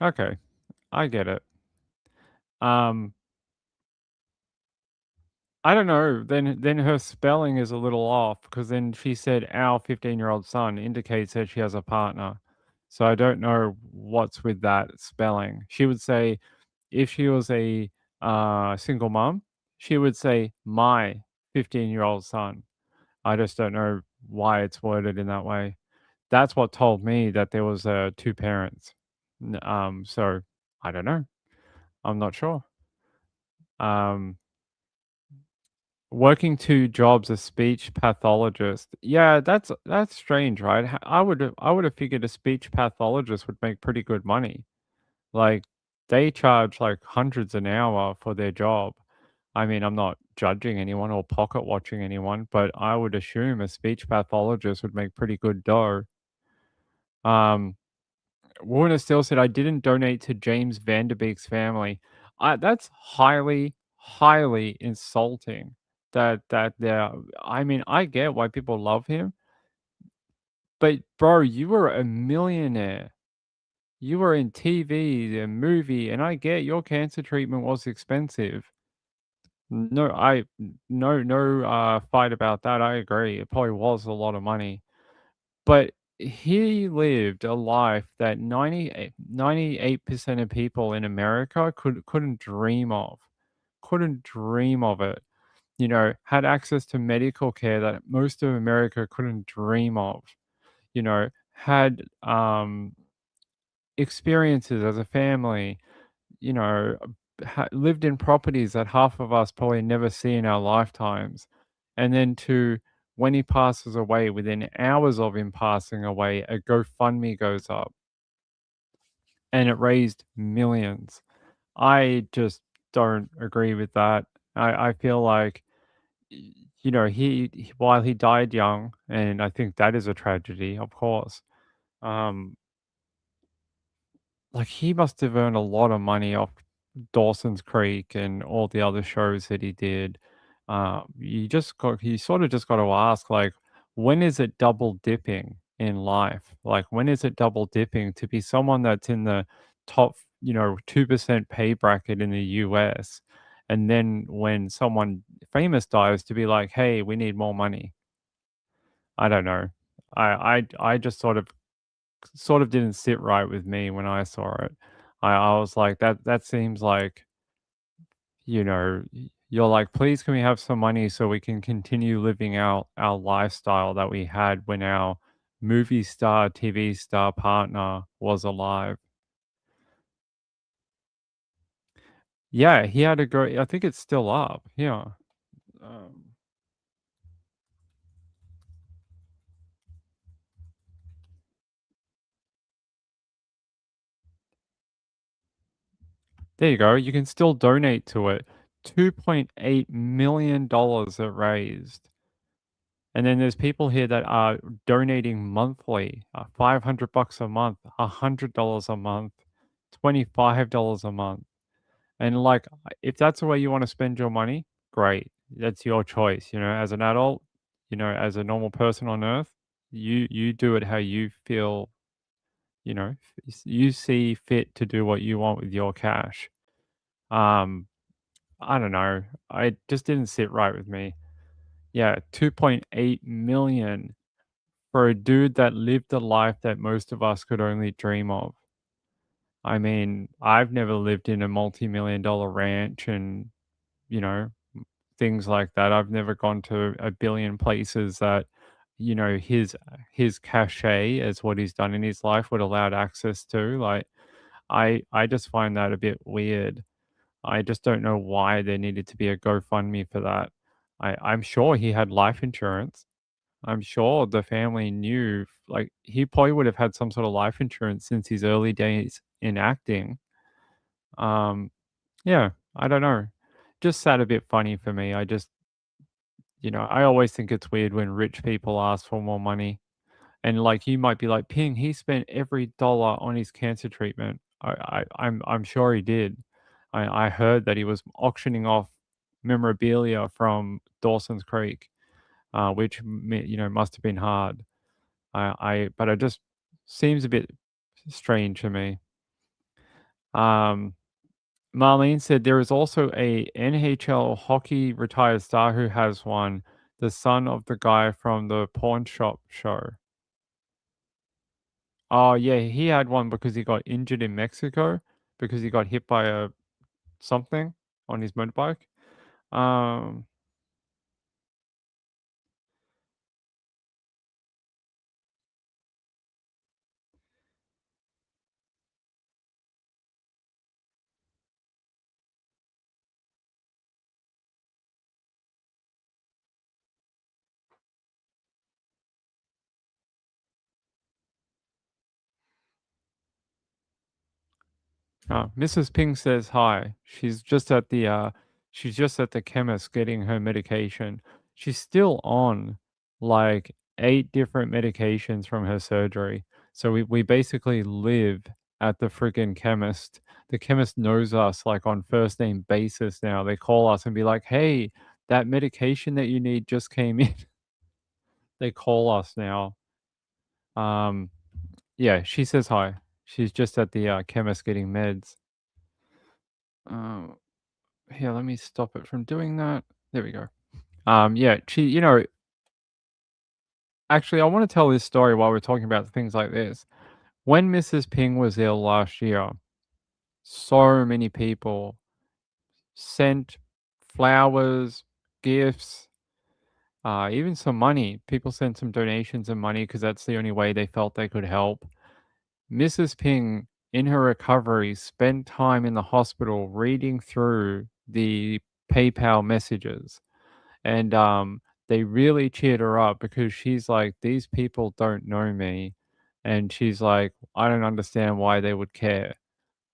Okay, I get it. I don't know. Then her spelling is a little off because then she said our 15-year-old son indicates that she has a partner. So I don't know what's with that spelling. She would say, if she was a single mom, she would say my 15-year-old son. I just don't know why it's worded in that way. That's what told me that there was two parents. So I don't know. I'm not sure. Working two jobs as speech pathologist. Yeah, that's strange, right? I would have figured a speech pathologist would make pretty good money. Like they charge like hundreds an hour for their job. I mean, I'm not judging anyone or pocket watching anyone, but I would assume a speech pathologist would make pretty good dough. Warner still said, I didn't donate to James Vanderbeek's family. That's highly, highly insulting. That they're, I mean, I get why people love him, but bro, you were a millionaire. You were in TV, the movie, and I get your cancer treatment was expensive. No, fight about that. I agree. It probably was a lot of money. But he lived a life that 98% of people in America couldn't dream of. Couldn't dream of it. You know, had access to medical care that most of America couldn't dream of. You know, had experiences as a family, you know, lived in properties that half of us probably never see in our lifetimes. And then when he passes away, within hours of him passing away, a GoFundMe goes up and it raised millions. I just don't agree with that. I feel like, you know, while he died young, and I think that is a tragedy, of course, like he must have earned a lot of money off Dawson's Creek and all the other shows that he did. You sort of just got to ask, like, when is it double dipping in life? Like, when is it double dipping to be someone that's in the top, 2% pay bracket in the US, and then when someone famous dies, to be like, hey, we need more money. I don't know. I just sort of didn't sit right with me when I saw it. I was like, that seems like, you're like, please can we have some money so we can continue living out our lifestyle that we had when our movie star, TV star partner was alive. Yeah, he had to go. I think it's still up. Yeah. There you go. You can still donate to it. $2.8 million it raised. And then there's people here that are donating monthly, $500 a month, $100 a month, $25 a month. And like, if that's the way you want to spend your money, great. That's your choice. As an adult, as a normal person on earth, you do it how you feel, you see fit to do what you want with your cash. I don't know. I just didn't sit right with me. Yeah, 2.8 million for a dude that lived a life that most of us could only dream of. I mean, I've never lived in a multi-million dollar ranch and, you know, things like that. I've never gone to a billion places that, his cachet as what he's done in his life would allow access to. Like, I just find that a bit weird. I just don't know why there needed to be a GoFundMe for that. I'm sure he had life insurance. I'm sure the family knew, like, he probably would have had some sort of life insurance since his early days in acting. Yeah, I don't know. Just sat a bit funny for me. I always think it's weird when rich people ask for more money. And like you might be like, Ping, he spent every dollar on his cancer treatment. I'm sure he did. I heard that he was auctioning off memorabilia from Dawson's Creek, which must have been hard. But it just seems a bit strange to me. Marlene said there is also a NHL hockey retired star who has one, the son of the guy from the pawn shop show. Oh yeah, he had one because he got injured in Mexico because he got hit by a something on his motorbike. Um, Mrs. Ping says hi. She's just at the chemist getting her medication. She's still on like 8 different medications from her surgery. So we basically live at the friggin' chemist. The chemist knows us like on first name basis now. They call us and be like, "Hey, that medication that you need just came in." They call us now. Yeah, she says hi. She's just at the chemist getting meds. Here, let me stop it from doing that. There we go. Yeah, actually, I want to tell this story while we're talking about things like this. When Mrs. Ping was ill last year, so many people sent flowers, gifts, even some money. People sent some donations and money because that's the only way they felt they could help. Mrs. Ping, in her recovery, spent time in the hospital reading through the PayPal messages. And they really cheered her up because she's like, these people don't know me. And she's like, I don't understand why they would care.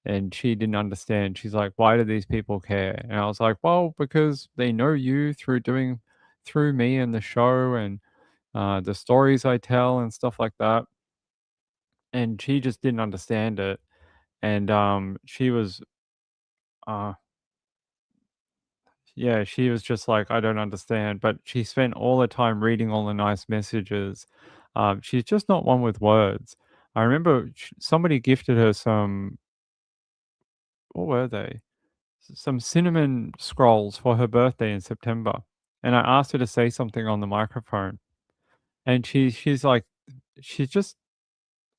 And she didn't understand. She's like, why do these people care? And I was like, well, because they know you through me and the show and the stories I tell and stuff like that. And she just didn't understand it. And she was yeah, she was just like, I don't understand. But she spent all the time reading all the nice messages. She's just not one with words. I remember somebody gifted her some, what were they? Some cinnamon scrolls for her birthday in September. And I asked her to say something on the microphone. And she's like, she's just,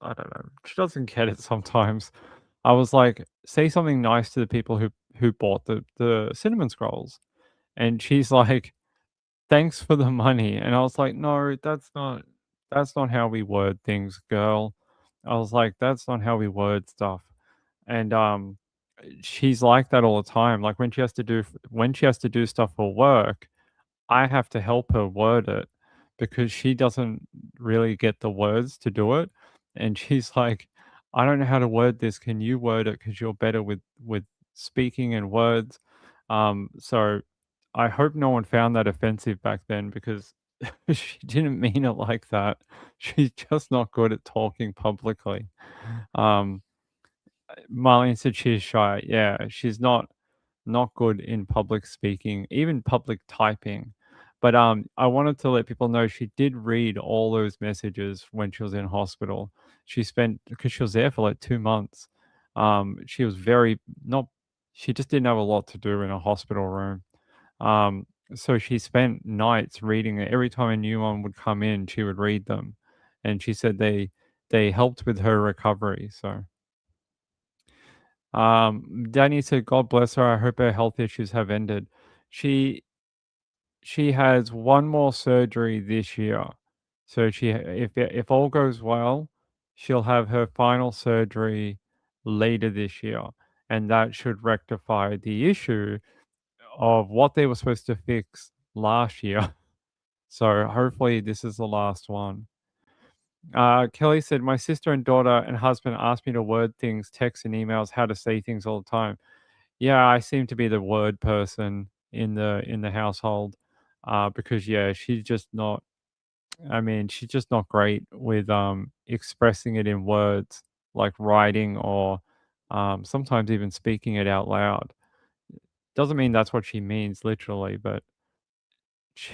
I don't know, she doesn't get it sometimes. I was like, say something nice to the people who bought the cinnamon scrolls. And she's like, thanks for the money. And I was like, no, that's not how we word things, girl. I was like, that's not how we word stuff. And she's like that all the time. Like when she has to do stuff for work, I have to help her word it because she doesn't really get the words to do it. And she's like, I don't know how to word this. Can you word it? Because you're better with speaking and words. So I hope no one found that offensive back then because she didn't mean it like that. She's just not good at talking publicly. Marlene said she's shy. Yeah, she's not good in public speaking, even public typing. But I wanted to let people know she did read all those messages when she was in hospital. She spent because she was there for like 2 months. She was very not she just didn't have a lot to do in a hospital room. So she spent nights reading it. Every time a new one would come in, she would read them, and she said they helped with her recovery. So, Danny said, "God bless her. I hope her health issues have ended." She she has one more surgery this year, so if all goes well, she'll have her final surgery later this year, and that should rectify the issue of what they were supposed to fix last year. So hopefully this is the last one. Kelly said, "My sister and daughter and husband asked me to word things, texts and emails, how to say things all the time." Yeah, I seem to be the word person in the household, because yeah, she's just not. I mean, she's just not great with expressing it in words, like writing or sometimes even speaking it out loud. Doesn't mean that's what she means literally, but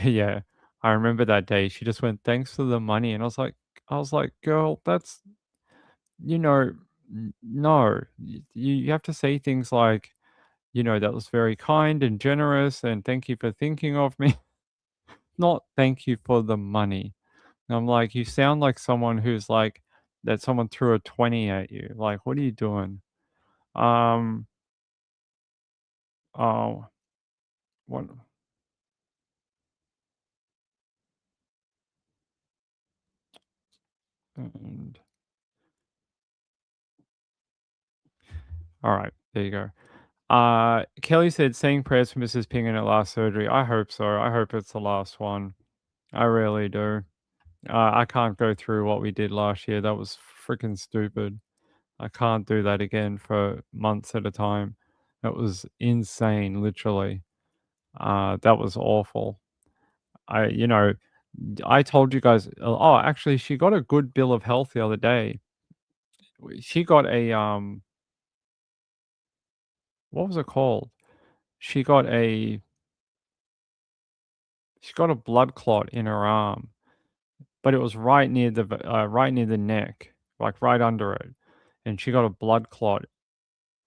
yeah, I remember that day. She just went, "Thanks for the money," and I was like, "Girl, that's you know, no, you have to say things like." That was very kind and generous, and thank you for thinking of me. Not thank you for the money. And I'm like, you sound like someone who's like, that someone threw a 20 at you. Like, what are you doing? Um, oh, what? And, all right, there you go. Kelly said, saying prayers for Mrs. Ping in her last surgery. I hope so. I hope it's the last one. I really do. I can't go through what we did last year. That was freaking stupid. I can't do that again for months at a time. That was insane, literally. That was awful. I told you guys. Oh, actually, she got a good bill of health the other day. She got a what was it called? She got a blood clot in her arm, but it was right near the neck, like right under it, and she got a blood clot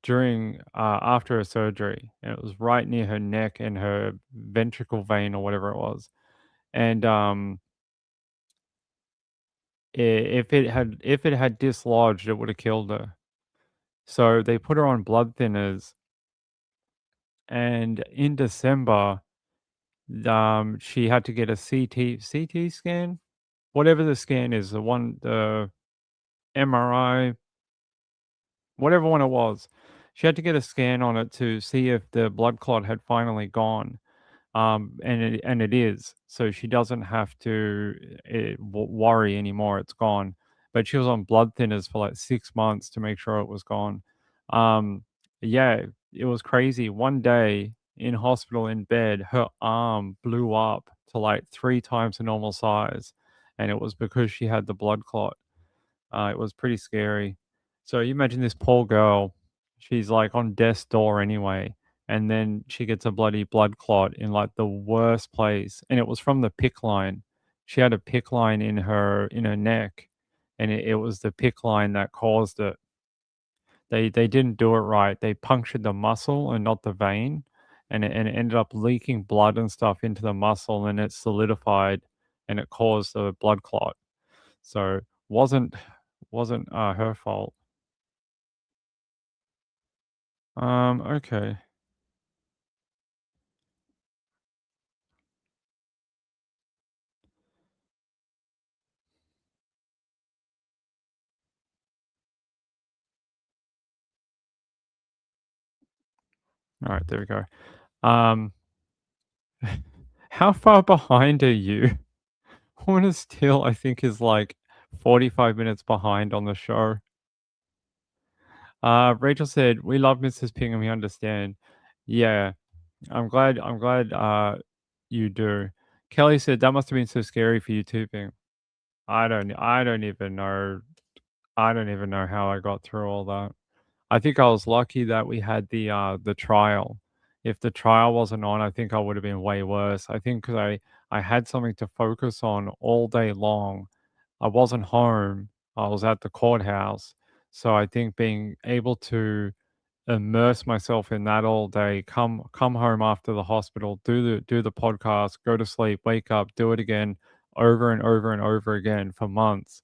during after her surgery, and it was right near her neck and her ventricle vein or whatever it was. And if it had dislodged, it would have killed her. So they put her on blood thinners, and in December, she had to get a CT scan, whatever the scan is, the MRI, whatever one it was. She had to get a scan on it to see if the blood clot had finally gone. And it is. So she doesn't have to worry anymore. It's gone. But she was on blood thinners for like 6 months to make sure it was gone. Yeah, it was crazy. One day in hospital in bed, her arm blew up to like 3 times the normal size, and it was because she had the blood clot. It was pretty scary. So you imagine this poor girl, she's like on death's door anyway, and then she gets a bloody blood clot in like the worst place, and it was from the PICC line. She had a PICC line in her neck, and it was the PICC line that caused it. They didn't do it right. They punctured the muscle and not the vein, and it ended up leaking blood and stuff into the muscle, and it solidified, and it caused the blood clot. So wasn't her fault. Okay. All right, there we go. How far behind are you? Horn is still, I think, is like 45 minutes behind on the show. Rachel said, "We love Mrs. Ping and we understand." Yeah, I'm glad you do. Kelly said, "That must have been so scary for you too, Ping." I don't even know. I don't even know how I got through all that. I think I was lucky that we had the trial. If the trial wasn't on, I think I would have been way worse. I think because I had something to focus on all day long. I wasn't home. I was at the courthouse. So I think being able to immerse myself in that all day. Come home after the hospital, do the podcast, go to sleep, wake up, do it again, over and over and over again for months.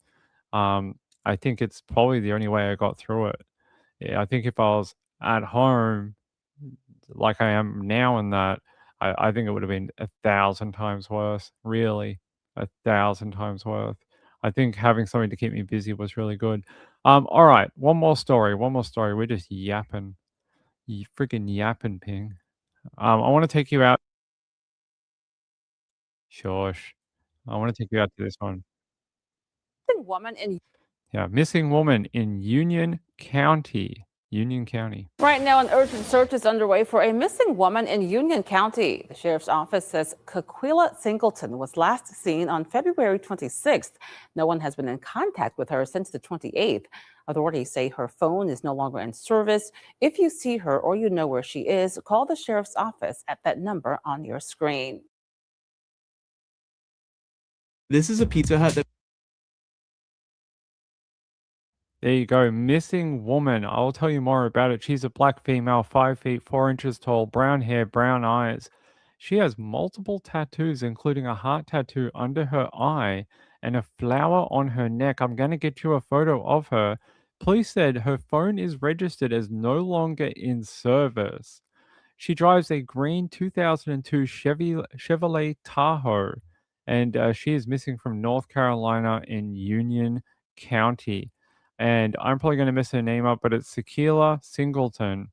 I think it's probably the only way I got through it. Yeah, I think if I was at home like I am now in that, I think it would have been 1,000 times worse. Really, 1,000 times worse. I think having something to keep me busy was really good. All right, one more story. One more story. We're just yapping, freaking yapping, Ping. I want to take you out. Shush. I want to take you out to this one. Woman in Yeah, missing woman in Union County. Union County. Right now, an urgent search is underway for a missing woman in Union County. The sheriff's office says Kaquila Singleton was last seen on February 26th. No one has been in contact with her since the 28th. Authorities say her phone is no longer in service. If you see her or you know where she is, call the sheriff's office at that number on your screen. This is a Pizza Hut that There you go. Missing woman. I'll tell you more about it. She's a black female, 5 feet 4 inches tall, brown hair, brown eyes. She has multiple tattoos, including a heart tattoo under her eye and a flower on her neck. I'm going to get you a photo of her. Police said her phone is registered as no longer in service. She drives a green 2002 Chevrolet Tahoe, and she is missing from North Carolina in Union County. And I'm probably going to mess her name up, but it's Sakila Singleton.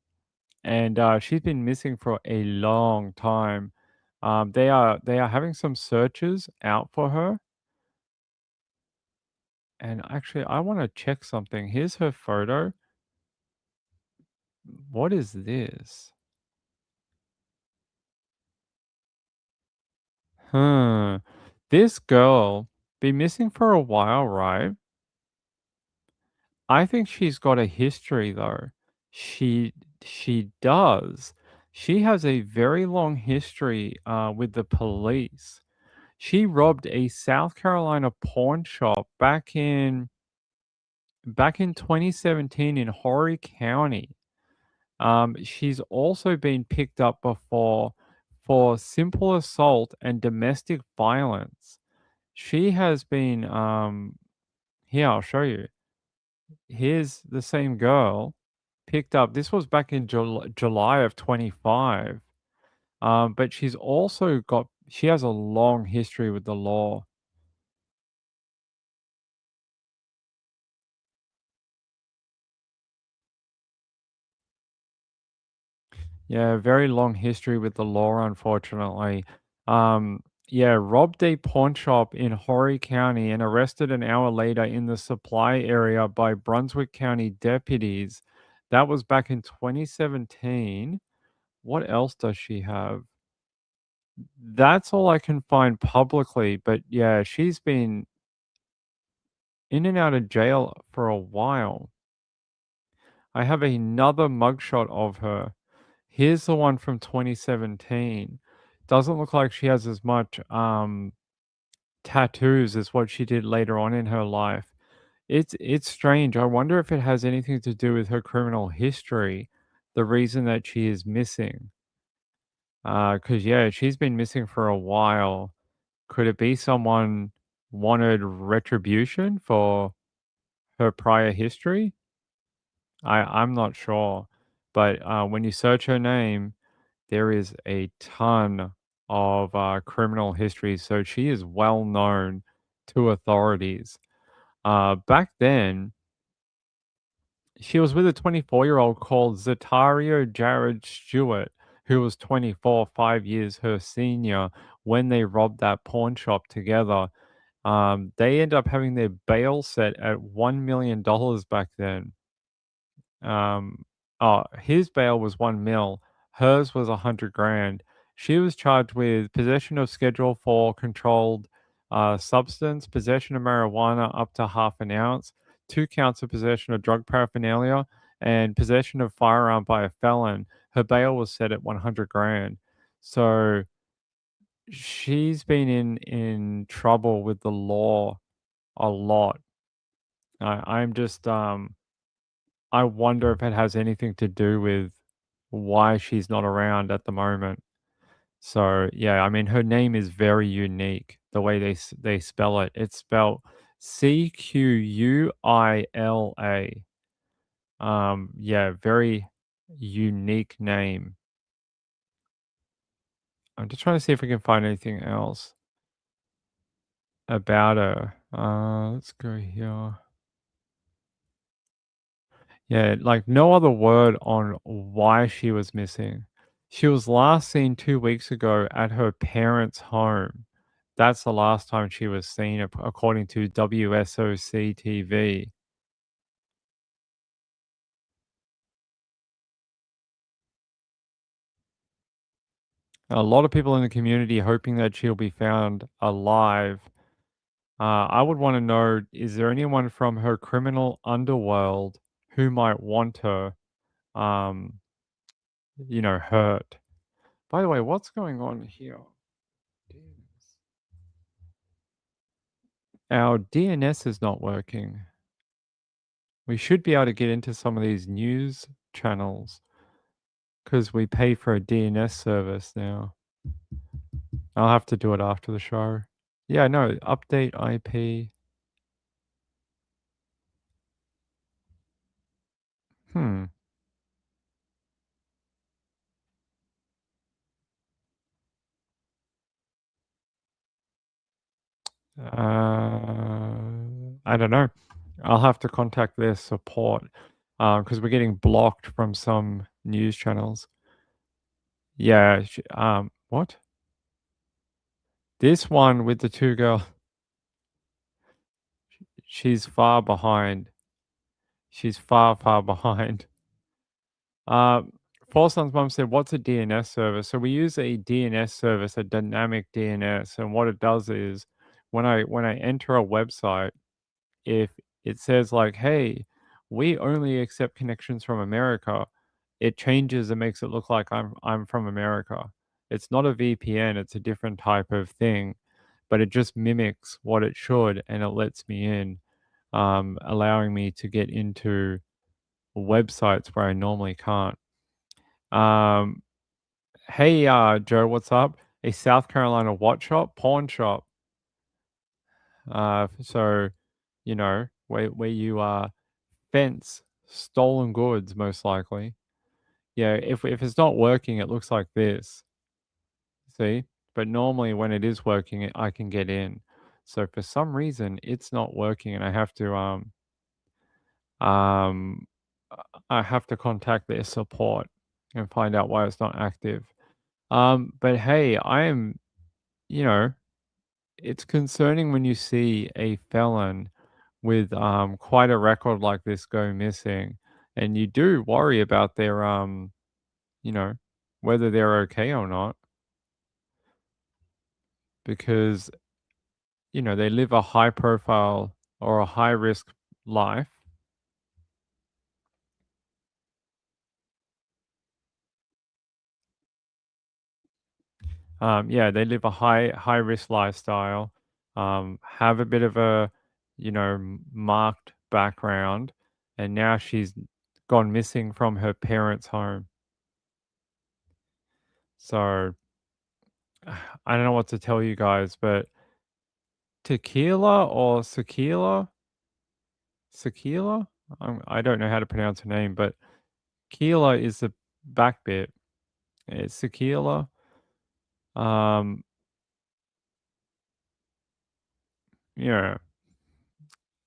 And she's been missing for a long time. They are having some searches out for her. And actually, I want to check something. Here's her photo. What is this? This girl been missing for a while, right? I think she's got a history though. She does. She has a very long history with the police. She robbed a South Carolina pawn shop back in 2017 in Horry County. She's also been picked up before for simple assault and domestic violence. She has been here, I'll show you. Here's the same girl picked up. This was back in July of 25. But she's also she has a long history with the law. Yeah, very long history with the law, unfortunately. Yeah, robbed a pawn shop in Horry County and arrested an hour later in the supply area by Brunswick County deputies. That was back in 2017. What else does she have? That's all I can find publicly, but yeah, she's been in and out of jail for a while. I have another mugshot of her. Here's the one from 2017. Doesn't look like she has as much tattoos as what she did later on in her life. It's strange. I wonder if it has anything to do with her criminal history, the reason that she is missing. Because yeah, she's been missing for a while. Could it be someone wanted retribution for her prior history? I'm not sure. But when you search her name, there is a ton of criminal history. So she is well known to authorities. Back then, she was with a 24-year-old called Zatario Jared Stewart, who was 24, 5 years her senior when they robbed that pawn shop together. They ended up having their bail set at $1 million back then. His bail was 1 mil. Hers was 100 grand. She was charged with possession of Schedule 4 controlled substance, possession of marijuana up to half an ounce, 2 counts of possession of drug paraphernalia, and possession of firearm by a felon. Her bail was set at 100 grand. So she's been in trouble with the law a lot. I'm just I wonder if it has anything to do with why she's not around at the moment. So, yeah, I mean, her name is very unique, the way they spell it. It's spelled Cuuila. Yeah, very unique name. I'm just trying to see if we can find anything else about her. Let's go here. Yeah, like no other word on why she was missing. She was last seen 2 weeks ago at her parents' home. That's the last time she was seen, according to WSOC TV. A lot of people in the community hoping that she'll be found alive. I would want to know, is there anyone from her criminal underworld who might want her, hurt? By the way, what's going on here? Our DNS is not working. We should be able to get into some of these news channels because we pay for a DNS service now. I'll have to do it after the show. Yeah, no, update IP. Hmm. I don't know. I'll have to contact their support because we're getting blocked from some news channels. Yeah. What? This one with the two girls. She's far behind. She's far, far behind. Forsun's mum said, "What's a DNS service?" So we use a DNS service, a dynamic DNS, and what it does is when I enter a website, if it says like, "Hey, we only accept connections from America," it changes and makes it look like I'm from America. It's not a VPN; it's a different type of thing, but it just mimics what it should, and it lets me in, allowing me to get into websites where I normally can't. Hey, Joe, what's up? A South Carolina what shop? Pawn shop. So, where you fence stolen goods, most likely. Yeah, if it's not working, it looks like this. See? But normally when it is working, I can get in. So for some reason, it's not working, and I have to contact their support and find out why it's not active. But hey, it's concerning when you see a felon with quite a record like this go missing, and you do worry about their whether they're okay or not, because they live a high profile or a high risk life. Yeah, they live a high risk lifestyle, have a bit of a marked background, and now she's gone missing from her parents' home. So I don't know what to tell you guys, but Tequila or Sequila? Sequila? I don't know how to pronounce her name, but Keela is the back bit. It's Sequila. Yeah.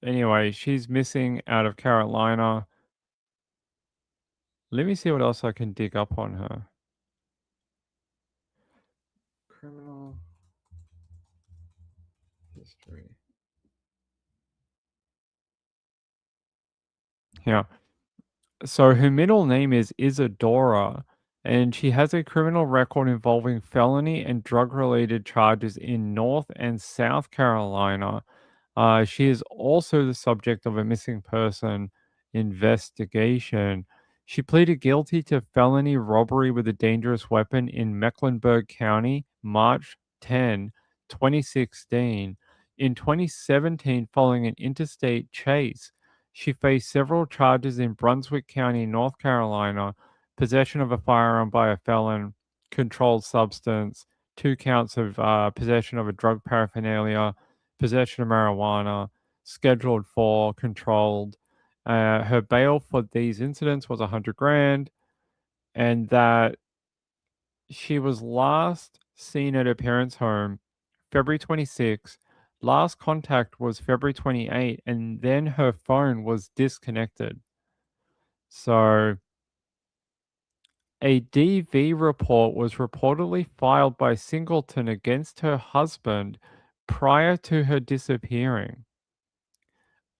Anyway, she's missing out of Carolina. Let me see what else I can dig up on her. Criminal history. Yeah. So her middle name is Isadora, and she has a criminal record involving felony and drug-related charges in North and South Carolina. She is also the subject of a missing person investigation. She pleaded guilty to felony robbery with a dangerous weapon in Mecklenburg County, March 10, 2016. In 2017, following an interstate chase, She faced several charges in Brunswick County, North Carolina, possession of a firearm by a felon, controlled substance, 2 counts of possession of a drug paraphernalia, possession of marijuana, scheduled for controlled. Her bail for these incidents was $100,000, and that she was last seen at her parents' home February 26. Last contact was February 28, and then her phone was disconnected. So a DV report was reportedly filed by Singleton against her husband prior to her disappearing.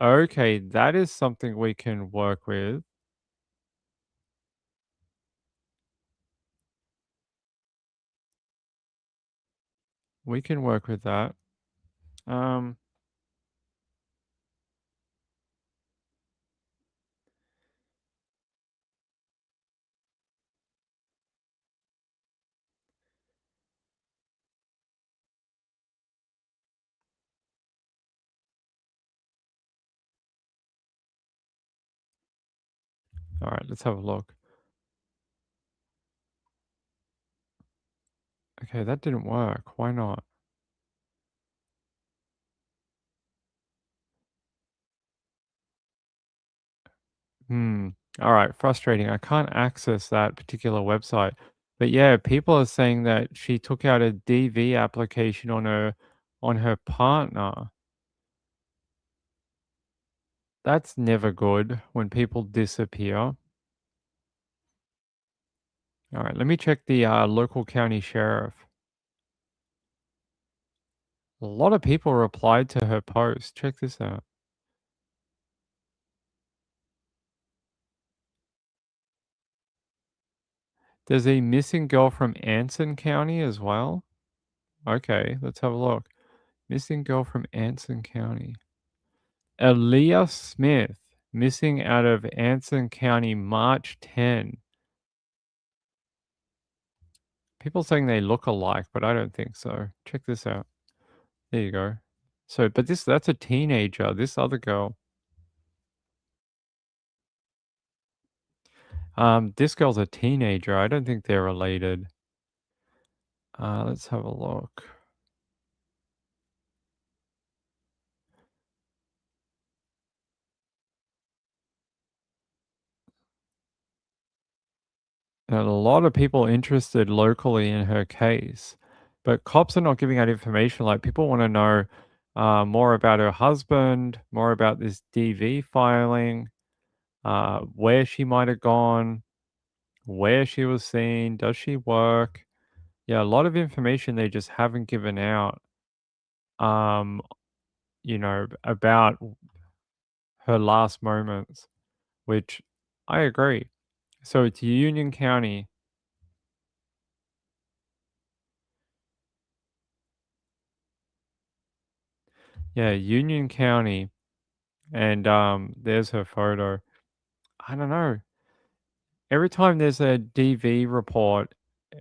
Okay, that is something we can work with. We can work with that. All right, let's have a look. Okay, that didn't work. Why not? All right, frustrating. I can't access that particular website. But yeah, people are saying that she took out a DV application on her partner. That's never good when people disappear. All right, let me check the local county sheriff. A lot of people replied to her post. Check this out. There's a missing girl from Anson County as well. Okay, let's have a look. Missing girl from Anson County. Aaliyah Smith, missing out of Anson County, March 10. People saying they look alike, but I don't think so. Check this out. There you go. So, but that's a teenager. This other girl. This girl's a teenager. I don't think they're related. Let's have a look. And a lot of people interested locally in her case, but cops are not giving out information. Like, people want to know more about her husband, more about this DV filing, where she might have gone, where she was seen, does she work? Yeah, a lot of information they just haven't given out, about her last moments, which I agree. So it's Union County. Yeah, Union County. And there's her photo. I don't know. Every time there's a DV report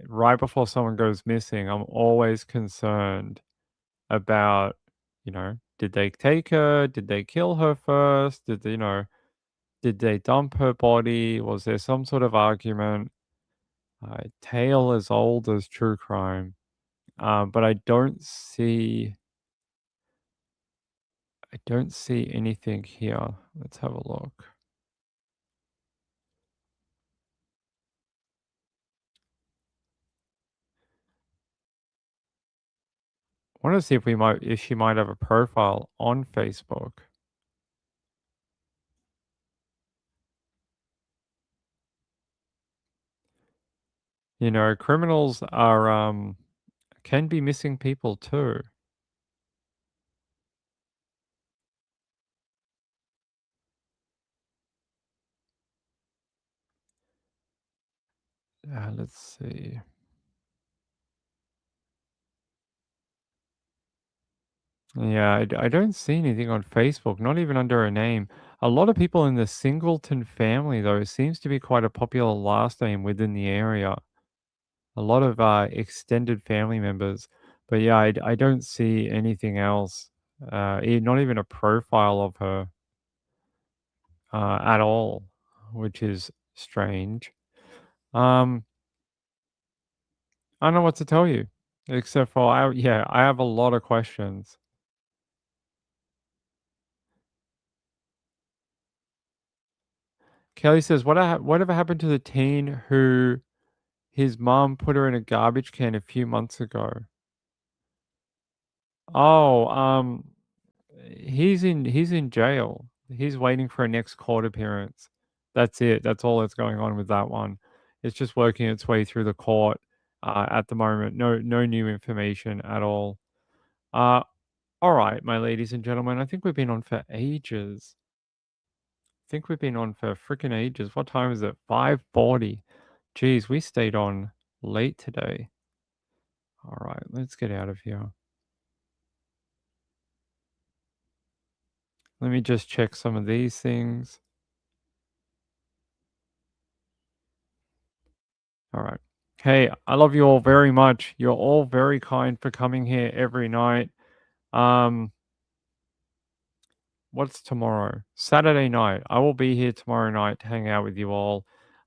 right before someone goes missing, I'm always concerned about, did they take her? Did they kill her first? Did they dump her body? Was there some sort of argument? Tale as old as true crime. But I don't see anything here. Let's have a look. I want to see if she might have a profile on Facebook. Criminals can be missing people too. Let's see. Yeah, I don't see anything on Facebook, not even under a name. A lot of people in the Singleton family, though, seems to be quite a popular last name within the area. A lot of extended family members. But yeah, I don't see anything else. Not even a profile of her. at all, which is strange. I don't know what to tell you, except for I have a lot of questions. Kelly says, whatever happened to the teen who his mom put her in a garbage can a few months ago? Oh, he's in jail. He's waiting for a next court appearance. That's it. That's all that's going on with that one. It's just working its way through the court at the moment. No new information at all. All right, my ladies and gentlemen. I think we've been on for ages. I think we've been on for freaking ages. What time is it? 5:40. Geez, we stayed on late today. All right, let's get out of here. Let me just check some of these things. All right. Hey, I love you all very much. You're all very kind for coming here every night. What's tomorrow? Saturday night. I will be here tomorrow night to hang out with you all.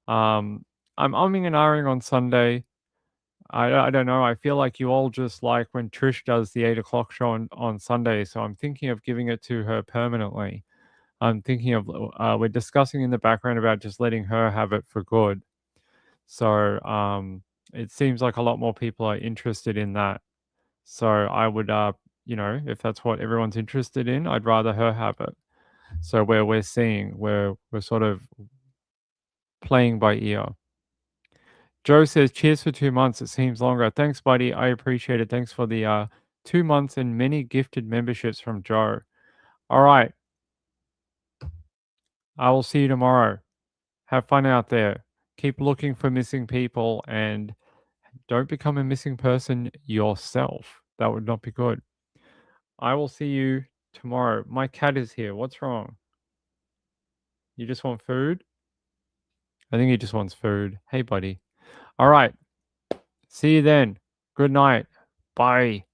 I'm umming and ahhing on Sunday. I don't know. I feel like you all just like when Trish does the 8 o'clock show on Sunday. So I'm thinking of giving it to her permanently. I'm thinking of, we're discussing in the background about just letting her have it for good. So it seems like a lot more people are interested in that. So I would, if that's what everyone's interested in, I'd rather her have it. So where we're seeing, we're sort of playing by ear. Joe says, cheers for 2 months. It seems longer. Thanks, buddy. I appreciate it. Thanks for the 2 months and many gifted memberships from Joe. All right. I will see you tomorrow. Have fun out there. Keep looking for missing people and don't become a missing person yourself. That would not be good. I will see you tomorrow. My cat is here. What's wrong? You just want food? I think he just wants food. Hey, buddy. All right. See you then. Good night. Bye.